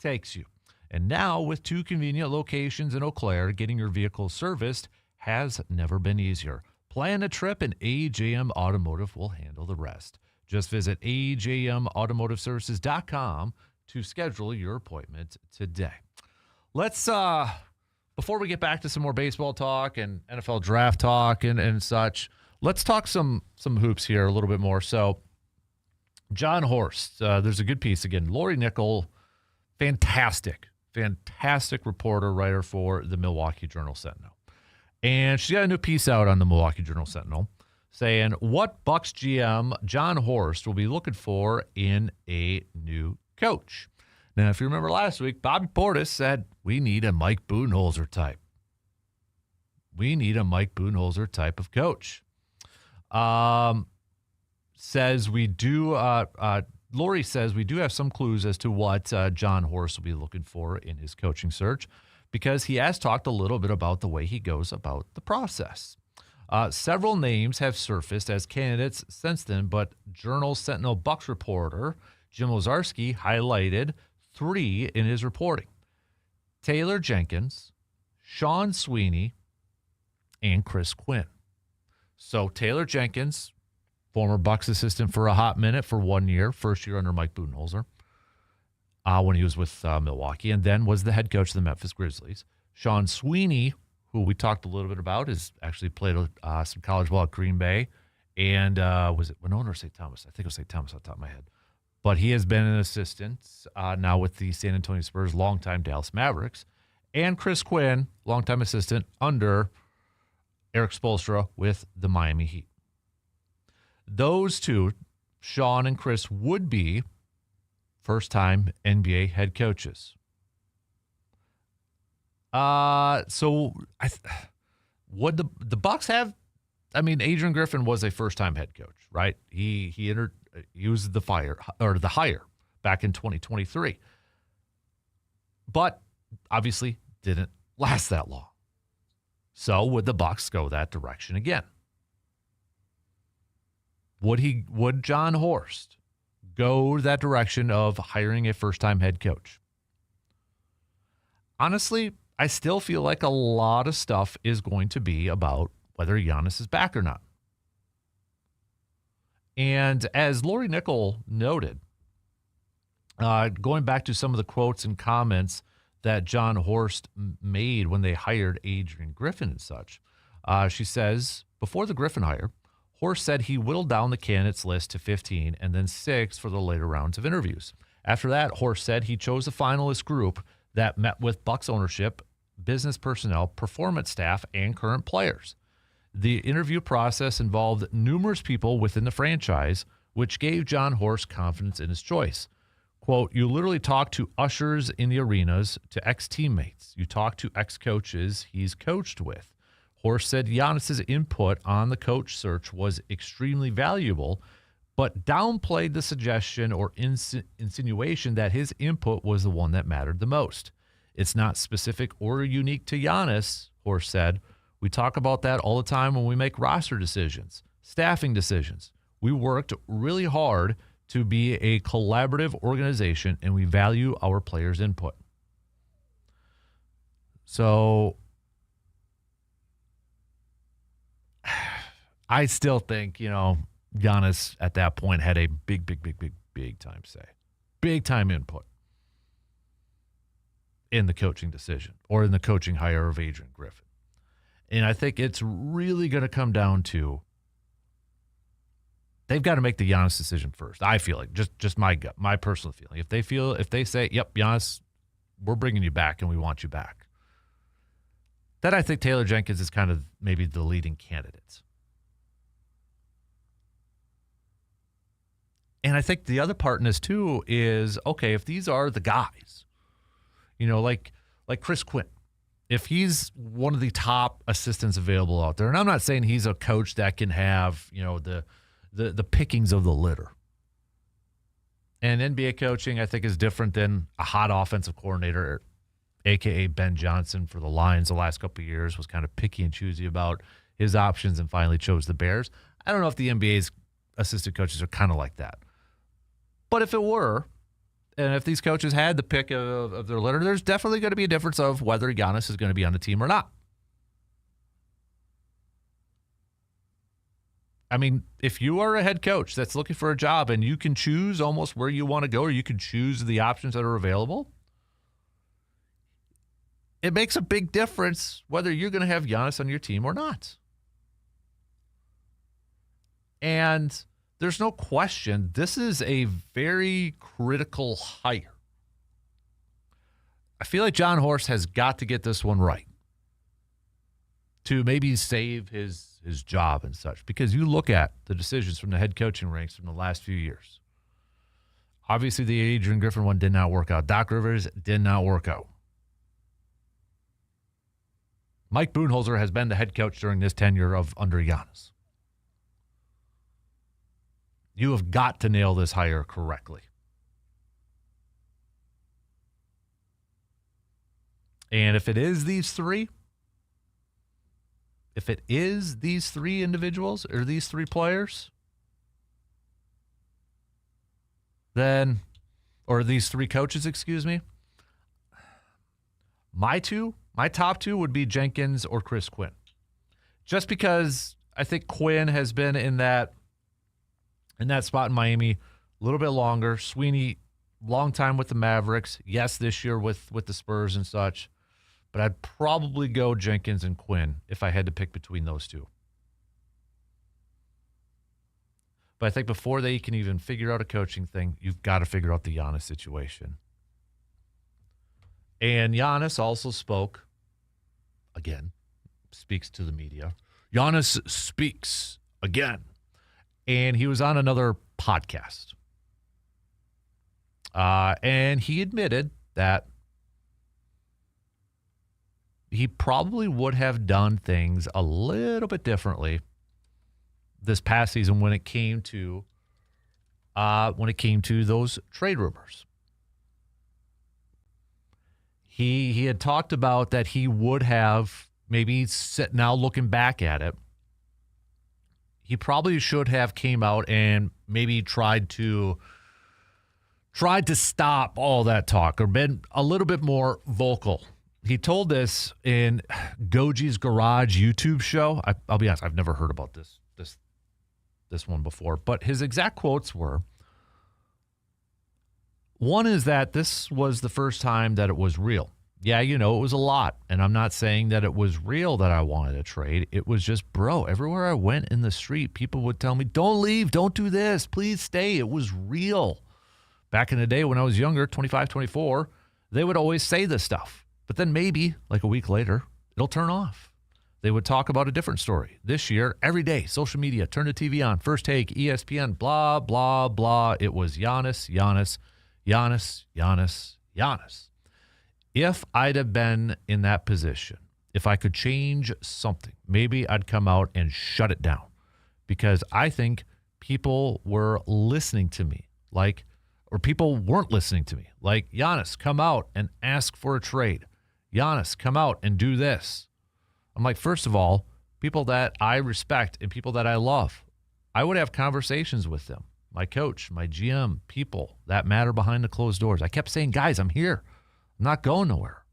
takes you. And now with 2 convenient locations in Eau Claire, getting your vehicle serviced has never been easier. Plan a trip and AJM Automotive will handle the rest. Just visit ajmautomotiveservices.com to schedule your appointment today. Let's, before we get back to some more baseball talk and NFL draft talk and such, let's talk some hoops here a little bit more. So, John Horst, there's a good piece again. Lori Nickel, fantastic reporter, writer for the Milwaukee Journal-Sentinel. And she's got a new piece out on the Milwaukee Journal-Sentinel saying what Bucks GM John Horst will be looking for in a new coach. Now, if you remember last week, Bobby Portis said, we need a Mike Budenholzer type. We need a Mike Budenholzer type of coach. Lori says we do have some clues as to what John Horst will be looking for in his coaching search, because he has talked a little bit about the way he goes about the process. Several names have surfaced as candidates since then, but Journal-Sentinel Bucks reporter Jim Ozarski highlighted 3 in his reporting: Taylor Jenkins, Sean Sweeney, and Chris Quinn. So Taylor Jenkins, former Bucks assistant for a hot minute for 1 year, first year under Mike Budenholzer, when he was with Milwaukee, and then was the head coach of the Memphis Grizzlies. Sean Sweeney, who we talked a little bit about, has actually played some college ball at Green Bay. And was it Winona or St. Thomas? I think it was St. Thomas off the top of my head. But he has been an assistant now with the San Antonio Spurs, longtime Dallas Mavericks. And Chris Quinn, longtime assistant under Eric Spoelstra with the Miami Heat. Those 2, Sean and Chris, would be first-time NBA head coaches. So would the Bucks have? I mean, Adrian Griffin was a first-time head coach, right? He was the hire back in 2023, but obviously didn't last that long. So would the Bucks go that direction again? Would John Horst go that direction of hiring a first-time head coach? Honestly, I still feel like a lot of stuff is going to be about whether Giannis is back or not. And as Lori Nickel noted, going back to some of the quotes and comments that John Horst made when they hired Adrian Griffin and such, she says, before the Griffin hire, Horst said he whittled down the candidates list to 15 and then 6 for the later rounds of interviews. After that, Horst said he chose a finalist group that met with Bucks ownership, business personnel, performance staff, and current players. The interview process involved numerous people within the franchise, which gave John Horst confidence in his choice. Quote, you literally talk to ushers in the arenas, to ex-teammates. You talk to ex-coaches he's coached with. Horst said Giannis's input on the coach search was extremely valuable, but downplayed the suggestion or insinuation that his input was the one that mattered the most. It's not specific or unique to Giannis, Horst said. We talk about that all the time when we make roster decisions, staffing decisions. We worked really hard to be a collaborative organization, and we value our players' input. So I still think, Giannis at that point had a big time say, big time input in the coaching decision or in the coaching hire of Adrian Griffin. And I think it's really going to come down to they've got to make the Giannis decision first. I feel like just my gut, my personal feeling. If they say, yep, Giannis, we're bringing you back and we want you back, then I think Taylor Jenkins is kind of maybe the leading candidate. And I think the other part in this too is, okay, if these are the guys, like Chris Quinn, if he's one of the top assistants available out there, and I'm not saying he's a coach that can have, the pickings of the litter. And NBA coaching, I think, is different than a hot offensive coordinator, a.k.a. Ben Johnson for the Lions the last couple of years, was kind of picky and choosy about his options and finally chose the Bears. I don't know if the NBA's assistant coaches are kind of like that. But if it were, and if these coaches had the pick of their litter, there's definitely going to be a difference of whether Giannis is going to be on the team or not. I mean, if you are a head coach that's looking for a job and you can choose almost where you want to go, or you can choose the options that are available, it makes a big difference whether you're going to have Giannis on your team or not. And there's no question, this is a very critical hire. I feel like John Horst has got to get this one right to maybe save his job and such. Because you look at the decisions from the head coaching ranks from the last few years. Obviously, the Adrian Griffin one did not work out. Doc Rivers did not work out. Mike Budenholzer has been the head coach during this tenure of under Giannis. You have got to nail this hire correctly. And if it is these three individuals or these three players, then, or these three coaches, excuse me, my top two would be Jenkins or Chris Quinn. Just because I think Quinn has been in that spot in Miami a little bit longer. Sweeney, long time with the Mavericks. Yes, this year with the Spurs and such. But I'd probably go Jenkins and Quinn if I had to pick between those two. But I think before they can even figure out a coaching thing, you've got to figure out the Giannis situation. And Giannis also spoke, again, speaks to the media. Giannis speaks again. And he was on another podcast. And he admitted that he probably would have done things a little bit differently this past season when it came to those trade rumors. He had talked about that he would have maybe now looking back at it, he probably should have came out and maybe tried to stop all that talk or been a little bit more vocal. He told this in Goji's Garage YouTube show. I'll be honest, I've never heard about this one before, but his exact quotes were, one is that this was the first time that it was real. Yeah, it was a lot, and I'm not saying that it was real that I wanted to trade. It was just, bro, everywhere I went in the street, people would tell me, don't leave, don't do this, please stay. It was real. Back in the day when I was younger, 25, 24, they would always say this stuff. But then maybe, like a week later, it'll turn off. They would talk about a different story. This year, every day, social media, turn the TV on, First Take, ESPN, blah, blah, blah. It was Giannis, Giannis, Giannis, Giannis, Giannis. If I'd have been in that position, if I could change something, maybe I'd come out and shut it down because I think people were listening to me or people weren't listening to me. Like, Giannis, come out and ask for a trade. Giannis, come out and do this. I'm like, first of all, people that I respect and people that I love, I would have conversations with them. My coach, my GM, people that matter behind the closed doors. I kept saying, guys, I'm here. I'm not going nowhere.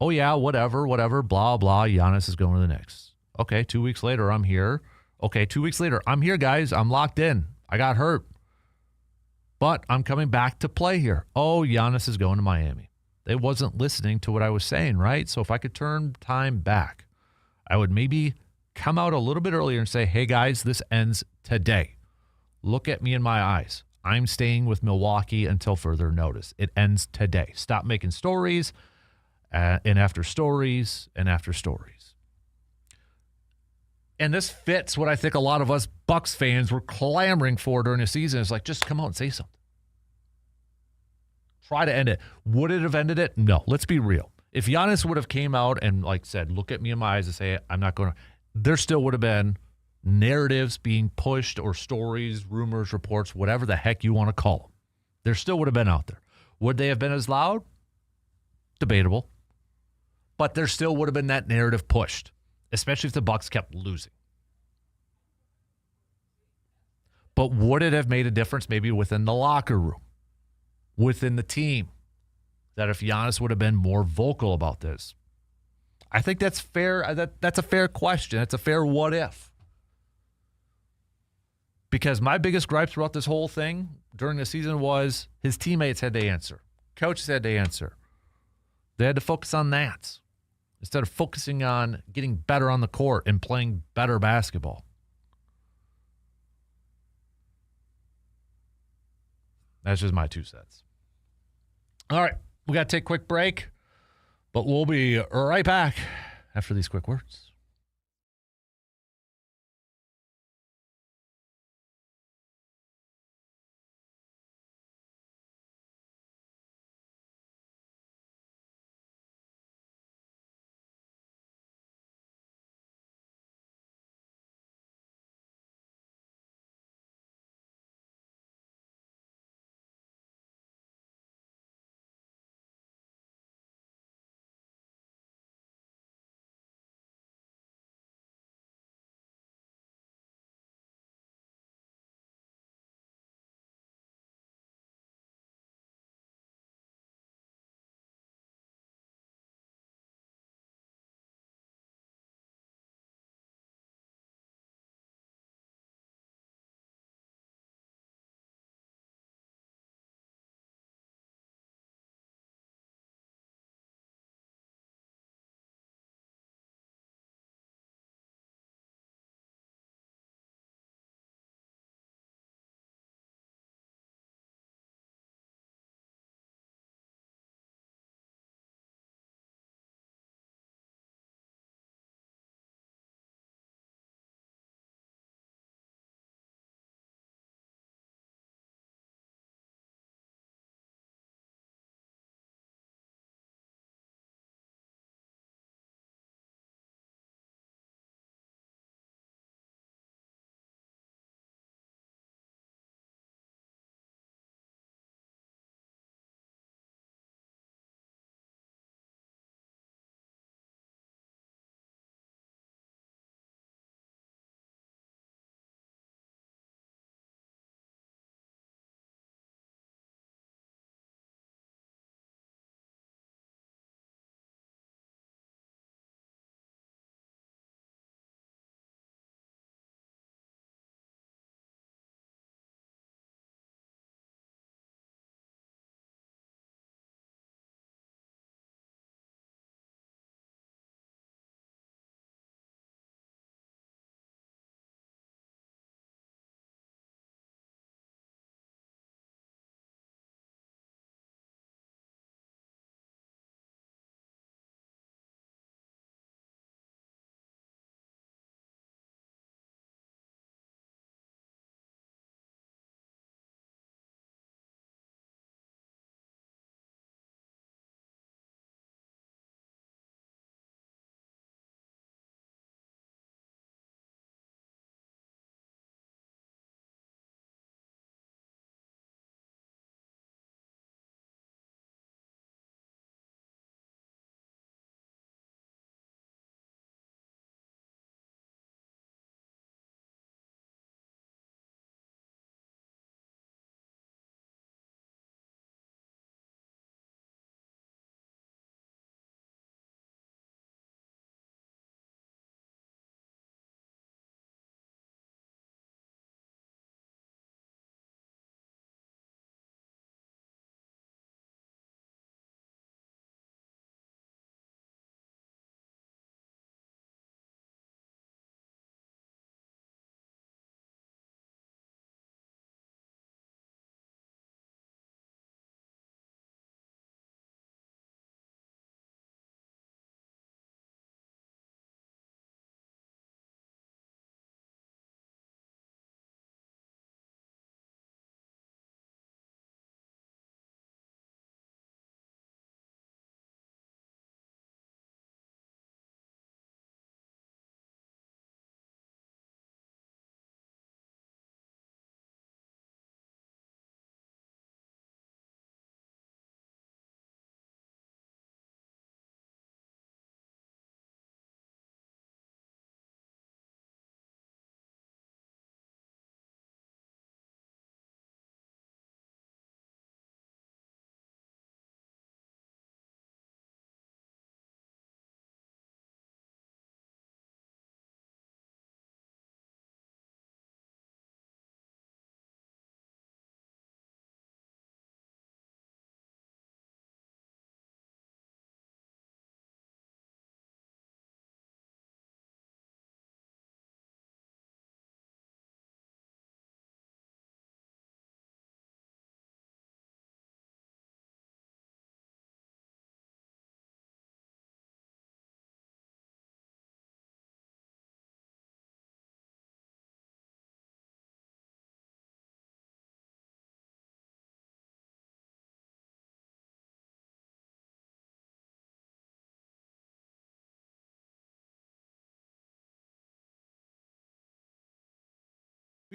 Oh, yeah, whatever, blah, blah. Giannis is going to the Knicks. Okay, 2 weeks later, I'm here. Okay, 2 weeks later, I'm here, guys. I'm locked in. I got hurt. But I'm coming back to play here. Oh, Giannis is going to Miami. They wasn't listening to what I was saying, right? So if I could turn time back, I would maybe come out a little bit earlier and say, hey, guys, this ends today. Look at me in my eyes. I'm staying with Milwaukee until further notice. It ends today. Stop making stories and after stories and after stories. And this fits what I think a lot of us Bucks fans were clamoring for during the season. It's like, just come out and say something. Try to end it. Would it have ended it? No. Let's be real. If Giannis would have came out and said, look at me in my eyes and say, I'm not going to, there still would have been narratives being pushed or stories, rumors, reports, whatever the heck you want to call them. There still would have been out there. Would they have been as loud? Debatable. But there still would have been that narrative pushed, especially if the Bucks kept losing. But would it have made a difference maybe within the locker room, within the team, that if Giannis would have been more vocal about this? I think that's fair. That's a fair question. It's a fair what if. Because my biggest gripe throughout this whole thing during the season was his teammates had to answer. Coaches had to answer. They had to focus on that instead of focusing on getting better on the court and playing better basketball. That's just my 2 cents. All right, we got to take a quick break, but we'll be right back after these quick words.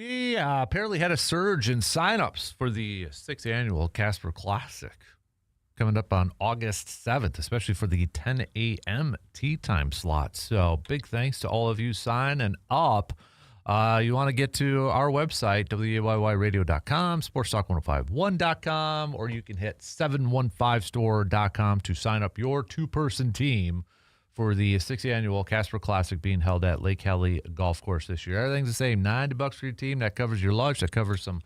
We apparently had a surge in signups for the 6th annual Kasper Classic coming up on August 7th, especially for the 10 a.m. tee time slot. So big thanks to all of you signing up. You want to get to our website, WAYYradio.com, sportstalk1051.com, or you can hit 715store.com to sign up your two-person team for the 6th annual Kasper Classic being held at Lake Hallie Golf Course this year. Everything's the same, $90 for your team. That covers your lunch. That covers some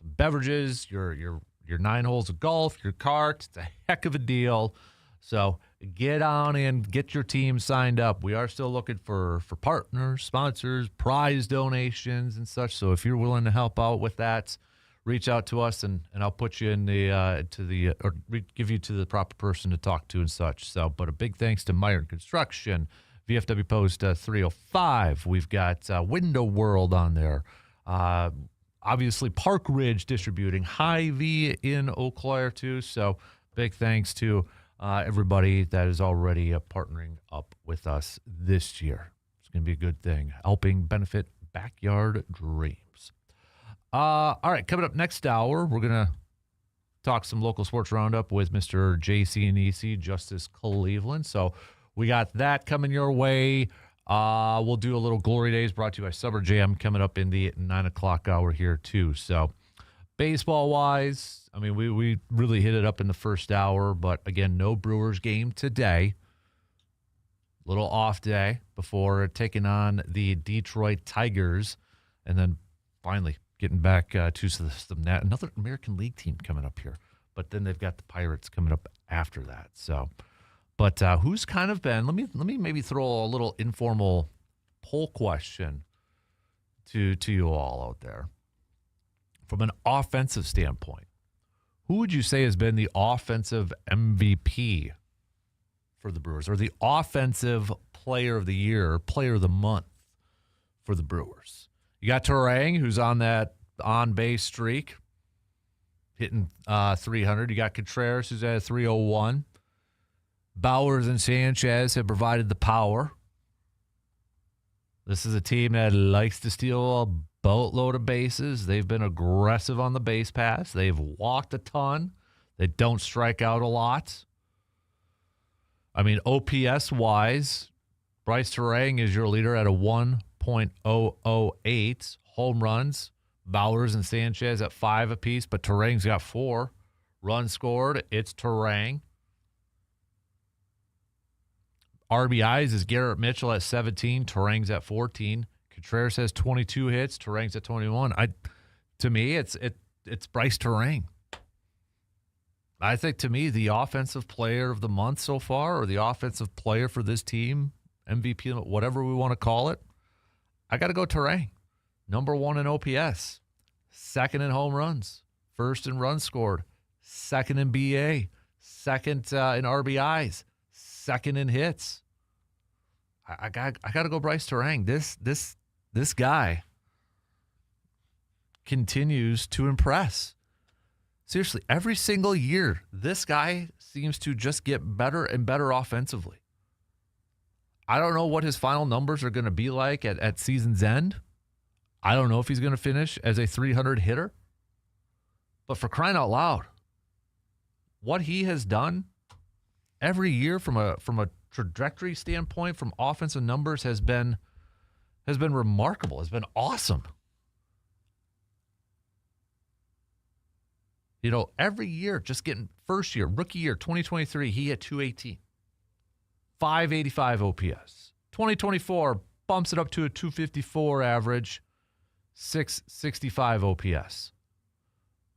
beverages, your 9 holes of golf, your cart. It's a heck of a deal. So get on in, get your team signed up. We are still looking for partners, sponsors, prize donations, and such. So if you're willing to help out with that, reach out to us, and I'll put you in give you to the proper person to talk to and such. So, but a big thanks to Meyer Construction, VFW Post 305. We've got Window World on there. Obviously, Park Ridge Distributing, Hy-Vee in Eau Claire too. So, big thanks to everybody that is already partnering up with us this year. It's going to be a good thing, helping benefit backyard dreams. All right, coming up next hour, we're going to talk some local sports roundup with Mr. J.C. Anisi, Justice Cleveland. So we got that coming your way. We'll do a little Glory Days brought to you by Summer Jam coming up in the 9 o'clock hour here too. So baseball-wise, I mean, we really hit it up in the first hour, but again, no Brewers game today. Little off day before taking on the Detroit Tigers, and then finally getting back to another American League team coming up here. But then they've got the Pirates coming up after that. So, but who's kind of been? Let me maybe throw a little informal poll question to you all out there. From an offensive standpoint, who would you say has been the offensive MVP for the Brewers, or the offensive player of the year, player of the month for the Brewers? You got Turang, who's on that on-base streak, hitting 300. You got Contreras, who's at 301. Bowers and Sanchez have provided the power. This is a team that likes to steal a boatload of bases. They've been aggressive on the base pass. They've walked a ton. They don't strike out a lot. I mean, OPS-wise, Bryce Turang is your leader at a 1.008. Home runs, Bowers and Sanchez at 5 apiece, but Turang's got 4. Runs scored, it's Turang. RBIs is Garrett Mitchell at 17. Turang's at 14. Contreras has 22 hits. Turang's at 21. To me, it's Bryce Turang. I think, to me, the offensive player of the month so far, or the offensive player for this team, MVP, whatever we want to call it, I got to go Turang. Number 1 in OPS, 2nd in home runs, 1st in runs scored, 2nd in BA, 2nd in RBIs, 2nd in hits. I got to go Bryce Turang. This guy continues to impress. Seriously, every single year, this guy seems to just get better and better offensively. I don't know what his final numbers are going to be like at season's end. I don't know if he's going to finish as a 300 hitter. But for crying out loud, what he has done every year from a trajectory standpoint, from offensive numbers, has been remarkable. Has been awesome. You know, every year, just getting first year, rookie year, 2023, he hit 218. 585 OPS. 2024 bumps it up to a 254 average, 665 OPS.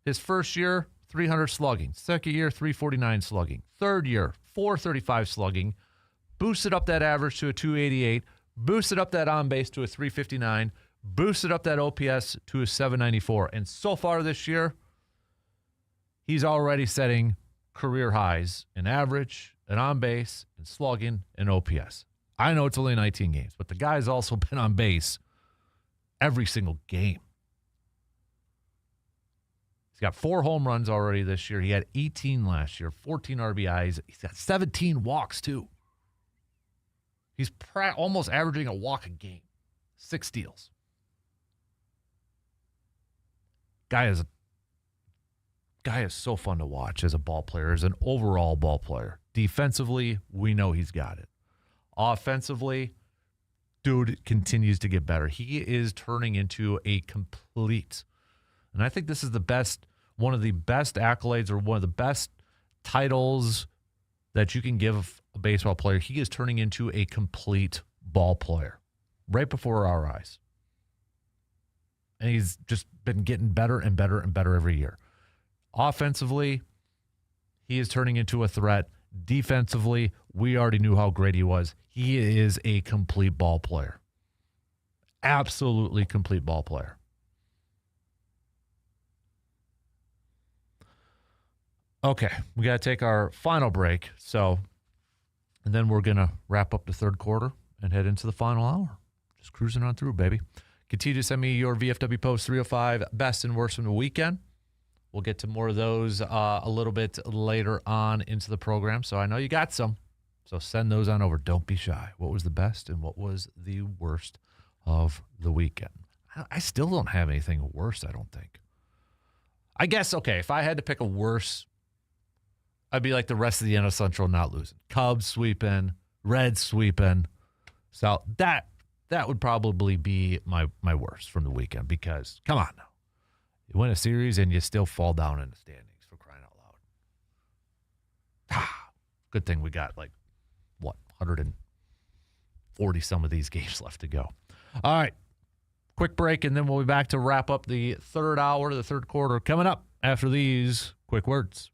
His first year, 300 slugging. Second year, 349 slugging. Third year, 435 slugging. Boosted up that average to a 288. Boosted up that on base to a 359. Boosted up that OPS to a 794. And so far this year, he's already setting career highs in average, and on base, and slugging, and OPS. I know it's only 19 games, but the guy's also been on base every single game. He's got 4 home runs already this year. He had 18 last year, 14 RBIs. He's got 17 walks, too. He's almost averaging a walk a game, 6 steals. Guy is so fun to watch as a ball player, as an overall ball player. Defensively, we know he's got it. Offensively, dude continues to get better. He is turning into a complete, and I think this is one of the best accolades or one of the best titles that you can give a baseball player. He is turning into a complete ball player right before our eyes. And he's just been getting better and better and better every year. Offensively, he is turning into a threat. Defensively, we already knew how great he was. He is a complete ball player. Absolutely complete ball player. Okay, we got to take our final break. And then we're going to wrap up the third quarter and head into the final hour. Just cruising on through, baby. Continue to send me your VFW Post 305 best and worst from the weekend. We'll get to more of those a little bit later on into the program. So I know you got some. So send those on over. Don't be shy. What was the best and what was the worst of the weekend? I still don't have anything worse, I don't think. I guess, okay, if I had to pick a worse, I'd be like the rest of the NL Central not losing. Cubs sweeping, Reds sweeping. So that would probably be my worst from the weekend because, come on now. You win a series and you still fall down in the standings, for crying out loud. Good thing we got 140 some of these games left to go. All right. Quick break, and then we'll be back to wrap up the third hour, the third quarter, coming up after these quick words.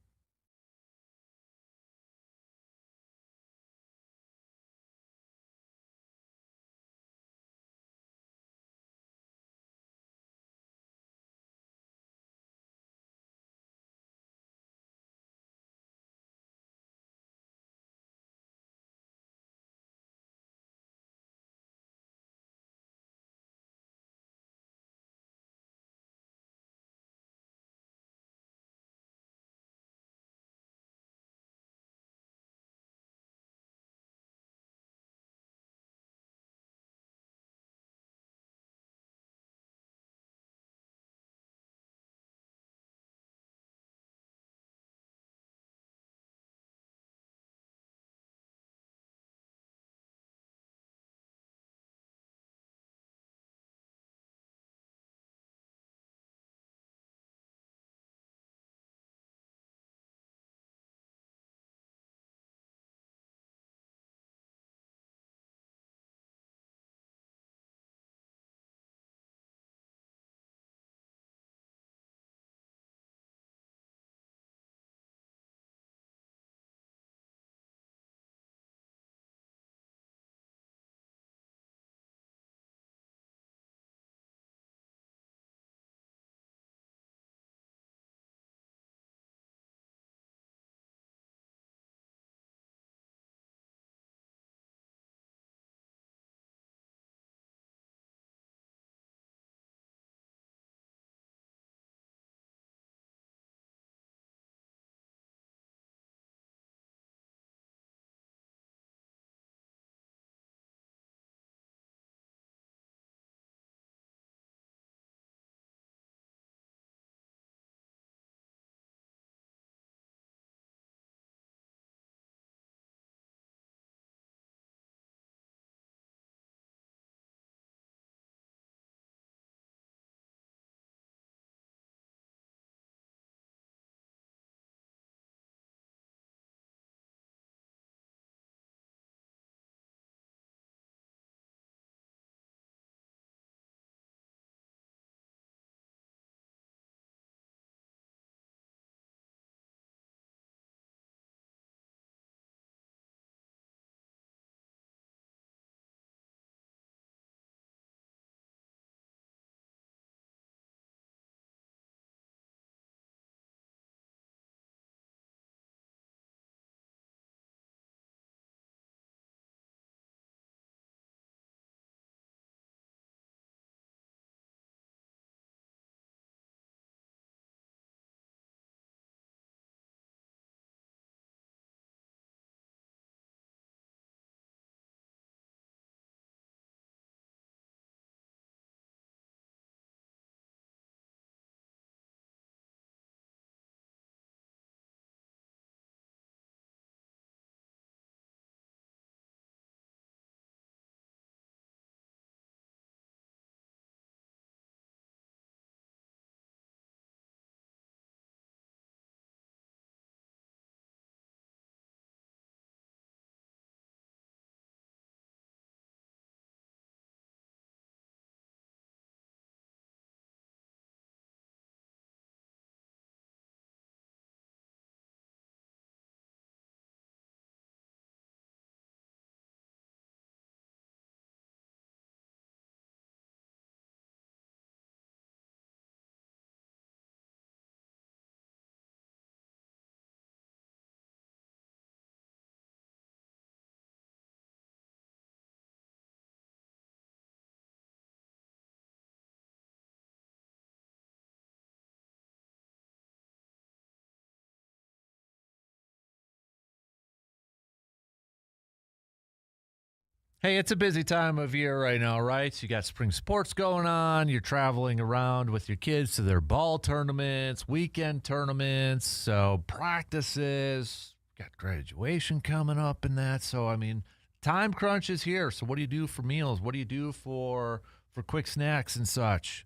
Hey, it's a busy time of year right now, right? You got spring sports going on. You're traveling around with your kids to their ball tournaments, weekend tournaments, so practices. Got graduation coming up and that. So, I mean, time crunch is here. So what do you do for meals? What do you do for quick snacks and such?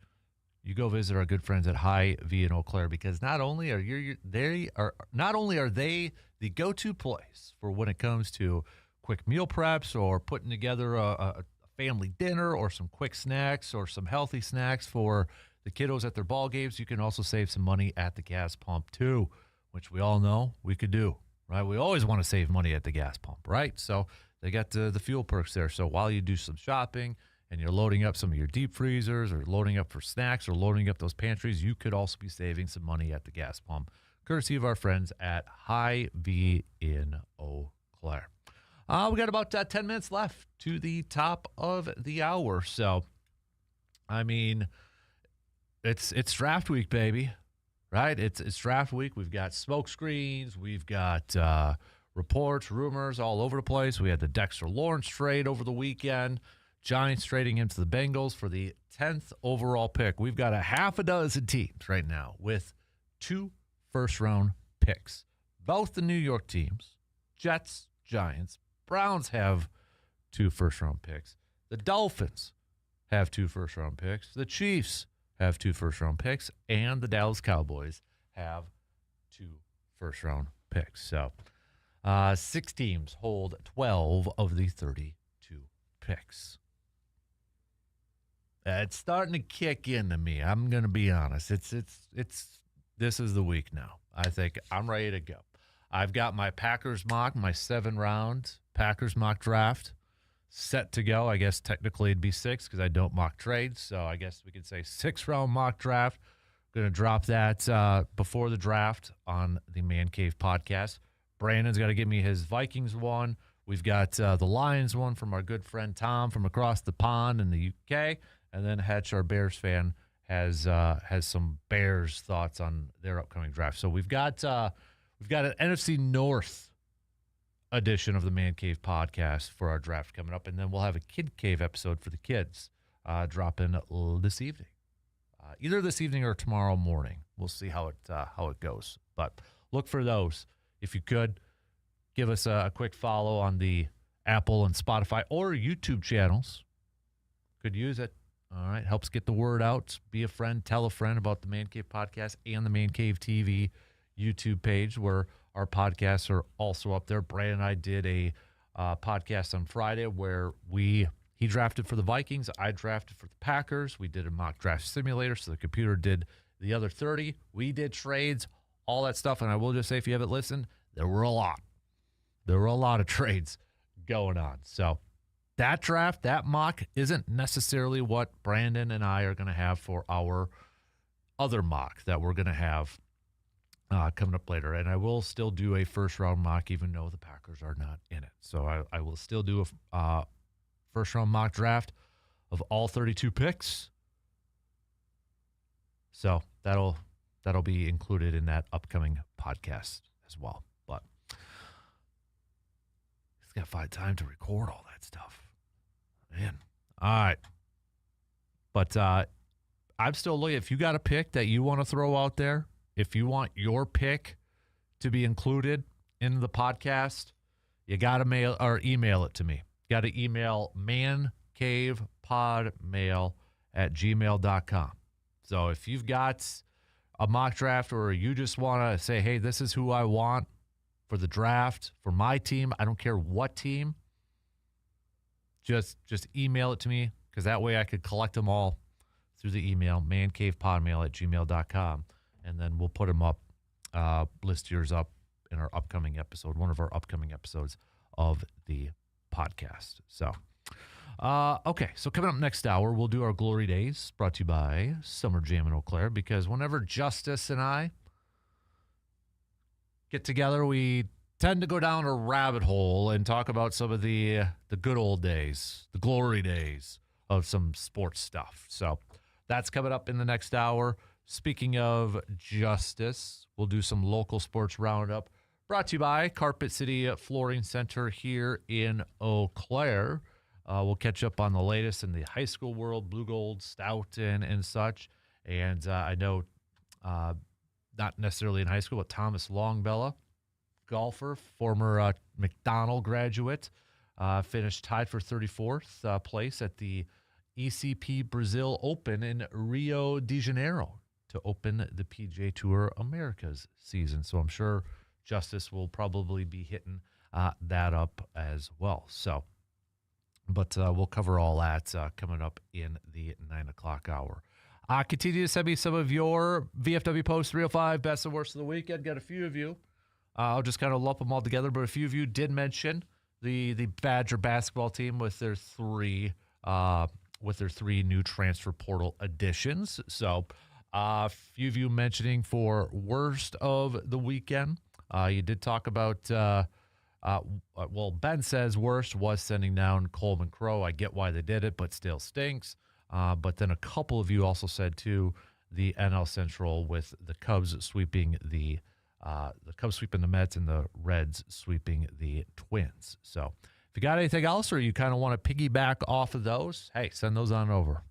You go visit our good friends at Hy-Vee in Eau Claire, because not only are they the go-to place for when it comes to quick meal preps or putting together a family dinner or some quick snacks or some healthy snacks for the kiddos at their ball games. You can also save some money at the gas pump too, which we all know we could do, right? We always want to save money at the gas pump, right? So they got the fuel perks there. So while you do some shopping and you're loading up some of your deep freezers or loading up for snacks or loading up those pantries, you could also be saving some money at the gas pump, courtesy of our friends at Hy-Vee in Eau Claire. We got about 10 minutes left to the top of the hour. So, I mean, it's draft week, baby, right? It's draft week. We've got smoke screens. We've got reports, rumors all over the place. We had the Dexter Lawrence trade over the weekend. Giants trading him to the Bengals for the 10th overall pick. We've got a half a dozen teams right now with 2 first-round picks. Both the New York teams, Jets, Giants, Browns have 2 first-round picks. The Dolphins have 2 first-round picks. The Chiefs have 2 first-round picks. And the Dallas Cowboys have 2 first-round picks. So 6 teams hold 12 of the 32 picks. It's starting to kick into me. I'm going to be honest. This is the week now. I think I'm ready to go. I've got my Packers mock, my 7-round Packers mock draft set to go. I guess technically it'd be 6 because I don't mock trades. So I guess we could say 6-round mock draft. Going to drop that before the draft on the Man Cave podcast. Brandon's got to give me his Vikings one. We've got the Lions one from our good friend Tom from across the pond in the UK. And then Hetch, our Bears fan, has some Bears thoughts on their upcoming draft. So we've got an NFC North edition of the Man Cave podcast for our draft coming up, and then we'll have a Kid Cave episode for the kids dropping this evening, either this evening or tomorrow morning. We'll see how it goes, but look for those. If you could give us a quick follow on the Apple and Spotify or YouTube channels, could use it. All right, helps get the word out. Be a friend, tell a friend about the Man Cave podcast and the Man Cave TV YouTube page, where our podcasts are also up there. Brandon and I did a podcast on Friday where he drafted for the Vikings. I drafted for the Packers. We did a mock draft simulator, so the computer did the other 30. We did trades, all that stuff. And I will just say, if you haven't listened, there were a lot. There were a lot of trades going on. So that draft, that mock, isn't necessarily what Brandon and I are going to have for our other mock that we're going to have coming up later. And I will still do a first-round mock, even though the Packers are not in it. So I will still do a first-round mock draft of all 32 picks. So that'll be included in that upcoming podcast as well. But it's got to find time to record all that stuff. Man. All right. But I'm still looking. If you got a pick that you want to throw out there, if you want your pick to be included in the podcast, you got to mail or email it to me. You got to email mancavepodmail@gmail.com. So if you've got a mock draft or you just want to say, hey, this is who I want for the draft, for my team, I don't care what team, just email it to me, because that way I could collect them all through the email, mancavepodmail@gmail.com. And then we'll put them up, list yours up in our upcoming episode, one of our upcoming episodes of the podcast. So, okay. So coming up next hour, we'll do our Glory Days, brought to you by Summer Jam in Eau Claire, because whenever Justice and I get together, we tend to go down a rabbit hole and talk about some of the good old days, the glory days of some sports stuff. So that's coming up in the next hour. Speaking of justice, we'll do some local sports roundup, brought to you by Carpet City Flooring Center here in Eau Claire. We'll catch up on the latest in the high school world, Blue Gold, Stout, and such. And I know not necessarily in high school, but Thomas Longbella, golfer, former McDonald graduate, finished tied for 34th place at the ECP Brazil Open in Rio de Janeiro to open the PGA Tour Americas season. So I'm sure Justice will probably be hitting that up as well. So, but we'll cover all that coming up in the 9 o'clock hour. Continue to send me some of your VFW Post 305 best and worst of the weekend. Got a few of you. I'll just kind of lump them all together, but a few of you did mention the Badger basketball team with their three new transfer portal additions. So a few of you mentioning for worst of the weekend. You did talk about, Ben says worst was sending down Coleman Crow. I get why they did it, but still stinks. But then a couple of you also said, too, the NL Central with the Cubs sweeping the Mets and the Reds sweeping the Twins. So if you got anything else or you kind of want to piggyback off of those, hey, send those on over.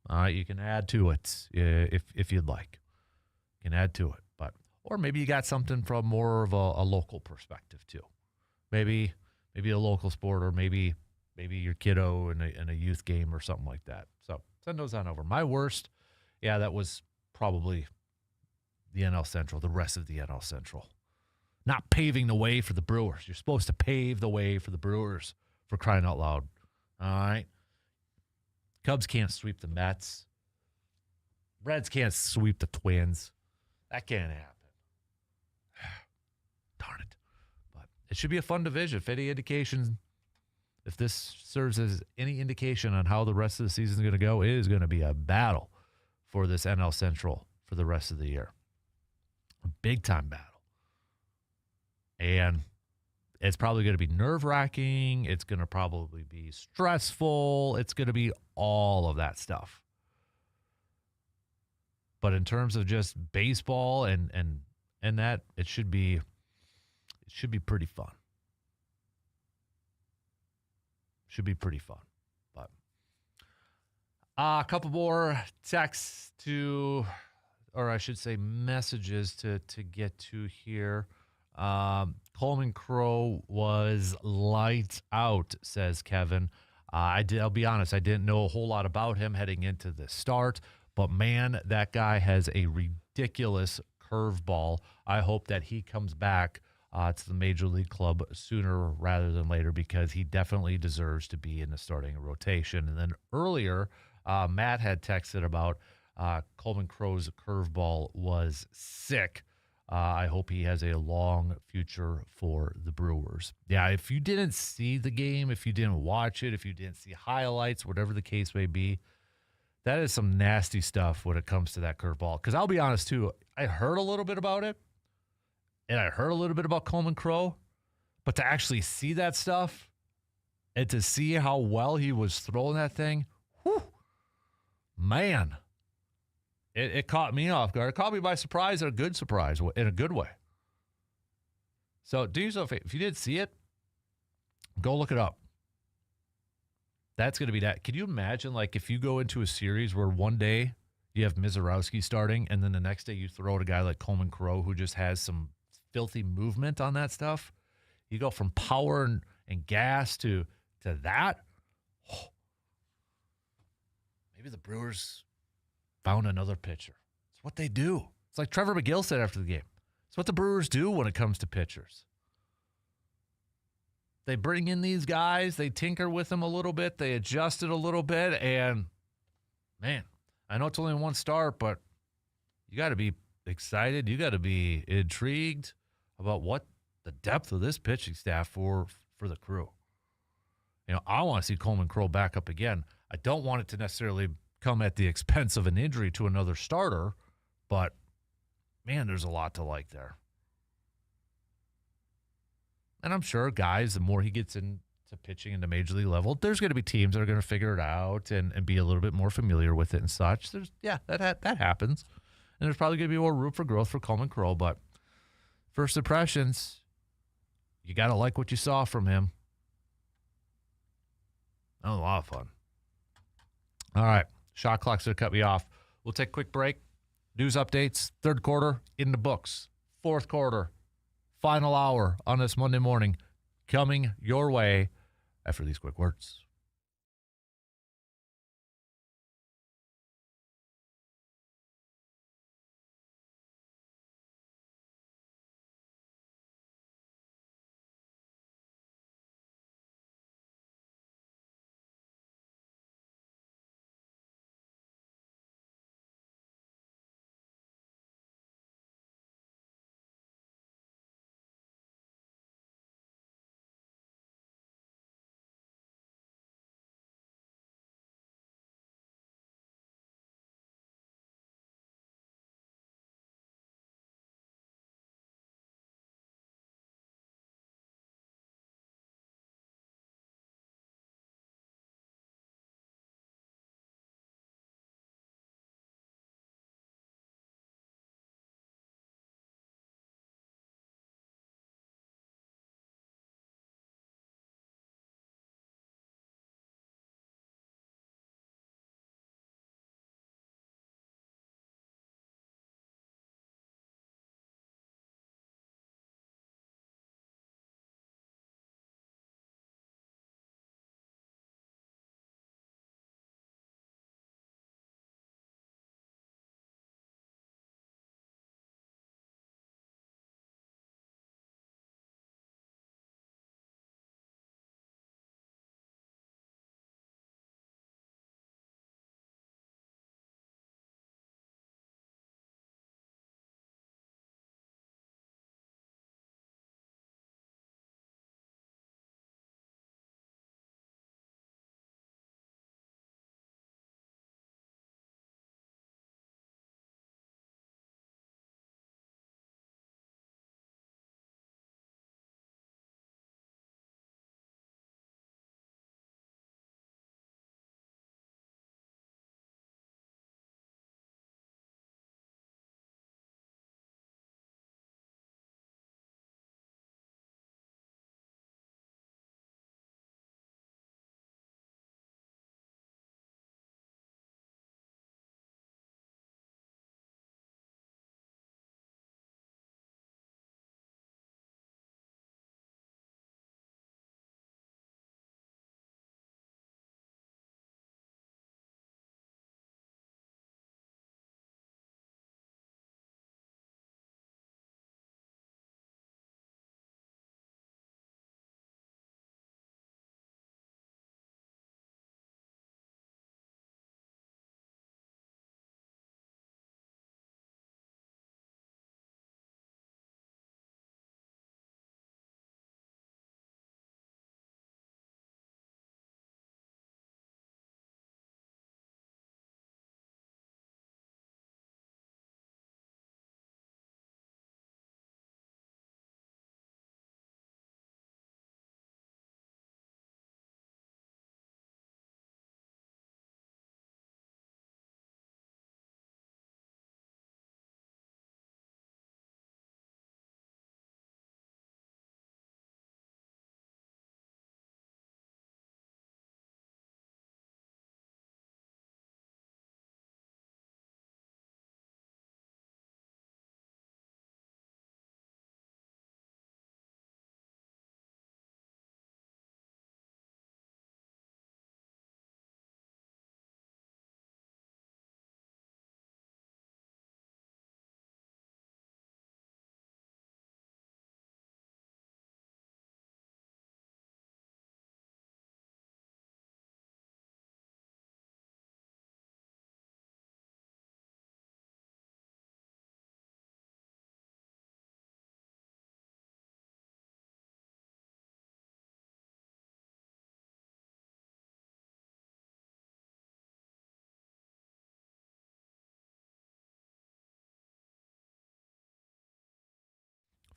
All right, you can add to it if you'd like. You can add to it. Or maybe you got something from more of a local perspective, too. Maybe a local sport, or maybe your kiddo in a youth game or something like that. So send those on over. My worst, that was probably the NL Central, the rest of the NL Central. Not paving the way for the Brewers. You're supposed to pave the way for the Brewers, for crying out loud. All right? Cubs can't sweep the Mets. Reds can't sweep the Twins. That can't happen. Darn it. But it should be a fun division. If this serves as any indication on how the rest of the season is going to go, it is going to be a battle for this NL Central for the rest of the year. A big-time battle. And it's probably going to be nerve-wracking. It's going to probably be stressful. It's going to be all of that stuff. But in terms of just baseball and that, it should be pretty fun. Should be pretty fun. But a couple more texts messages to get to here. Coleman Crow was lights out, says Kevin. I'll be honest, I didn't know a whole lot about him heading into the start, but man, that guy has a ridiculous curveball. I hope that he comes back to the major league club sooner rather than later, because he definitely deserves to be in the starting rotation. And then earlier, Matt had texted about Coleman Crow's curveball was sick. I hope he has a long future for the Brewers. Yeah, if you didn't see the game, if you didn't watch it, if you didn't see highlights, whatever the case may be, that is some nasty stuff when it comes to that curveball. Because I'll be honest, too, I heard a little bit about it, and I heard a little bit about Coleman Crow, but to actually see that stuff and to see how well he was throwing that thing, whew, man, it caught me off guard. It caught me by surprise, in a good surprise, in a good way. So do yourself a favor. If you didn't see it, go look it up. That's going to be that. Can you imagine, like, if you go into a series where one day you have Mizorowski starting, and then the next day you throw at a guy like Coleman Crow who just has some filthy movement on that stuff? You go from power and gas to that. Oh. Maybe the Brewers found another pitcher. It's what they do. It's like Trevor McGill said after the game. It's what the Brewers do when it comes to pitchers. They bring in these guys, they tinker with them a little bit, they adjust it a little bit, and, man, I know it's only one start, but you got to be excited. You got to be intrigued about what the depth of this pitching staff for the Crew. I want to see Coleman Crow back up again. I don't want it to necessarily come at the expense of an injury to another starter, but, man, there's a lot to like there. And I'm sure, guys, the more he gets into pitching in the major league level, there's going to be teams that are going to figure it out and be a little bit more familiar with it and such. That happens. And there's probably going to be more room for growth for Coleman Crow. But first impressions, you got to like what you saw from him. That was a lot of fun. All right. Shot clock's going to cut me off. We'll take a quick break. News updates. Third quarter in the books. Fourth quarter. Final hour on this Monday morning. Coming your way after these quick words.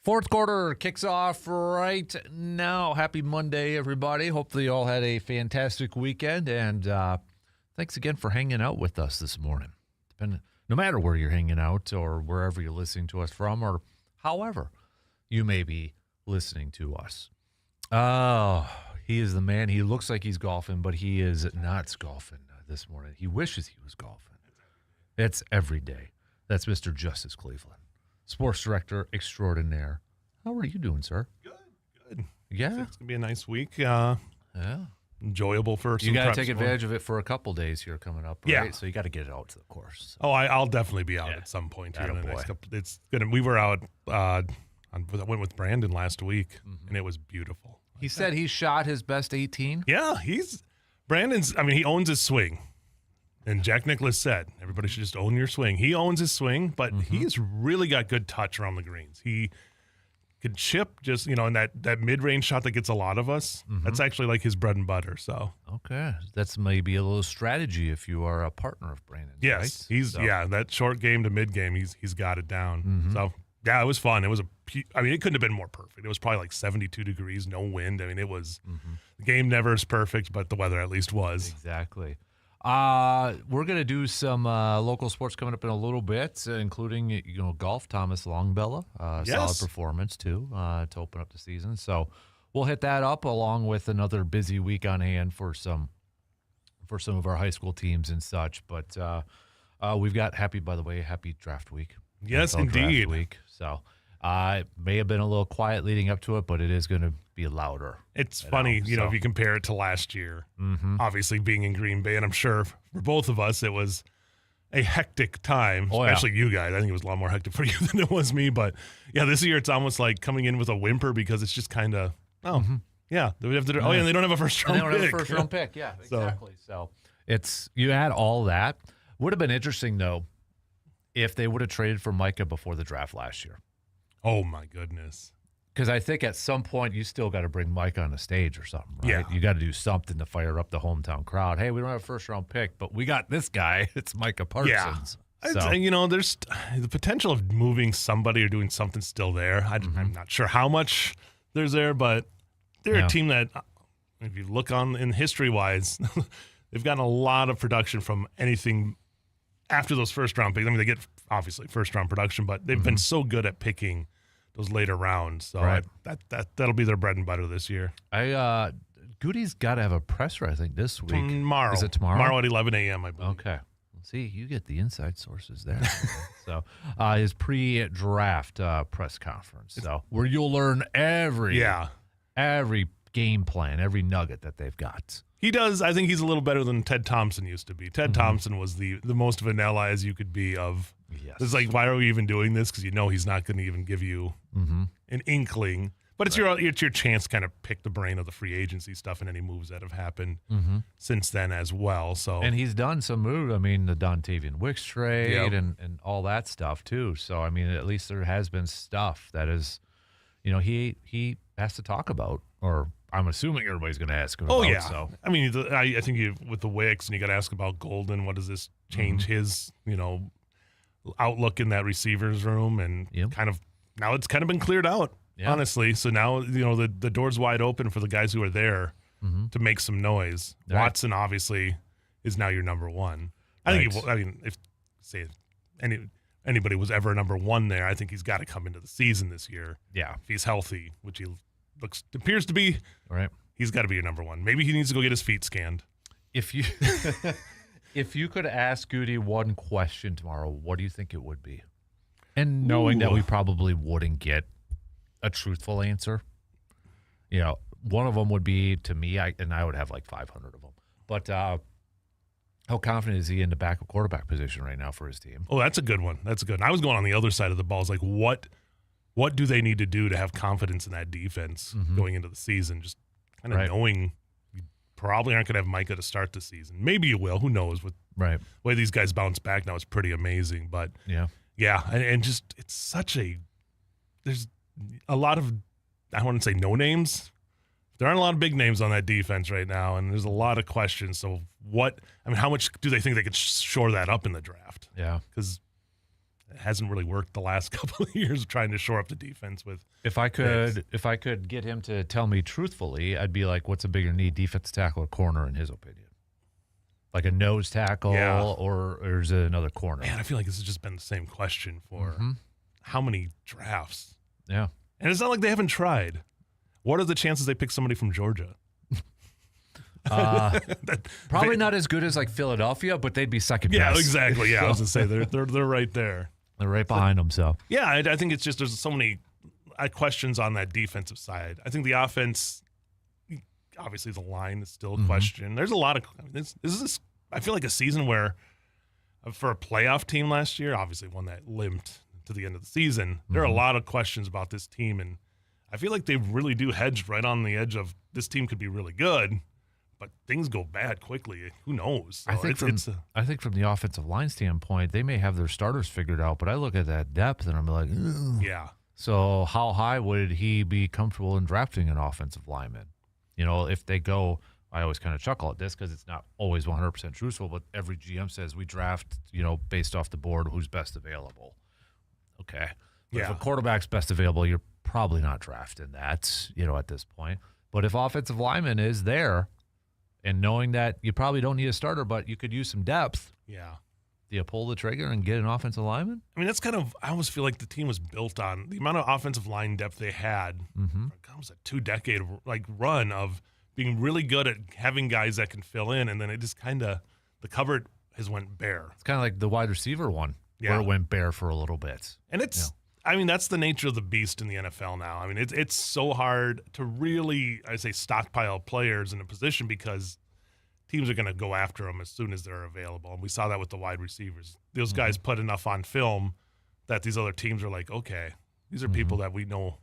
Fourth quarter kicks off right now. Happy Monday, everybody. Hopefully you all had a fantastic weekend, and thanks again for hanging out with us this morning. No matter where you're hanging out or wherever you're listening to us from or however you may be listening to us. Oh, He is the man. He looks like he's golfing, but he is not golfing this morning. He wishes he was golfing. It's every day. That's Mr. Justice Cleveland, sports director extraordinaire. How are you doing, sir? Good. Yeah. It's going to be a nice week. Yeah. Enjoyable for some You got to preps take for- advantage of it for a couple days here coming up, right? Yeah. So you got to get it out to the course. Oh, I'll definitely be out Yeah. at some point here in the Attaboy. next couple. It's gonna. We were out. I went with Brandon last week, and it was beautiful. He said he shot his best 18. Yeah, Brandon's. I mean, he owns his swing, and Jack Nicklaus said everybody should just own your swing. He owns his swing, but he's really got good touch around the greens. He could chip just in that mid-range shot that gets a lot of us. That's actually like his bread and butter. So Okay. That's maybe a little strategy if you are a partner of Brandon. yes, right? that short game to mid game, he's got it down. So yeah, it was fun. It was it couldn't have been more perfect. It was probably like 72 degrees, no wind. I mean, it was the game never is perfect, but the weather at least was. Exactly. We're going to do some local sports coming up in a little bit, including golf. Thomas Longbella, solid Yes. performance too to open up the season. So we'll hit that up along with another busy week on hand for some of our high school teams and such. But we've got happy draft week. Yes, NFL draft indeed. week. So it may have been a little quiet leading up to it, but it is going to be louder. It's funny, so- if you compare it to last year, obviously being in Green Bay, and I'm sure for both of us, it was a hectic time, Oh, yeah. especially you guys. I think it was a lot more hectic for you than it was me. But yeah, this year it's almost like coming in with a whimper because it's just kind of, yeah, they have to. And they don't have a first And round they don't have a pick. first round pick. Yeah, exactly. So it's you had all that. Would have been interesting though if they would have traded for Micah before the draft last year. Oh my goodness. Because I think at some point you still got to bring Micah on the stage or something, right? Yeah. You got to do something to fire up the hometown crowd. Hey, we don't have a first round pick, but we got this guy. It's Micah Parsons. So, There's the potential of moving somebody or doing something still there. I'm not sure how much there's there, but they're Yeah. a team that, if you look on in history-wise, they've gotten a lot of production from anything after those first-round picks. I mean, they get, obviously, first-round production, but they've been so good at picking those later rounds. So Right. that'll be their bread and butter this year. Goody's got to have a presser, I think, this week. Tomorrow. Is it tomorrow? Tomorrow at 11 a.m., I believe. Okay. See, you get the inside sources there. So his pre-draft press conference. So where you'll learn every game plan, every nugget that they've got. He does. I think he's a little better than Ted Thompson used to be. Ted Thompson was the most vanilla as you could be of. Yes. It's like, why are we even doing this? Because he's not going to even give you an inkling. But it's your chance to kind of pick the brain of the free agency stuff and any moves that have happened since then as well. So And he's done some moves. I mean, the Dontavian Wicks trade Yep. and all that stuff too. So I mean, at least there has been stuff that is, he has to talk about, or I'm assuming everybody's going to ask him. Oh about, yeah. So I mean, I think with the Wicks, and you got to ask about Golden. What does this change his outlook in that receivers room? And Yep. kind of now it's kind of been cleared out. Yeah. Honestly, so now the door's wide open for the guys who are there to make some noise. Right. Watson obviously is now your number one. If anybody was ever number one there, I think he's got to come into the season this year. yeah, If he's healthy, which he appears to be, right. he's got to be your number one. Maybe he needs to go get his feet scanned. If you if you could ask Goody one question tomorrow, what do you think it would be? And knowing that we probably wouldn't get a truthful answer, one of them would be to me, I would have like 500 of them. But how confident is he in the backup quarterback position right now for his team? Oh, that's a good one. That's a good. I was going on the other side of the ball. It's like, what do they need to do to have confidence in that defense going into the season? Just kind of Right. knowing you probably aren't going to have Micah to start the season. Maybe you will. Who knows? With Right. the way these guys bounce back now, it's pretty amazing. But Yeah. and just it's such a there's a lot of, I wouldn't say no names. There aren't a lot of big names on that defense right now, and there's a lot of questions. So how much do they think they could shore that up in the draft? Yeah. Because it hasn't really worked the last couple of years trying to shore up the defense with. If I could get him to tell me truthfully, I'd be like, what's a bigger need, defensive tackle or corner in his opinion? Like a nose tackle or is it another corner? Man, I feel like this has just been the same question for how many drafts? Yeah. And it's not like they haven't tried. What are the chances they pick somebody from Georgia? Probably not as good as like Philadelphia, but they'd be second best. Yeah, exactly. Yeah, I was gonna say they're right there. They're right behind them. So yeah, I think it's just there's so many questions on that defensive side. I think the offense, obviously, the line is still a question. There's a lot of this is I feel like a season where for a playoff team last year, obviously one that limped to the end of the season. There are a lot of questions about this team, and I feel like they really do hedge right on the edge of this team could be really good, but things go bad quickly. Who knows? So I think from the offensive line standpoint, they may have their starters figured out, but I look at that depth and I'm like, ugh. Yeah. So how high would he be comfortable in drafting an offensive lineman? You know, if they go, I always kind of chuckle at this because it's not always 100% truthful, but every GM says we draft, you know, based off the board who's best available. Okay. But if a quarterback's best available, you're probably not drafting that, you know, at this point. But if offensive lineman is there and knowing that you probably don't need a starter, but you could use some depth. Yeah. Do you pull the trigger and get an offensive lineman? I mean, that's kind of, I always feel like the team was built on the amount of offensive line depth they had. It was a 2-decade like run of being really good at having guys that can fill in, and then it just kind of, the cupboard has went bare. It's kind of like the wide receiver one where it went bare for a little bit. And it's, I mean, that's the nature of the beast in the NFL now. I mean, it's so hard to really, I say, stockpile players in a position because teams are going to go after them as soon as they're available. And we saw that with the wide receivers. Those guys put enough on film that these other teams are like, okay, these are people that we know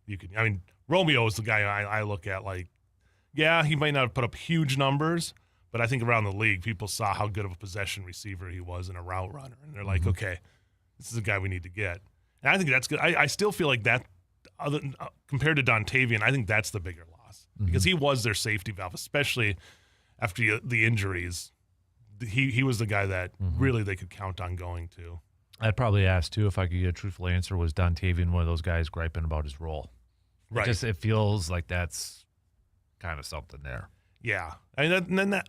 you can. I mean, Romeo is the guy I look at like, yeah, he might not have put up huge numbers, but I think around the league, people saw how good of a possession receiver he was and a route runner. And they're like, okay, this is a guy we need to get. And I think that's good. I still feel like that, compared to Dontavian, I think that's the bigger loss because he was their safety valve, especially after the injuries. He was the guy that really they could count on going to. I'd probably ask, too, if I could get a truthful answer, was Dontavian one of those guys griping about his role? Right. It feels like that's kind of something there. Yeah. And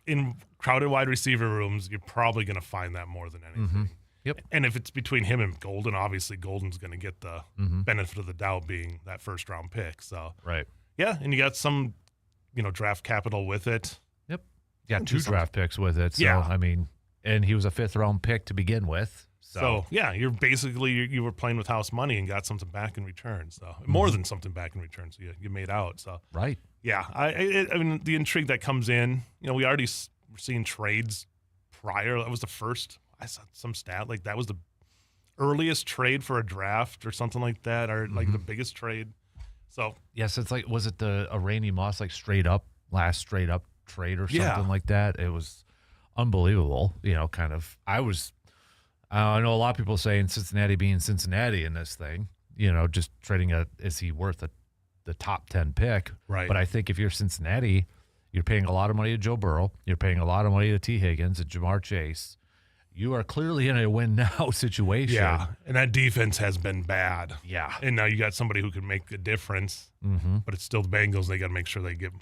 in crowded wide receiver rooms, you're probably going to find that more than anything. Yep. And if it's between him and Golden, obviously Golden's going to get the benefit of the doubt being that first-round pick. So, right. Yeah, and you got some, draft capital with it. Yep. You got 2 draft picks with it. So, yeah. I mean, and he was a 5th-round pick to begin with. So yeah, you're basically, you were playing with house money and got something back in return. So more than something back in return. So you made out. So right. Yeah. I mean, the intrigue that comes in, we already were seeing trades prior. That was the first, I saw some stat, like that was the earliest trade for a draft or something like that, or like the biggest trade. So yes, it's like, was it the Rainey Moss, like last straight up trade or something like that? It was unbelievable, kind of. I know a lot of people saying Cincinnati being Cincinnati in this thing, just trading is he worth the top 10 pick? Right. But I think if you're Cincinnati, you're paying a lot of money to Joe Burrow. You're paying a lot of money to T. Higgins and Jamar Chase. You are clearly in a win-now situation. Yeah, and that defense has been bad. Yeah. And now you got somebody who can make a difference, but it's still the Bengals. They got to make sure they get –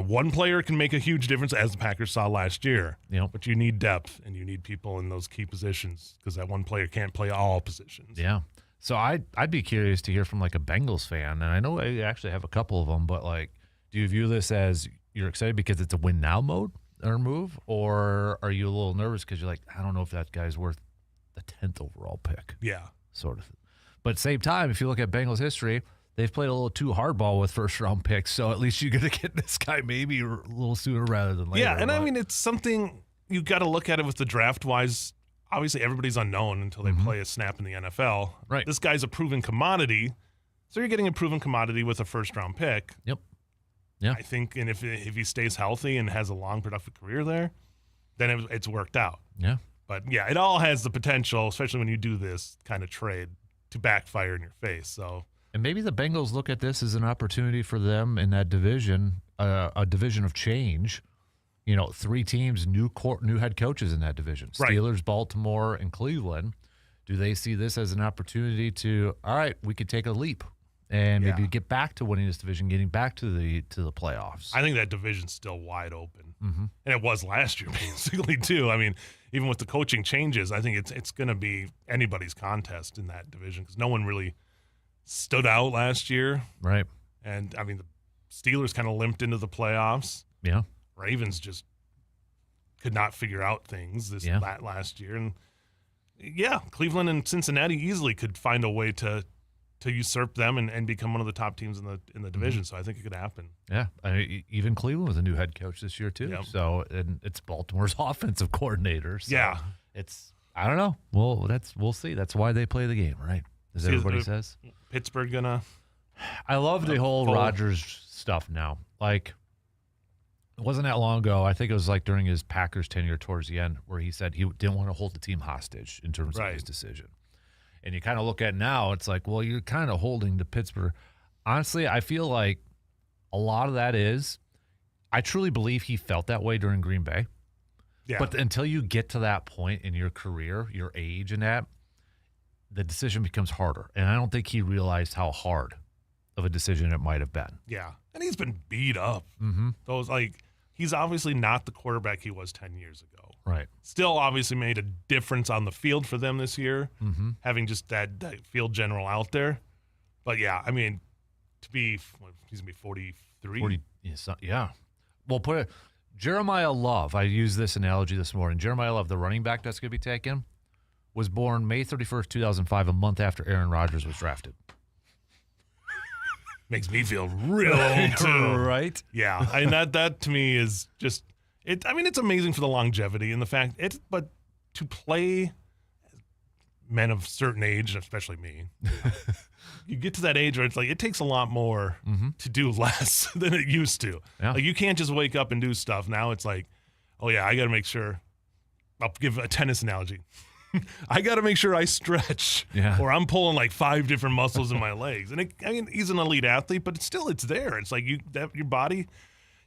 one player can make a huge difference, as the Packers saw last year. But you need depth, and you need people in those key positions because that one player can't play all positions. Yeah. So I'd be curious to hear from like a Bengals fan, and I know I actually have a couple of them, but like, do you view this as you're excited because it's a win-now mode or move, or are you a little nervous because you're like, I don't know if that guy's worth the 10th overall pick? Yeah. Sort of. But at the same time, if you look at Bengals history, they've played a little too hardball with first-round picks, so at least you're going to get this guy maybe a little sooner rather than later. Yeah, and I mean, it's something you got to look at it with the draft-wise. Obviously, everybody's unknown until they play a snap in the NFL. Right. This guy's a proven commodity, so you're getting a proven commodity with a first-round pick. Yep. Yeah. I think, and if he stays healthy and has a long, productive career there, then it's worked out. Yeah. But, yeah, it all has the potential, especially when you do this kind of trade, to backfire in your face. So. And maybe the Bengals look at this as an opportunity for them in that division, a division of change. 3 teams, new head coaches in that division. Right. Steelers, Baltimore, and Cleveland. Do they see this as an opportunity to, all right, we could take a leap and maybe get back to winning this division, getting back to the playoffs? I think that division's still wide open. And it was last year, basically, too. I mean, even with the coaching changes, I think it's going to be anybody's contest in that division because no one really stood out last year. Right. And, I mean, Steelers kind of limped into the playoffs. Yeah. Ravens just could not figure out things last year. And yeah, Cleveland and Cincinnati easily could find a way to usurp them and become one of the top teams in the division. So I think it could happen. Yeah, I mean, even Cleveland with a new head coach this year too. Yep. So, and it's Baltimore's offensive coordinator. So Yeah, it's I don't know. Well, we'll see. That's why they play the game, right? As everybody says. Pittsburgh gonna. I love the whole Rodgers stuff now. Like, it wasn't that long ago. I think it was like during his Packers tenure towards the end where he said he didn't want to hold the team hostage in terms of his decision. And you kind of look at now, it's like, well, you're kind of holding the Pittsburgh. Honestly, I feel like a lot of that is, I truly believe he felt that way during Green Bay. Yeah. But until you get to that point in your career, your age and that, the decision becomes harder. And I don't think he realized how hard of a decision it might have been. Yeah. And he's been beat up. Mm-hmm. Those he's obviously not the quarterback he was 10 years ago. Right. Still obviously made a difference on the field for them this year, having just that field general out there. But yeah, I mean, he's going to be 43. Yeah. Well, Jeremiah Love, I used this analogy this morning. Jeremiah Love, the running back that's going to be taken, was born May 31st, 2005, a month after Aaron Rodgers was drafted. Makes me feel real old too. Right? Yeah. I mean, that to me is just it. I mean, it's amazing for the longevity and the fact but to play men of certain age, especially me, you get to that age where it's like it takes a lot more to do less than it used to. Yeah. Like you can't just wake up and do stuff. Now it's like, oh yeah, I got to make sure. I'll give a tennis analogy. I got to make sure I stretch, or I'm pulling like 5 different muscles in my legs. And I mean, he's an elite athlete, but it's there. It's like your body,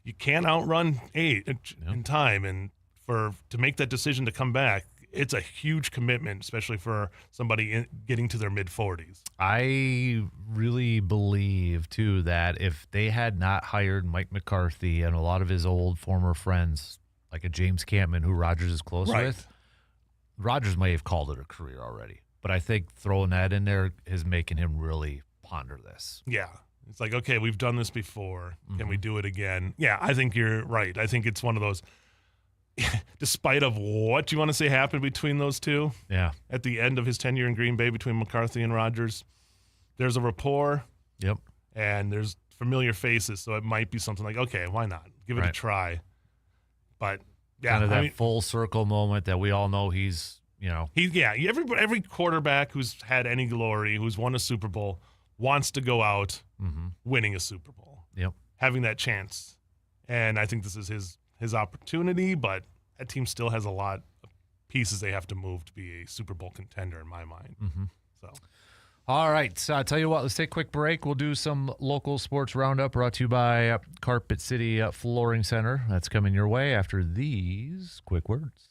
you can't outrun age in time, and to make that decision to come back, it's a huge commitment, especially for somebody getting to their mid-40s. I really believe too that if they had not hired Mike McCarthy and a lot of his old former friends, like a James Campman, who Rodgers is close with, Rodgers may have called it a career already, but I think throwing that in there is making him really ponder this. Yeah. It's like, okay, we've done this before. Can we do it again? Yeah, I think you're right. I think it's one of those, despite of what you want to say happened between those two, at the end of his tenure in Green Bay between McCarthy and Rodgers, there's a rapport. Yep. And there's familiar faces, so it might be something like, okay, why not? Give it a try. But yeah, kind of that full circle moment that we all know he's, every quarterback who's had any glory, who's won a Super Bowl, wants to go out winning a Super Bowl. Yep. Having that chance. And I think this is his opportunity, but that team still has a lot of pieces they have to move to be a Super Bowl contender in my mind. So all right. So I'll tell you what, let's take a quick break. We'll do some local sports roundup brought to you by Carpet City Flooring Center. That's coming your way after these quick words.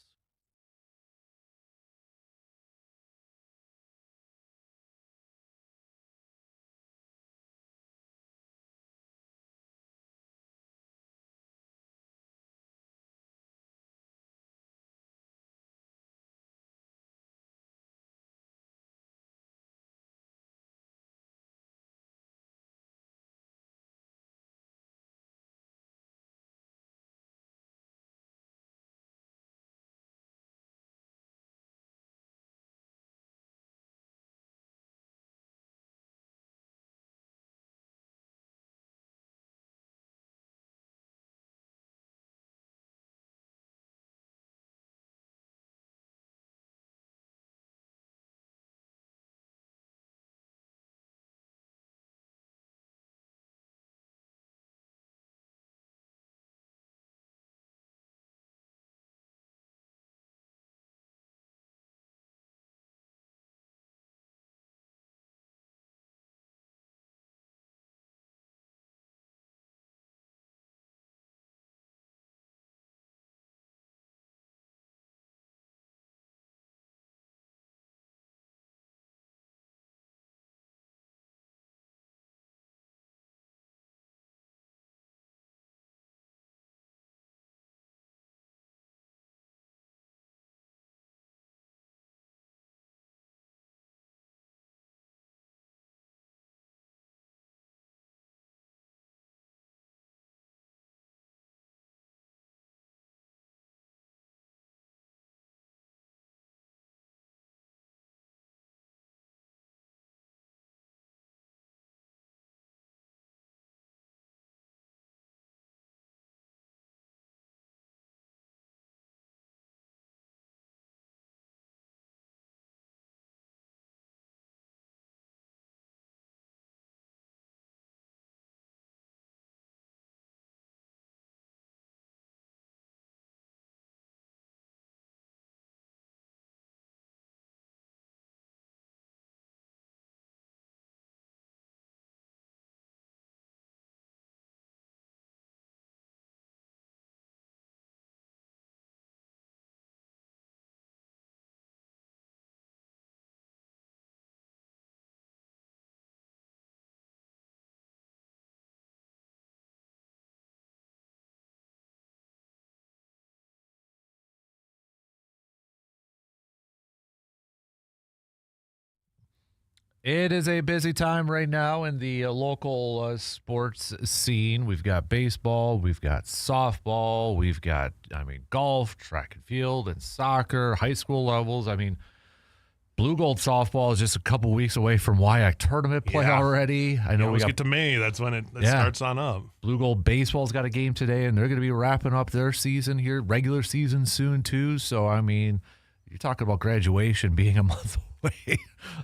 It is a busy time right now in the local sports scene. We've got baseball, we've got softball, we've got, golf, track and field, and soccer, high school levels. Blue Gold softball is just a couple weeks away from WIAC tournament play already. I know we get to May. That's when it starts on up. Blue Gold baseball's got a game today, and they're going to be wrapping up their season here, regular season soon too. So, you're talking about graduation being a month away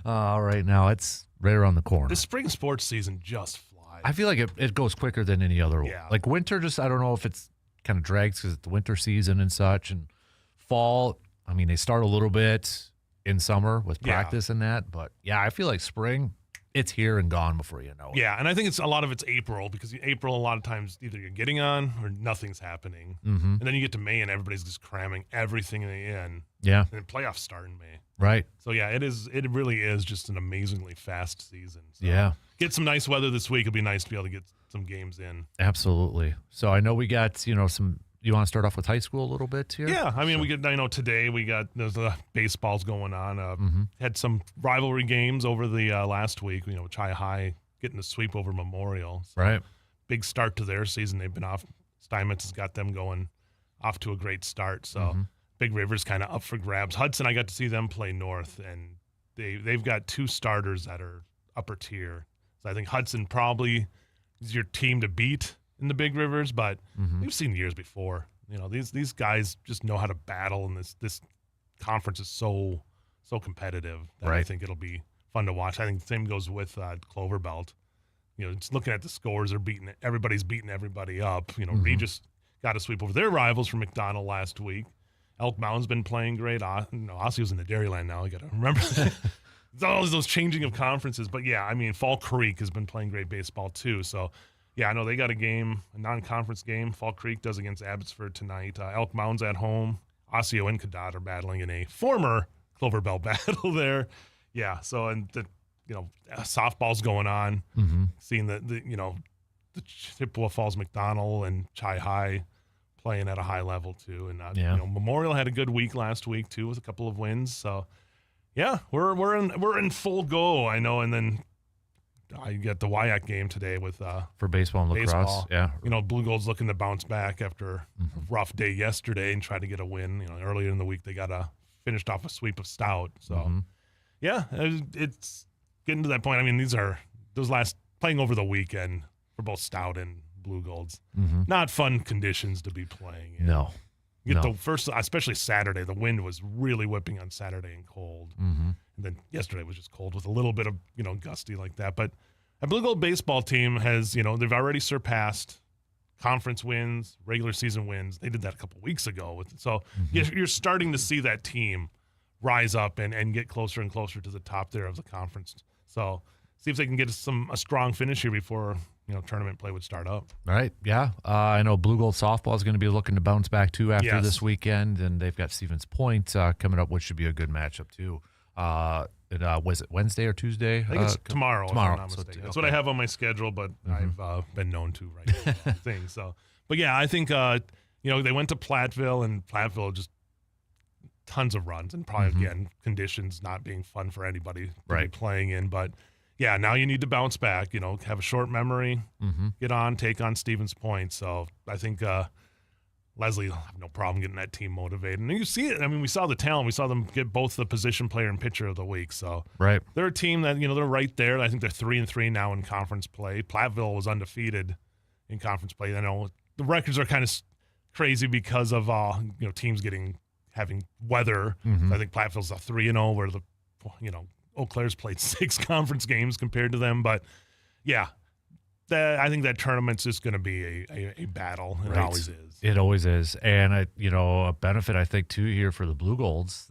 right now. It's right around the corner. The spring sports season just flies. I feel like it goes quicker than any other one. Yeah. Like winter, I don't know if it's kind of drags because it's the winter season and such. And fall, they start a little bit in summer with practice and that. But, I feel like spring, it's here and gone before you know it. Yeah, and I think a lot of it's April, because April, a lot of times, either you're getting on or nothing's happening. Mm-hmm. And then you get to May and everybody's just cramming everything in. Yeah. And then playoffs start in May. Right. So, it really is just an amazingly fast season. So yeah. Get some nice weather this week. It'll be nice to be able to get some games in. Absolutely. So I know we got, some. You want to start off with high school a little bit here? Yeah, I know today there's baseballs going on. Had some rivalry games over the last week. Chi High getting the sweep over Memorial. So right. Big start to their season. They've been off. Steinmetz has got them going off to a great start. So Big River's kind of up for grabs. Hudson, I got to see them play North, and they've got two starters that are upper tier. So I think Hudson probably is your team to beat in the Big Rivers, but we've seen years before. These guys just know how to battle, and this conference is so competitive that I think it'll be fun to watch. I think the same goes with Clover Belt. Just looking at the scores, everybody's beating everybody up. Regis got a sweep over their rivals from McDonald last week. Elk Mountain's been playing great. Osceola's in the Dairyland now. You got to remember that. It's all those changing of conferences, but Fall Creek has been playing great baseball too. So. Yeah, I know they got a non-conference game. Fall Creek does against Abbotsford tonight. Elk Mound's at home. Osseo and Cadott are battling in a former Clover Belt battle there. Yeah, so softball's going on. Seeing the Chippewa Falls McDonald and Chi High playing at a high level too. And Memorial had a good week last week too with a couple of wins. So yeah, we're in full go. I know, and then. I got the WIAC game today with for baseball and lacrosse. Yeah, Blue Gold's looking to bounce back after a rough day yesterday and try to get a win. Earlier in the week they finished off a sweep of Stout. So it's getting to that point. these are those last playing over the weekend for both Stout and Blue Golds. Not fun conditions to be playing in. No. The first, especially Saturday, the wind was really whipping on Saturday and cold. And then yesterday was just cold with a little bit of, gusty like that. But a Blue Gold baseball team has, they've already surpassed conference wins, regular season wins. They did that a couple weeks ago. So you're starting to see that team rise up and get closer and closer to the top there of the conference. So see if they can get a strong finish here before tournament play would start up. Right. Yeah. I know Blue Gold softball is going to be looking to bounce back too after this weekend, and they've got Stevens Point coming up, which should be a good matchup too. Was it Wednesday or Tuesday? I think it's tomorrow. Tomorrow. If I'm not mistaken. That's what I have on my schedule, but I've been known to write things. So, but yeah, I think they went to Platteville, and Platteville just tons of runs, and probably again conditions not being fun for anybody to be playing in, but. Yeah, now you need to bounce back, have a short memory, take on Stevens Point. So I think Leslie will have no problem getting that team motivated. And you see it. We saw the talent. We saw them get both the position player and pitcher of the week. So they're a team that, they're right there. I think they're 3-3 now in conference play. Platteville was undefeated in conference play. I know the records are kind of crazy because of, teams having weather. So I think Platteville's a 3-0 where Eau Claire's played 6 conference games compared to them, but yeah, I think that tournament's just going to be a battle. It always is. It always is, and a benefit I think too here for the Blue Golds.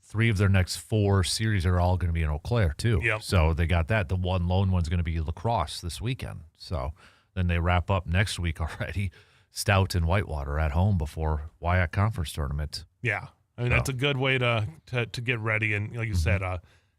3 of their next 4 series are all going to be in Eau Claire too. Yep. So they got that. The one lone one's going to be lacrosse this weekend. So then they wrap up next week already. Stout and Whitewater at home before WIAC conference tournament. Yeah, that's a good way to get ready, and like you said.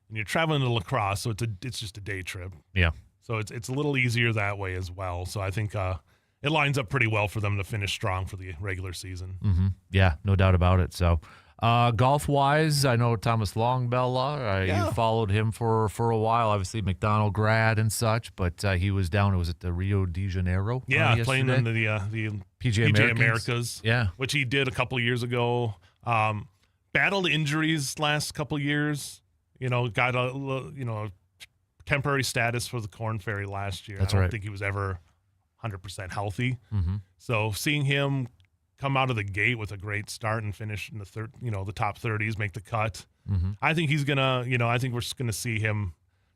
And you're traveling to lacrosse, so it's just a day trip. Yeah. So it's a little easier that way as well. So I think it lines up pretty well for them to finish strong for the regular season. Yeah, no doubt about it. So Golf-wise, I know Thomas Longbella. You followed him for a while. Obviously, McDonald grad and such, but he was down. Was it the Rio de Janeiro? Yeah, playing in the PGA Americas. Yeah, which he did a couple of years ago. Battled injuries last couple of years. Got a temporary status for the Corn Ferry last year. That's I don't right. think he was ever 100% healthy. Mm-hmm. So seeing him come out of the gate with a great start and finish in the top 30s, make the cut. Mm-hmm. I think he's gonna, I think we're just gonna see him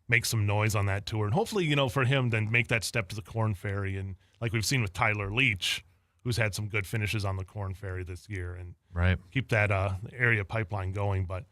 make some noise on that tour, and hopefully, for him, then make that step to the Corn Ferry, and like we've seen with Tyler Leach, who's had some good finishes on the Corn Ferry this year, and right. keep that area pipeline going. But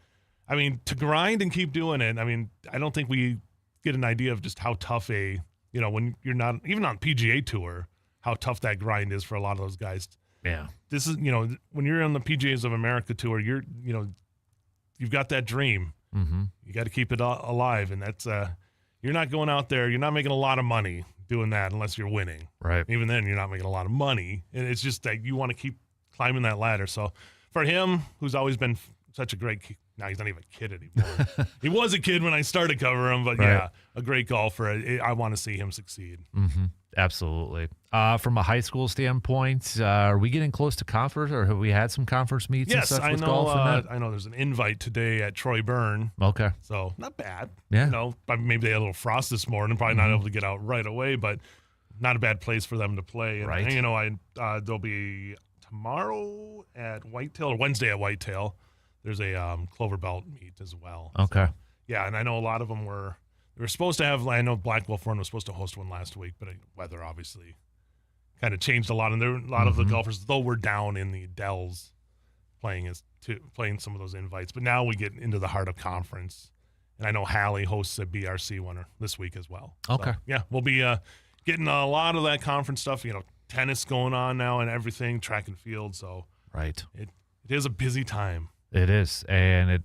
I mean, to grind and keep doing it, I mean, I don't think we get an idea of just how tough when you're not even on PGA Tour, how tough that grind is for a lot of those guys. Yeah. This is, when you're on the PGAs of America Tour, you've got that dream. Mm-hmm. You got to keep it alive. And that's, you're not going out there, you're not making a lot of money doing that unless you're winning. Right. Even then, you're not making a lot of money. And it's just that you want to keep climbing that ladder. So for him, who's always been such a great now he's not even a kid anymore. He was a kid when I started covering him, but right. yeah, a great golfer. I want to see him succeed. Mm-hmm. Absolutely. From a high school standpoint, are we getting close to conference, or have we had some conference meets and stuff with golf? I know there's an invite today at Troy Byrne. Okay. So not bad. Yeah. Maybe they had a little frost this morning, probably not able to get out right away, but not a bad place for them to play. And, right. There'll be tomorrow at Whitetail, or Wednesday at Whitetail. There's a Clover Belt meet as well. Okay. So, yeah, and I know a lot of them were supposed to have. I know Black Wolf Run was supposed to host one last week, but weather obviously kind of changed a lot, and there a lot of the golfers, though, were down in the Dells playing some of those invites. But now we get into the heart of conference, and I know Hallie hosts a BRC one this week as well. Okay. So, yeah, we'll be getting a lot of that conference stuff. Tennis going on now and everything, track and field. So right, it is a busy time. It is, and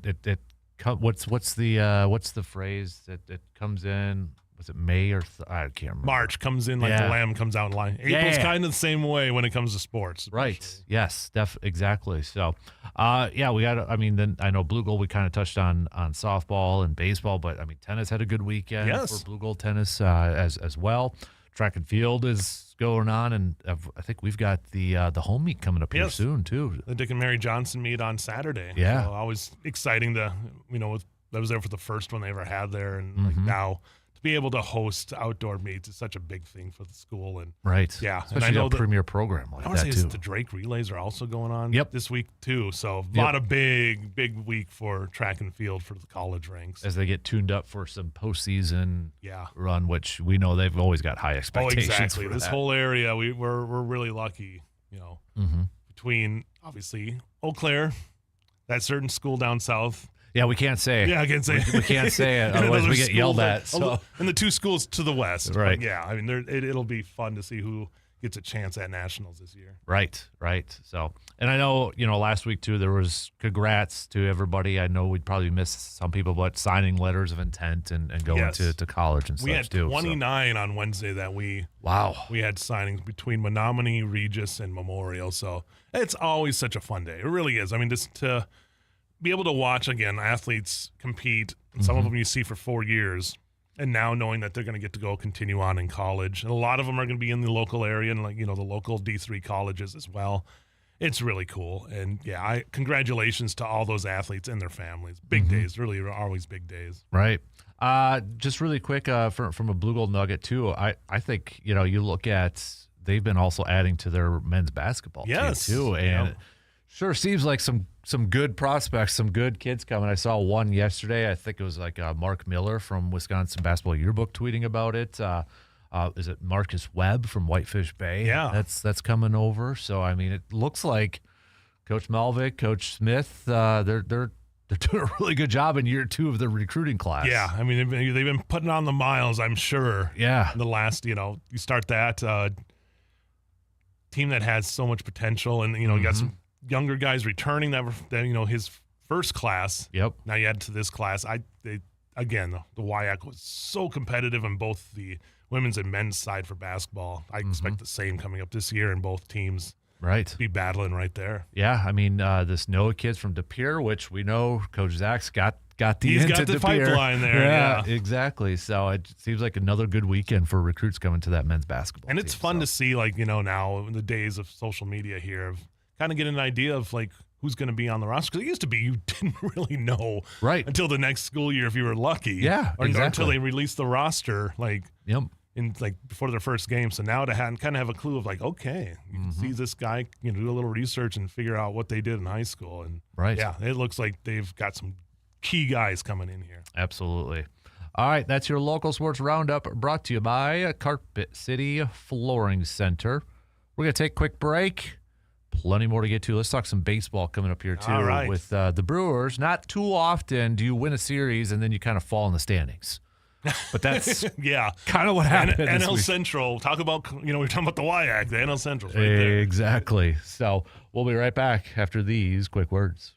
what's the phrase that comes in? Was it May or I can't remember. March comes in like the lamb comes out in line. April's kind of the same way when it comes to sports. Right. Yes. Exactly. So, we got. I mean, then I know Blue Gold. We kind of touched on softball and baseball, but I mean, tennis had a good weekend for Blue Gold tennis as well. Track and field is going on, and I think we've got the home meet coming up here soon too. The Dick and Mary Johnson meet on Saturday. Yeah, so always exciting to I was there for the first one they ever had there, and like now to be able to host outdoor meets is such a big thing for the school. And especially and I know a premier program like that too. The Drake Relays are also going on this week too. So a lot of big week for track and field for the college ranks as they get tuned up for some postseason run, which we know they've always got high expectations. Oh, exactly. This whole area, we're really lucky. Between obviously Eau Claire, that certain school down south. Yeah, we can't say it. Yeah, I can't say it. We can't say it, otherwise we get yelled at. So. And the two schools to the west. Right. But yeah, I mean, it'll be fun to see who gets a chance at nationals this year. Right. So, and I know, last week too, there was congrats to everybody. I know we'd probably miss some people, but signing letters of intent and going to college and such too. We had 29 on Wednesday that we had signings between Menominee, Regis, and Memorial. So it's always such a fun day. It really is. I mean, just to be able to watch, again, athletes compete, some of them you see for 4 years, and now knowing that they're going to get to go continue on in college. And a lot of them are going to be in the local area and, the local D3 colleges as well. It's really cool. And, congratulations to all those athletes and their families. Big days, really are always big days. Right. Just really quick, from a Blue Gold nugget, too, I think, you look at, they've been also adding to their men's basketball team, too. And it sure seems like some good prospects, some good kids coming. I saw one yesterday. I think it was like Mark Miller from Wisconsin Basketball Yearbook tweeting about it. Is it Marcus Webb from Whitefish Bay? Yeah. That's coming over. So, I mean, it looks like Coach Malvik, Coach Smith, they're doing a really good job in year 2 of the recruiting class. Yeah, I mean, they've been putting on the miles, I'm sure. Yeah. In the last, you start that team that has so much potential, and, you got some younger guys returning that his first class. Yep. Now you add to this class. The WIAC was so competitive in both the women's and men's side for basketball. I expect the same coming up this year in both teams. Right. be battling right there. Yeah, I mean, this Noah kid's from De Pere, which we know Coach Zach's got the He's into got the De Pere. pipeline there. Yeah. Exactly. So it seems like another good weekend for recruits coming to that men's basketball And it's team, fun so. to see, like, now in the days of social media here, of kind of get an idea of, like, who's going to be on the roster. Because it used to be you didn't really know until the next school year if you were lucky. Yeah, or exactly. until they released the roster, like, Yep. before their first game. So now to kind of have a clue of, like, okay, you can see this guy, do a little research and figure out what they did in high school. And yeah, it looks like they've got some key guys coming in here. Absolutely. All right, that's your local sports roundup brought to you by Carpet City Flooring Center. We're going to take a quick break. Plenty more to get to. Let's talk some baseball coming up here, too, All right. with the Brewers. Not too often do you win a series and then you kind of fall in the standings. But that's kind of what happened this NL week. Central. Talk about, we were talking about the WIAC. The NL Central's right there. Exactly. So we'll be right back after these quick words.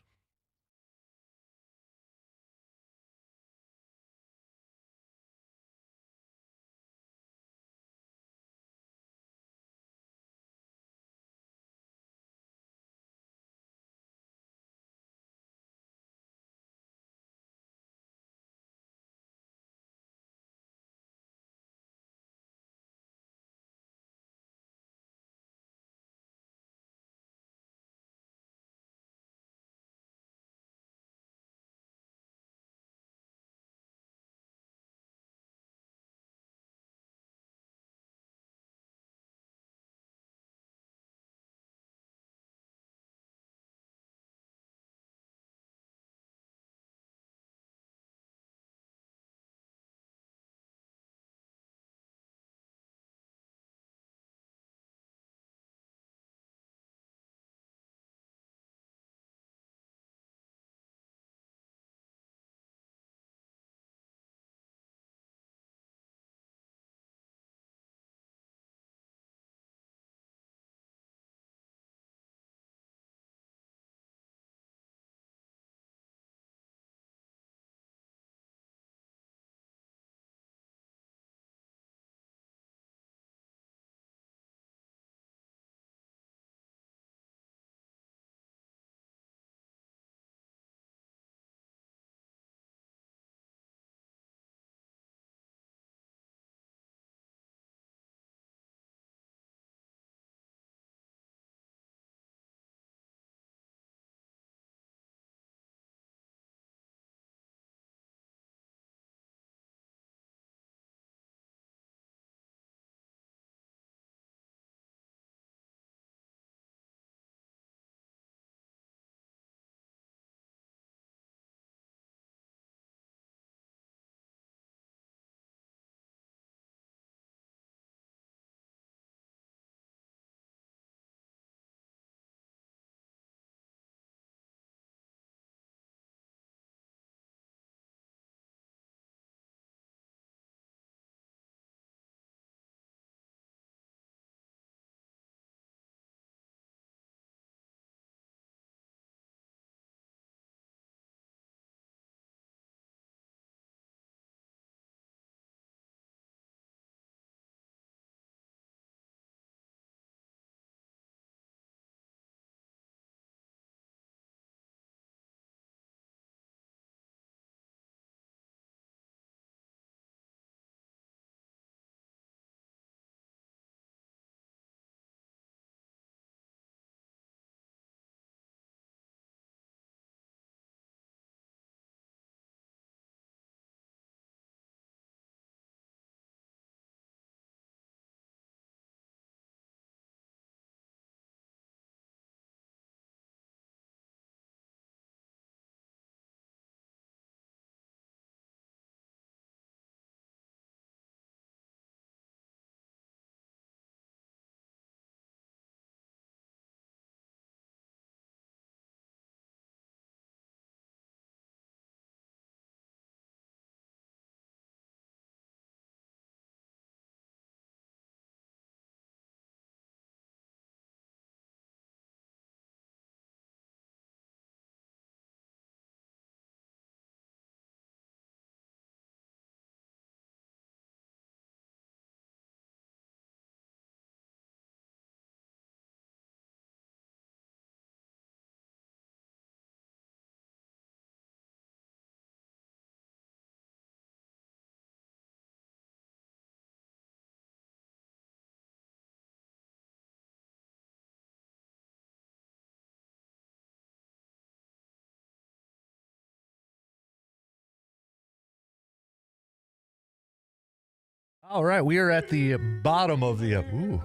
All right, we are at the bottom of the. Ooh.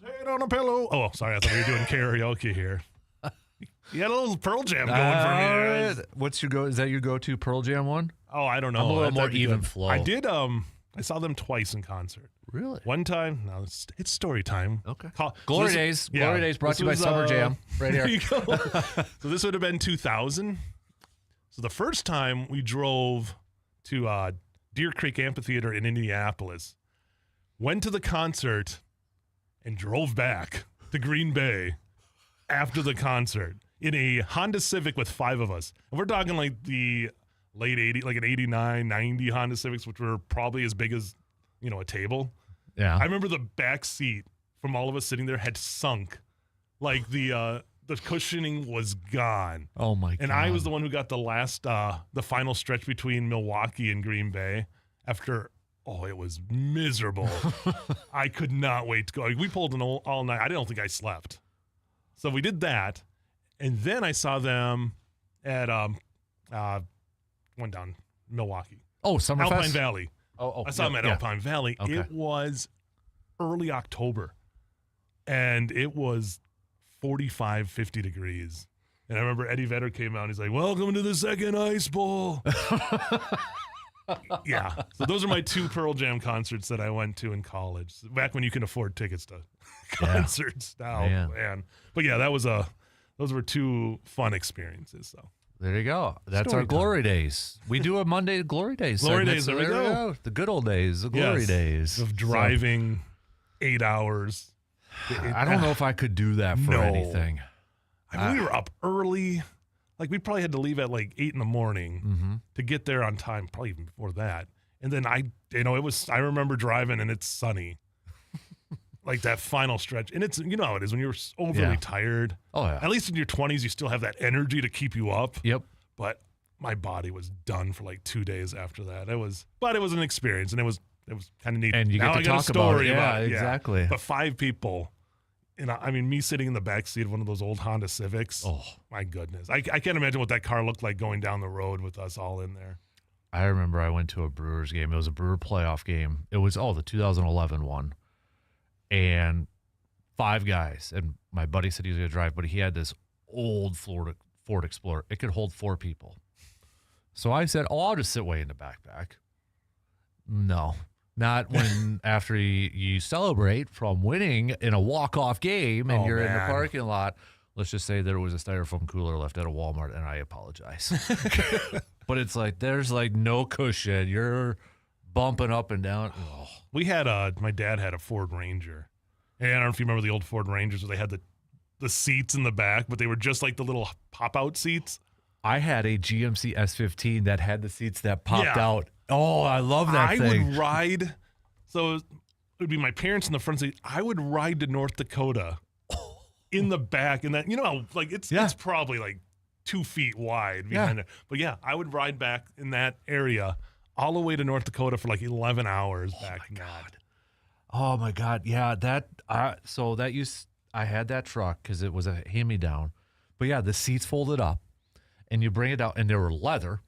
Head on a pillow. Oh, sorry, I thought we were doing karaoke here. You had a little Pearl Jam going for me. What's your go? Is that your go-to Pearl Jam one? Oh, I don't know. I'm a little more That'd be even good. flow. I did. I saw them twice in concert. Really? One time. No, it's story time. Okay. Glory Days. Glory Days brought to you by Summer Jam. Right here. There you go. So this would have been 2000. So the first time we drove to Deer Creek Amphitheater in Indianapolis, went to the concert, and drove back to Green Bay after the concert in a Honda Civic with 5 of us. And we're talking like the late 80s, like an 89, 90 Honda Civics, which were probably as big as, a table. Yeah. I remember the back seat from all of us sitting there had sunk. Like the cushioning was gone. Oh my God. And I was the one who got the last, the final stretch between Milwaukee and Green Bay after, it was miserable. I could not wait to go. We pulled all night. I don't think I slept. So we did that. And then I saw them at, went down Milwaukee. Oh, Summerfest? Alpine Valley. Oh, I saw them at Alpine Valley. Okay. It was early October, and it was 45, 50 degrees. And I remember Eddie Vedder came out, and he's like, welcome to the second Ice Bowl. Yeah. So those are my 2 Pearl Jam concerts that I went to in college, back when you can afford tickets to concerts now, man. But yeah, those were 2 fun experiences, so. There you go. That's Story our Glory Days. We do a Monday Glory Days. Glory segment, Days, so there we go. The good old days, the Glory Days. Of driving 8 hours. I don't know if I could do that for anything. I mean, we were up early. Like, we probably had to leave at like 8 in the morning to get there on time, probably even before that. And then I remember driving and it's sunny. Like that final stretch. And it's, how it is when you're overly tired. Oh, yeah. At least in your 20s, you still have that energy to keep you up. Yep. But my body was done for like 2 days after that. It was an experience, and it was kind of neat. And you now get to I got talk a story about it. exactly. But 5 people, and I mean, me sitting in the back seat of one of those old Honda Civics. Oh my goodness, I can't imagine what that car looked like going down the road with us all in there. I remember I went to a Brewers game. It was a Brewer playoff game. It was the 2011 one, and 5 guys. And my buddy said he was going to drive, but he had this old Ford Explorer. It could hold 4 people. So I said, I'll just sit way in the backpack. No, not when after you celebrate from winning in a walk-off game and you're in the parking lot. Let's just say there was a styrofoam cooler left at a Walmart, and I apologize. But it's like there's like no cushion. You're bumping up and down. Oh. We had my dad had a Ford Ranger. And I don't know if you remember the old Ford Rangers where they had the seats in the back, but they were just like the little pop-out seats. I had a GMC S15 that had the seats that popped out. Oh, I love that thing. I would ride. So it would be my parents in the front seat. I would ride to North Dakota in the back. And that, it's probably like 2 feet wide behind it. But yeah, I would ride back in that area all the way to North Dakota for like 11 hours back in that. Oh my God. Yeah. I had that truck because it was a hand-me-down. But yeah, the seats folded up and you bring it out and they were leather.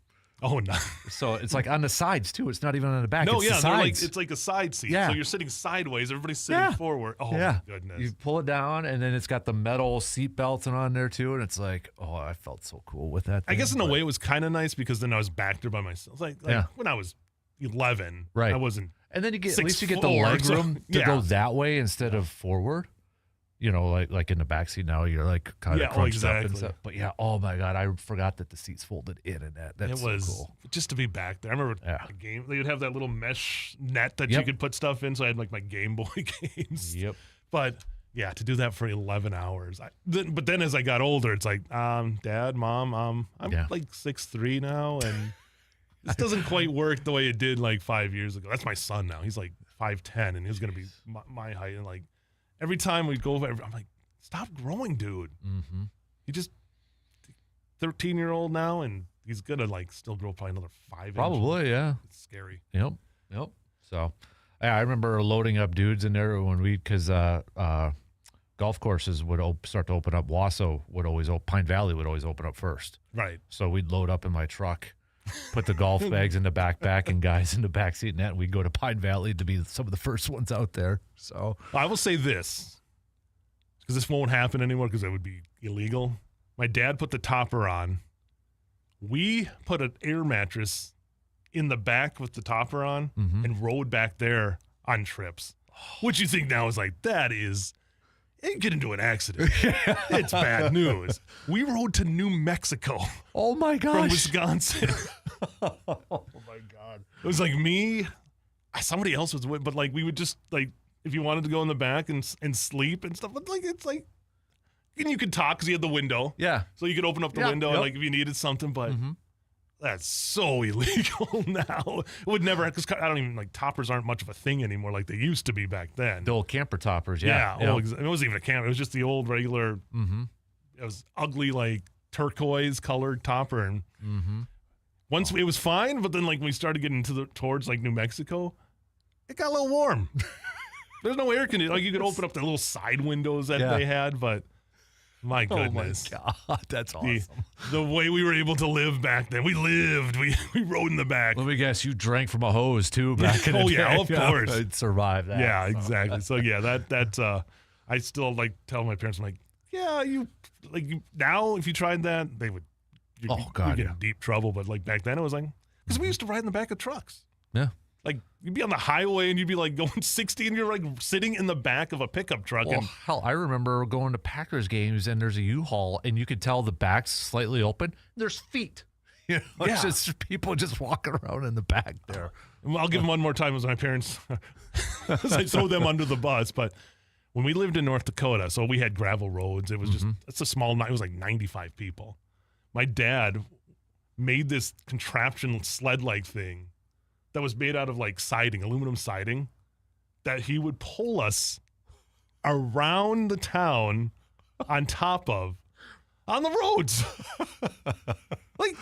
Oh, no. So it's like on the sides too. It's not even on the back. No, it's the sides. it's like a side seat. Yeah. So you're sitting sideways. Everybody's sitting forward. Oh, my goodness. You pull it down and then it's got the metal seat belts on there too. And it's like, I felt so cool with that thing. I guess in a way it was kind of nice because then I was back there by myself. Like when I was 11, right. I wasn't. And then at least you get the leg room to go that way instead of forward. Like in the backseat now, you're like kind of crunched up and stuff. But yeah, oh my God, I forgot that the seats folded in and that's so cool. Just to be back there. I remember the game. They would have that little mesh net that you could put stuff in. So I had like my Game Boy games. Yep. But yeah, to do that for 11 hours. But then as I got older, it's like, Dad, Mom, I'm like 6'3" now, and this doesn't quite work the way it did like 5 years ago. That's my son now. He's like 5'10", and he's gonna be my height, and like. Every time we go over, I'm like, stop growing, dude. Mm-hmm. He just 13-year-old now, and he's going to like still grow probably another 5 inches. Probably, yeah. It's scary. Yep. So I remember loading up dudes in there because golf courses would start to open up. Wausau would always Pine Valley would always open up first. Right. So we'd load up in my truck. put the golf bags in the backpack and guys in the backseat net. And we'd go to Pine Valley to be some of the first ones out there. So I will say this, because this won't happen anymore because that would be illegal. My dad put the topper on. We put an air mattress in the back with the topper on and rode back there on trips. Which you think now is like, that is, you get into an accident. It's bad news. We rode to New Mexico. Oh my gosh. From Wisconsin. Oh my God. It was like me, somebody else was with, but like we would just like, if you wanted to go in the back and sleep and stuff, but like it's like, and you could talk because you had the window. Yeah. So you could open up the window and like if you needed something, but that's so illegal now. It would never, because I don't even, like, toppers aren't much of a thing anymore like they used to be back then. The old camper toppers, It wasn't even a camper. It was just the old regular, it was ugly, like, turquoise colored topper. And once it was fine, but then, like, when we started getting towards, like, New Mexico, it got a little warm. There's no air conditioning. Like, you could open up the little side windows that they had, but my goodness. Oh, my God. That's awesome. The way we were able to live back then. We lived. We rode in the back. Let me guess, you drank from a hose, too, back in the day. Yeah, of course. I'd survive that. Yeah, exactly. So, yeah, that I still, like, tell my parents, I'm like, yeah, now, if you tried that, you'd get in deep trouble. But, like, back then, it was like, because we used to ride in the back of trucks. Yeah. Like, you'd be on the highway and you'd be like going 60 and you're like sitting in the back of a pickup truck. Well, hell, I remember going to Packers games and there's a U-Haul and you could tell the back's slightly open. There's feet. You know, it's just people just walking around in the back there. Well, I'll give them one more time as my parents, as I throw them under the bus. But when we lived in North Dakota, so we had gravel roads. It was just, it's a small, it was like 95 people. My dad made this contraption sled-like thing that was made out of like siding, aluminum siding, that he would pull us around the town on top of on the roads. Like,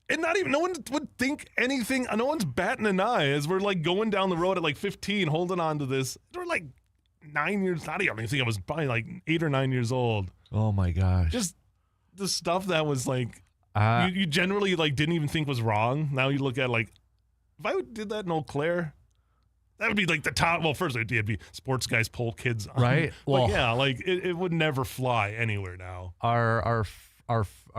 and not even, no one would think anything, no one's batting an eye as we're like going down the road at like 15, holding on to this. We're like 9 years, not even, I think I was probably like 8 or 9 years old. Oh my gosh. Just the stuff that was like, you generally like didn't even think was wrong. Now you look at like, if I did that in Eau Claire, that would be like the top. Well, first it'd be sports guys pull kids on. Right. Well, yeah, like it would never fly anywhere now. Our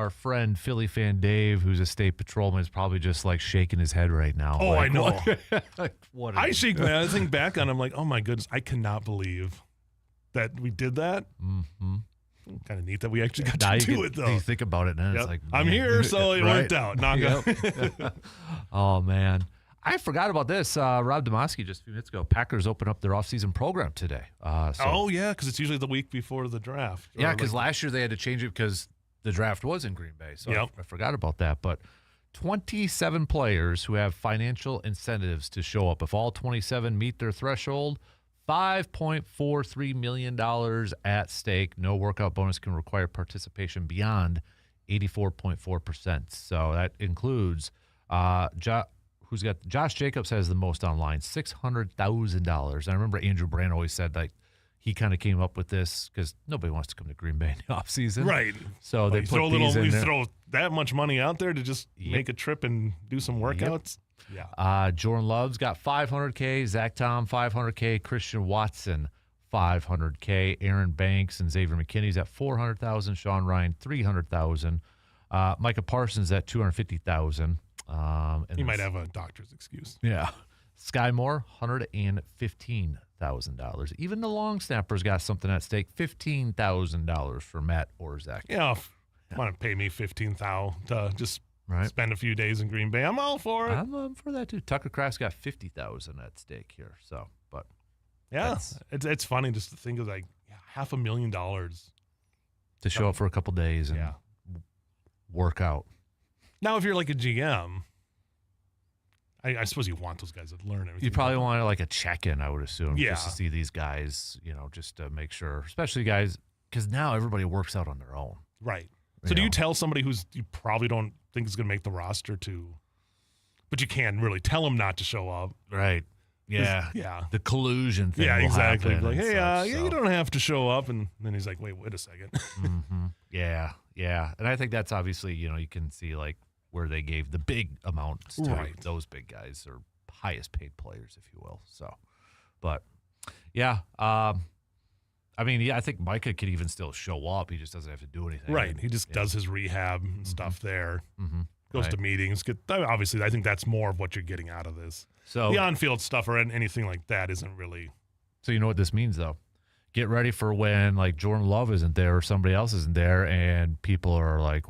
friend Philly fan Dave, who's a state patrolman, is probably just like shaking his head right now. Oh, like, I know. What I shake my head. I think back on it, I'm like, oh my goodness, I cannot believe that we did that. Kind of neat that we actually got to do it, though. You think about it, and it's like, I'm here, so it worked out. Oh, man. I forgot about this. Rob Demoski just a few minutes ago. Packers open up their offseason program today. Oh, yeah, because it's usually the week before the draft. Yeah, because last year they had to change it because the draft was in Green Bay. So I forgot about that. But 27 players who have financial incentives to show up. If all 27 meet their threshold, $5.43 million at stake. No workout bonus can require participation beyond 84.4%. So that includes Josh Jacobs has the most online, $600,000. I remember Andrew Brand always said like he kind of came up with this because nobody wants to come to Green Bay in the offseason. Right. So they put these in there. Throw that much money out there to just make a trip and do some workouts. Yeah. Jordan Love's got $500K, Zach Tom $500K, Christian Watson $500K, Aaron Banks and Xavier McKinney's at $400,000, Sean Ryan $300,000, Micah Parsons at $250,000. He might have a doctor's excuse. Yeah. Sky Moore, $115,000. Even the long snappers got something at stake, $15,000 for Matt Orzak. Yeah, want to pay me $15,000 to just spend a few days in Green Bay, I'm all for it. I'm for that too. Tucker Kraft's got $50,000 at stake here. So, but yeah, it's funny just to think of like $500,000 to show up for a couple days and work out. Now, if you're like a GM, I suppose you want those guys to learn everything. You probably want like a check-in, I would assume, yeah, just to see these guys, just to make sure, especially guys, because now everybody works out on their own. Right. So do you tell somebody you probably don't think is going to make the roster but you can really tell them not to show up? Right. Yeah. Yeah. The collusion thing. Yeah, exactly. Like, hey, you you don't have to show up. And then he's like, wait a second. Mm-hmm. Yeah. Yeah. And I think that's obviously, you can see like where they gave the big amounts to Right. those big guys or highest paid players, if you will. So, but yeah, I think Micah could even still show up. He just doesn't have to do anything. Right. He just does his rehab and stuff there. Goes Right. to meetings. Obviously, I think that's more of what you're getting out of this. So The on-field stuff or anything like that isn't really. So you know what this means, though. Get ready for when like Jordan Love isn't there or somebody else isn't there, and people are like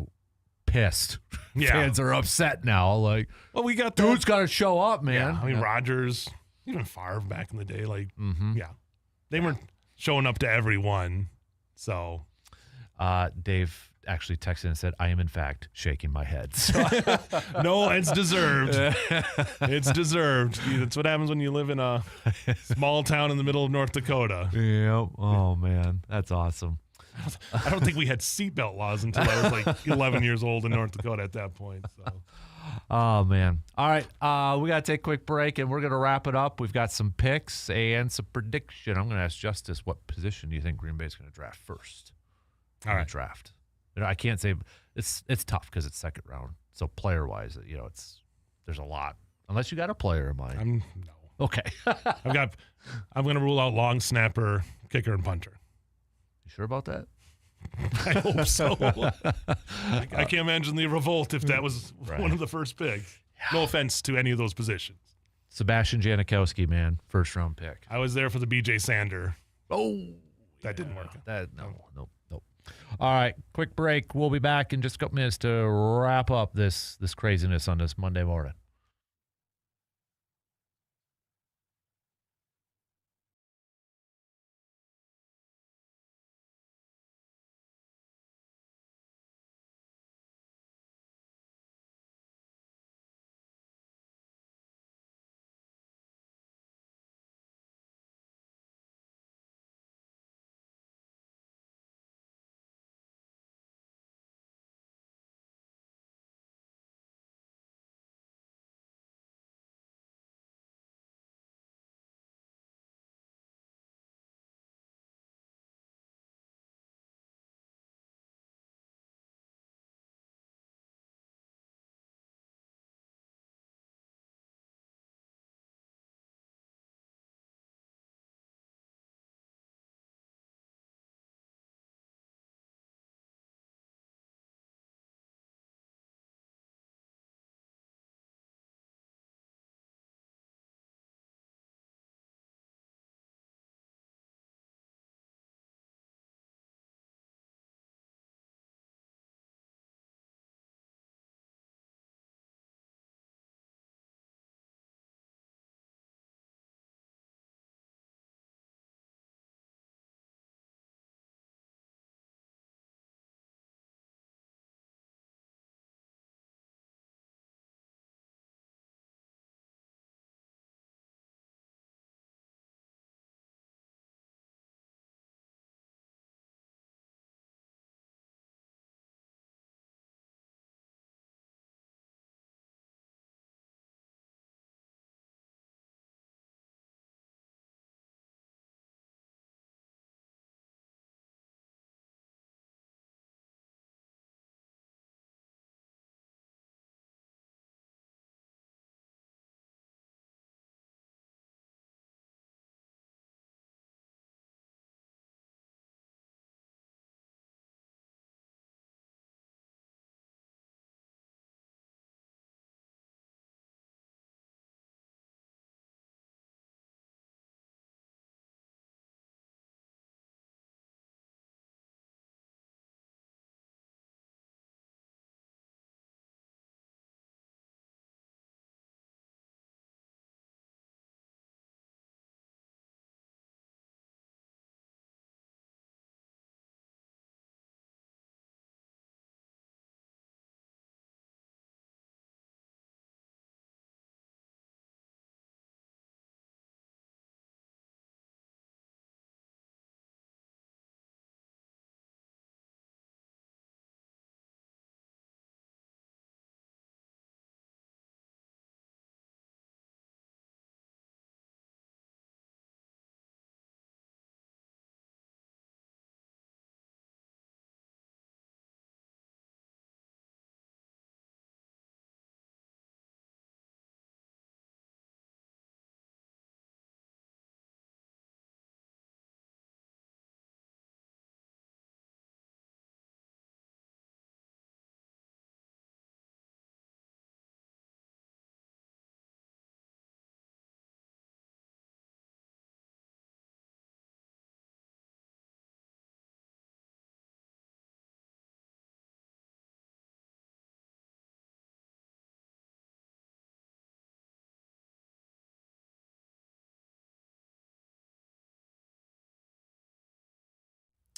pissed. Yeah. Fans are upset now. Like, Well, we got dude's got to show up, man. Yeah, I mean, Rodgers, even Favre back in the day, like, Mm-hmm. yeah, they weren't showing up to everyone. So, Dave actually texted and said, "I am in fact shaking my head." So, no, it's deserved. It's deserved. That's what happens when you live in a small town in the middle of North Dakota. yep. Oh man, that's awesome. I don't think we had seatbelt laws until I was like 11 years old in North Dakota at that point. So, Oh man. All right. We got to take a quick break and we're going to wrap it up. We've got some picks and some prediction. I'm going to ask Justice, what position do you think Green Bay's going to draft first? all right. Draft. I can't say it's tough because it's second round. So player wise, there's a lot. Unless you got a player in mind. No. Okay. I'm going to rule out long snapper, kicker, and punter. You sure about that? I hope so. I can't imagine the revolt if that was one of the first picks. No offense to any of those positions. Sebastian Janikowski, man, first round pick. I was there for the BJ Sander. Oh, That didn't work. No. All right, quick break. We'll be back in just a couple minutes to wrap up this craziness on this Monday morning.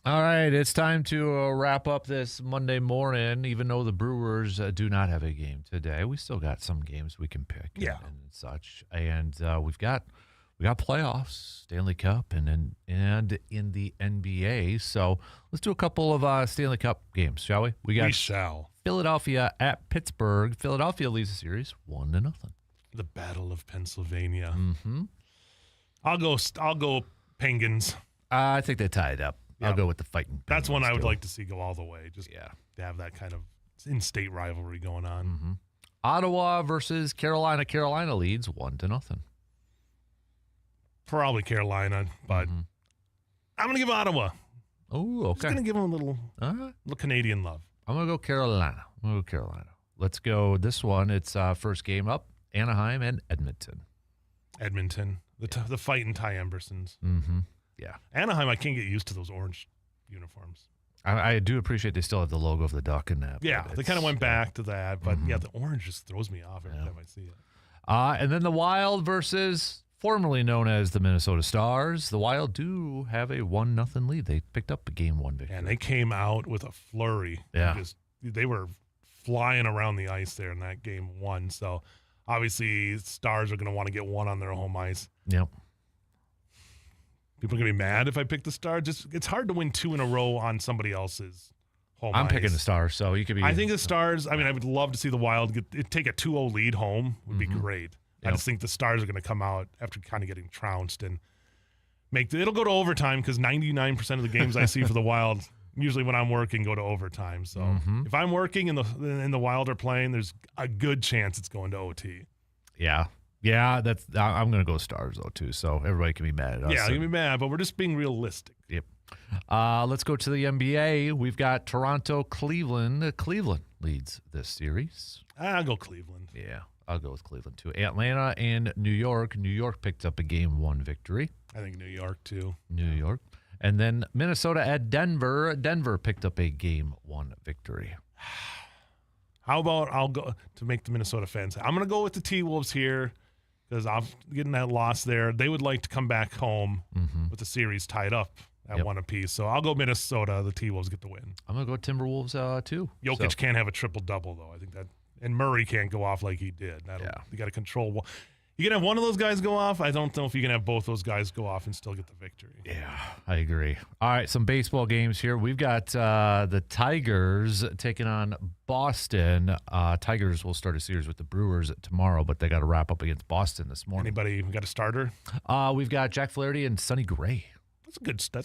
All right, it's time to wrap up this Monday morning. Even though the Brewers do not have a game today, we still got some games we can pick and such. And we've got playoffs, Stanley Cup, and in the NBA. So let's do a couple of Stanley Cup games, shall we? We shall. Philadelphia at Pittsburgh. Philadelphia leads the series 1-0. The Battle of Pennsylvania. Mm-hmm. I'll go Penguins. I think they tied up. I'll go with the fighting. That's one I would like to see go all the way. Just to have that kind of in-state rivalry going on. Mm-hmm. Ottawa versus Carolina. Carolina leads 1-0. Probably Carolina, but I'm going to give Ottawa. Oh, okay. Just going to give them a little Canadian love. I'm going to go Carolina. Let's go this one. It's first game up, Anaheim and Edmonton. The fighting Ty Embersons. Mm-hmm. Yeah. Anaheim, I can't get used to those orange uniforms. I do appreciate they still have the logo of the duck in that. Yeah, they kind of went back to that. But, the orange just throws me off every time I see it. And then the Wild versus formerly known as the Minnesota Stars. The Wild do have a 1-0 lead. They picked up a Game 1 victory. And they came out with a flurry. Yeah. They were flying around the ice there in that Game 1. So, obviously, Stars are going to want to get one on their home ice. Yep. People are going to be mad if I pick the Stars. It's hard to win 2 in a row on somebody else's home ice. I'm picking the Stars, so you could be. I think the Stars, I would love to see the Wild take a 2-0 lead home. Would be great. Yep. I just think the Stars are going to come out after kind of getting trounced and it'll go to overtime because 99% of the games I see for the Wild, usually when I'm working, go to overtime. So if I'm working and the Wild are playing, there's a good chance it's going to OT. Yeah. Yeah, I'm going to go Stars, though, too, so everybody can be mad at us. Yeah, you can be mad, but we're just being realistic. Yep. Let's go to the NBA. We've got Toronto, Cleveland. Cleveland leads this series. I'll go Cleveland. Yeah, I'll go with Cleveland, too. Atlanta and New York. New York picked up a Game 1 victory. I think New York, too. New York. And then Minnesota at Denver. Denver picked up a Game 1 victory. How about I'll go to make the Minnesota fans. I'm going to go with the T-Wolves here. Because I'm getting that loss there. They would like to come back home with the series tied up at 1 apiece. So I'll go Minnesota. The T-Wolves get the win. I'm going to go Timberwolves, too. Jokic can't have a triple-double, though. I think that. And Murray can't go off like he did. You got to control. You can have one of those guys go off. I don't know if you can have both those guys go off and still get the victory. Yeah, I agree. All right, some baseball games here. We've got the Tigers taking on Boston. Tigers will start a series with the Brewers tomorrow, but they got to wrap up against Boston this morning. Anybody got a starter? We've got Jack Flaherty and Sonny Gray. That's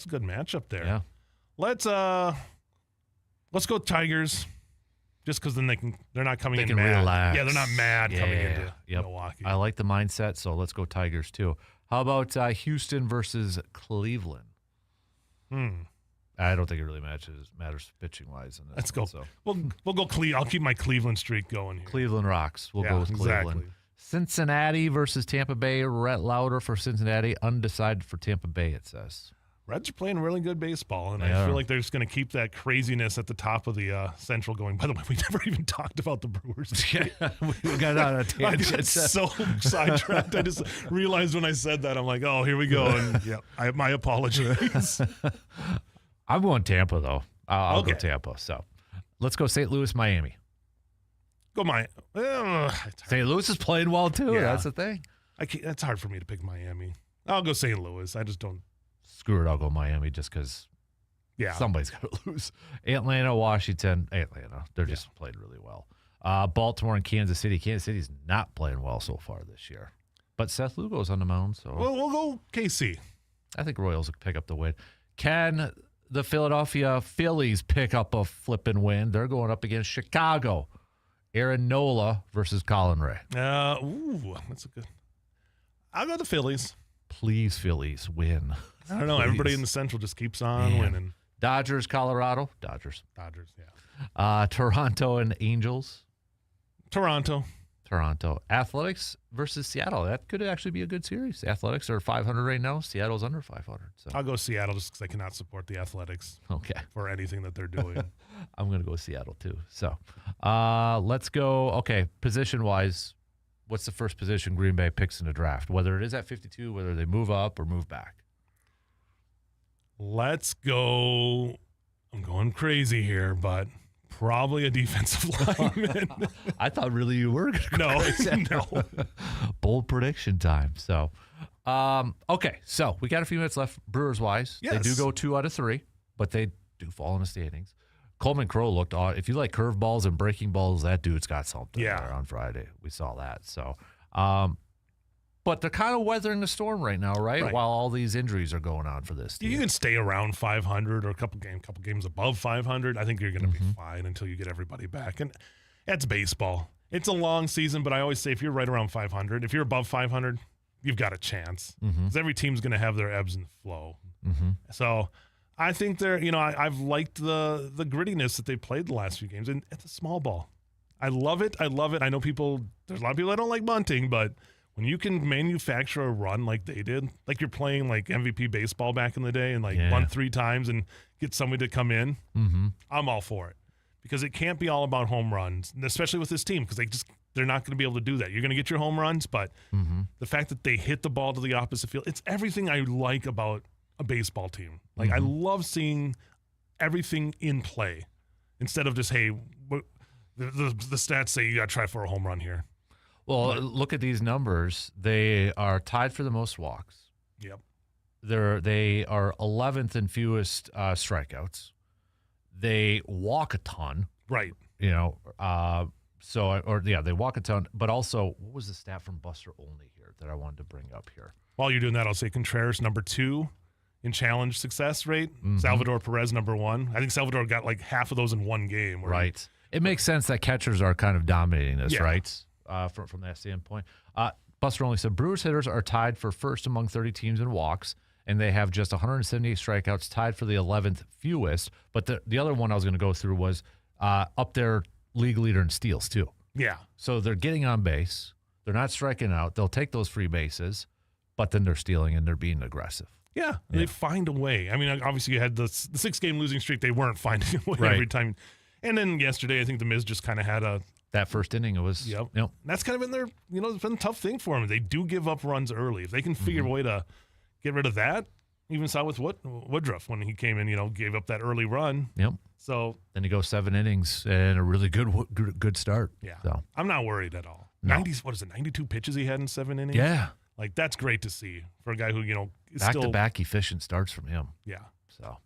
a good matchup there. Yeah. Let's go Tigers. Just because then they're not coming in mad. Relax. Yeah, they're not mad coming into Milwaukee. I like the mindset, so let's go Tigers too. How about Houston versus Cleveland? I don't think it really matters pitching wise. Let's go. So. We'll go I'll keep my Cleveland streak going here. Cleveland rocks. We'll go with Cleveland. Exactly. Cincinnati versus Tampa Bay. Rhett Lauder for Cincinnati. Undecided for Tampa Bay, it says. Reds are playing really good baseball, and I feel like they're just going to keep that craziness at the top of the Central going. By the way, we never even talked about the Brewers. We got on a tangent. I got so sidetracked. I just realized when I said that, I'm like, oh, here we go. And my apologies. I'm going Tampa, though. I'll go Tampa. So let's go St. Louis, Miami. Go St. Louis is playing well, too. Yeah. That's the thing. It's hard for me to pick Miami. I'll go St. Louis. I just don't. Screw it, I'll go Miami just because somebody's got to lose. Atlanta, Washington. Atlanta, they're just playing really well. Baltimore and Kansas City. Kansas City's not playing well so far this year. But Seth Lugo's on the mound. So we'll go KC. I think Royals will pick up the win. Can the Philadelphia Phillies pick up a flipping win? They're going up against Chicago. Aaron Nola versus Colin Ray. That's a good. I'll go the Phillies. Please, Phillies, win. I don't know. Please. Everybody in the Central just keeps on winning. Dodgers, Colorado. Dodgers, yeah. Toronto and Angels. Toronto. Athletics versus Seattle. That could actually be a good series. Athletics are 500 right now. Seattle's under 500. So I'll go Seattle just because I cannot support the Athletics. Okay. For anything that they're doing. I'm going to go Seattle too. So let's go. Okay, position-wise, what's the first position Green Bay picks in the draft? Whether it is at 52, whether they move up or move back. Let's go. I'm going crazy here, but probably a defensive lineman. I thought really you were going to go crazy. No. Bold prediction time. So, okay. So we got a few minutes left Brewers-wise. Yes. They do go 2 out of 3, but they do fall in the standings. Coleman Crow looked odd. If you like curveballs and breaking balls, that dude's got something there on Friday. We saw that. So, but they're kind of weathering the storm right now, right? While all these injuries are going on for this team. You can stay around 500 or a couple games above 500. I think you're going to be fine until you get everybody back. And that's baseball. It's a long season, but I always say if you're right around 500, if you're above 500, you've got a chance. Because every team's going to have their ebbs and flow. So I think they're, I've liked the grittiness that they played the last few games, and it's a small ball. I love it. I know there's a lot of people that don't like bunting, but when you can manufacture a run like they did, like you're playing like MVP baseball back in the day and bunt 3 times and get somebody to come in, I'm all for it. Because it can't be all about home runs, especially with this team, because they're not going to be able to do that. You're going to get your home runs, but the fact that they hit the ball to the opposite field, it's everything I like about a baseball team. Like I love seeing everything in play instead of just, hey, the stats say you got to try for a home run here. Well, look at these numbers. They are tied for the most walks. Yep. They are 11th in fewest strikeouts. They walk a ton. Right. They walk a ton. But also, what was the stat from Buster Olney here that I wanted to bring up here? While you're doing that, I'll say Contreras, number 2 in challenge success rate. Salvador Perez, number 1. I think Salvador got like half of those in one game. Right. It makes sense that catchers are kind of dominating this, right? From that standpoint. Buster Olney said Brewers hitters are tied for first among 30 teams in walks, and they have just 178 strikeouts, tied for the 11th fewest. But the other one I was going to go through was up there, league leader in steals, too. Yeah. So they're getting on base. They're not striking out. They'll take those free bases, but then they're stealing and they're being aggressive. Yeah, they find a way. I mean, obviously you had the 6-game losing streak. They weren't finding a way every time. And then yesterday, I think the Miz just kind of had that first inning, it was. Yep. That's kind of been it's been a tough thing for them. They do give up runs early. If they can figure a way to get rid of that, even saw with Woodruff when he came in, gave up that early run. Yep. So then he goes 7 innings and a really good start. Yeah. So I'm not worried at all. No. 92 pitches he had in 7 innings? Yeah. Like, that's great to see for a guy who, is back-to-back efficient starts from him. Yeah. So,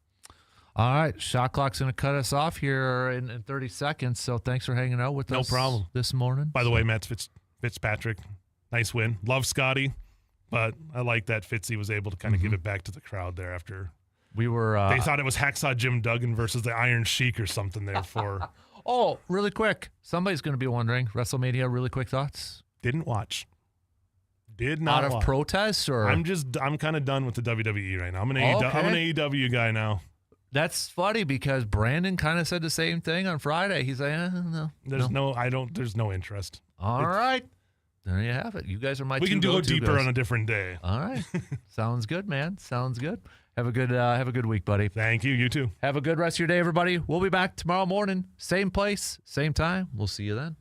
all right. Shot clock's going to cut us off here in 30 seconds. So, thanks for hanging out with us. No problem. This morning. By the way, Matt Fitzpatrick, nice win. Love Scotty, but I like that Fitzy was able to kind of give it back to the crowd there after. We were. They thought it was Hacksaw Jim Duggan versus the Iron Sheik or something there for. Oh, really quick. Somebody's going to be wondering. WrestleMania, really quick thoughts? Didn't watch. Did not Out of watch. protest, or I'm kind of done with the WWE right now. I'm an AEW guy now. That's funny because Brandon kind of said the same thing on Friday. He's like, no. There's no interest. All right. There you have it. You guys are my We two can go go-to deeper guys. on a different day. All right. Sounds good, man. Sounds good. Have a good week, buddy. Thank you. You too. Have a good rest of your day, everybody. We'll be back tomorrow morning. Same place, same time. We'll see you then.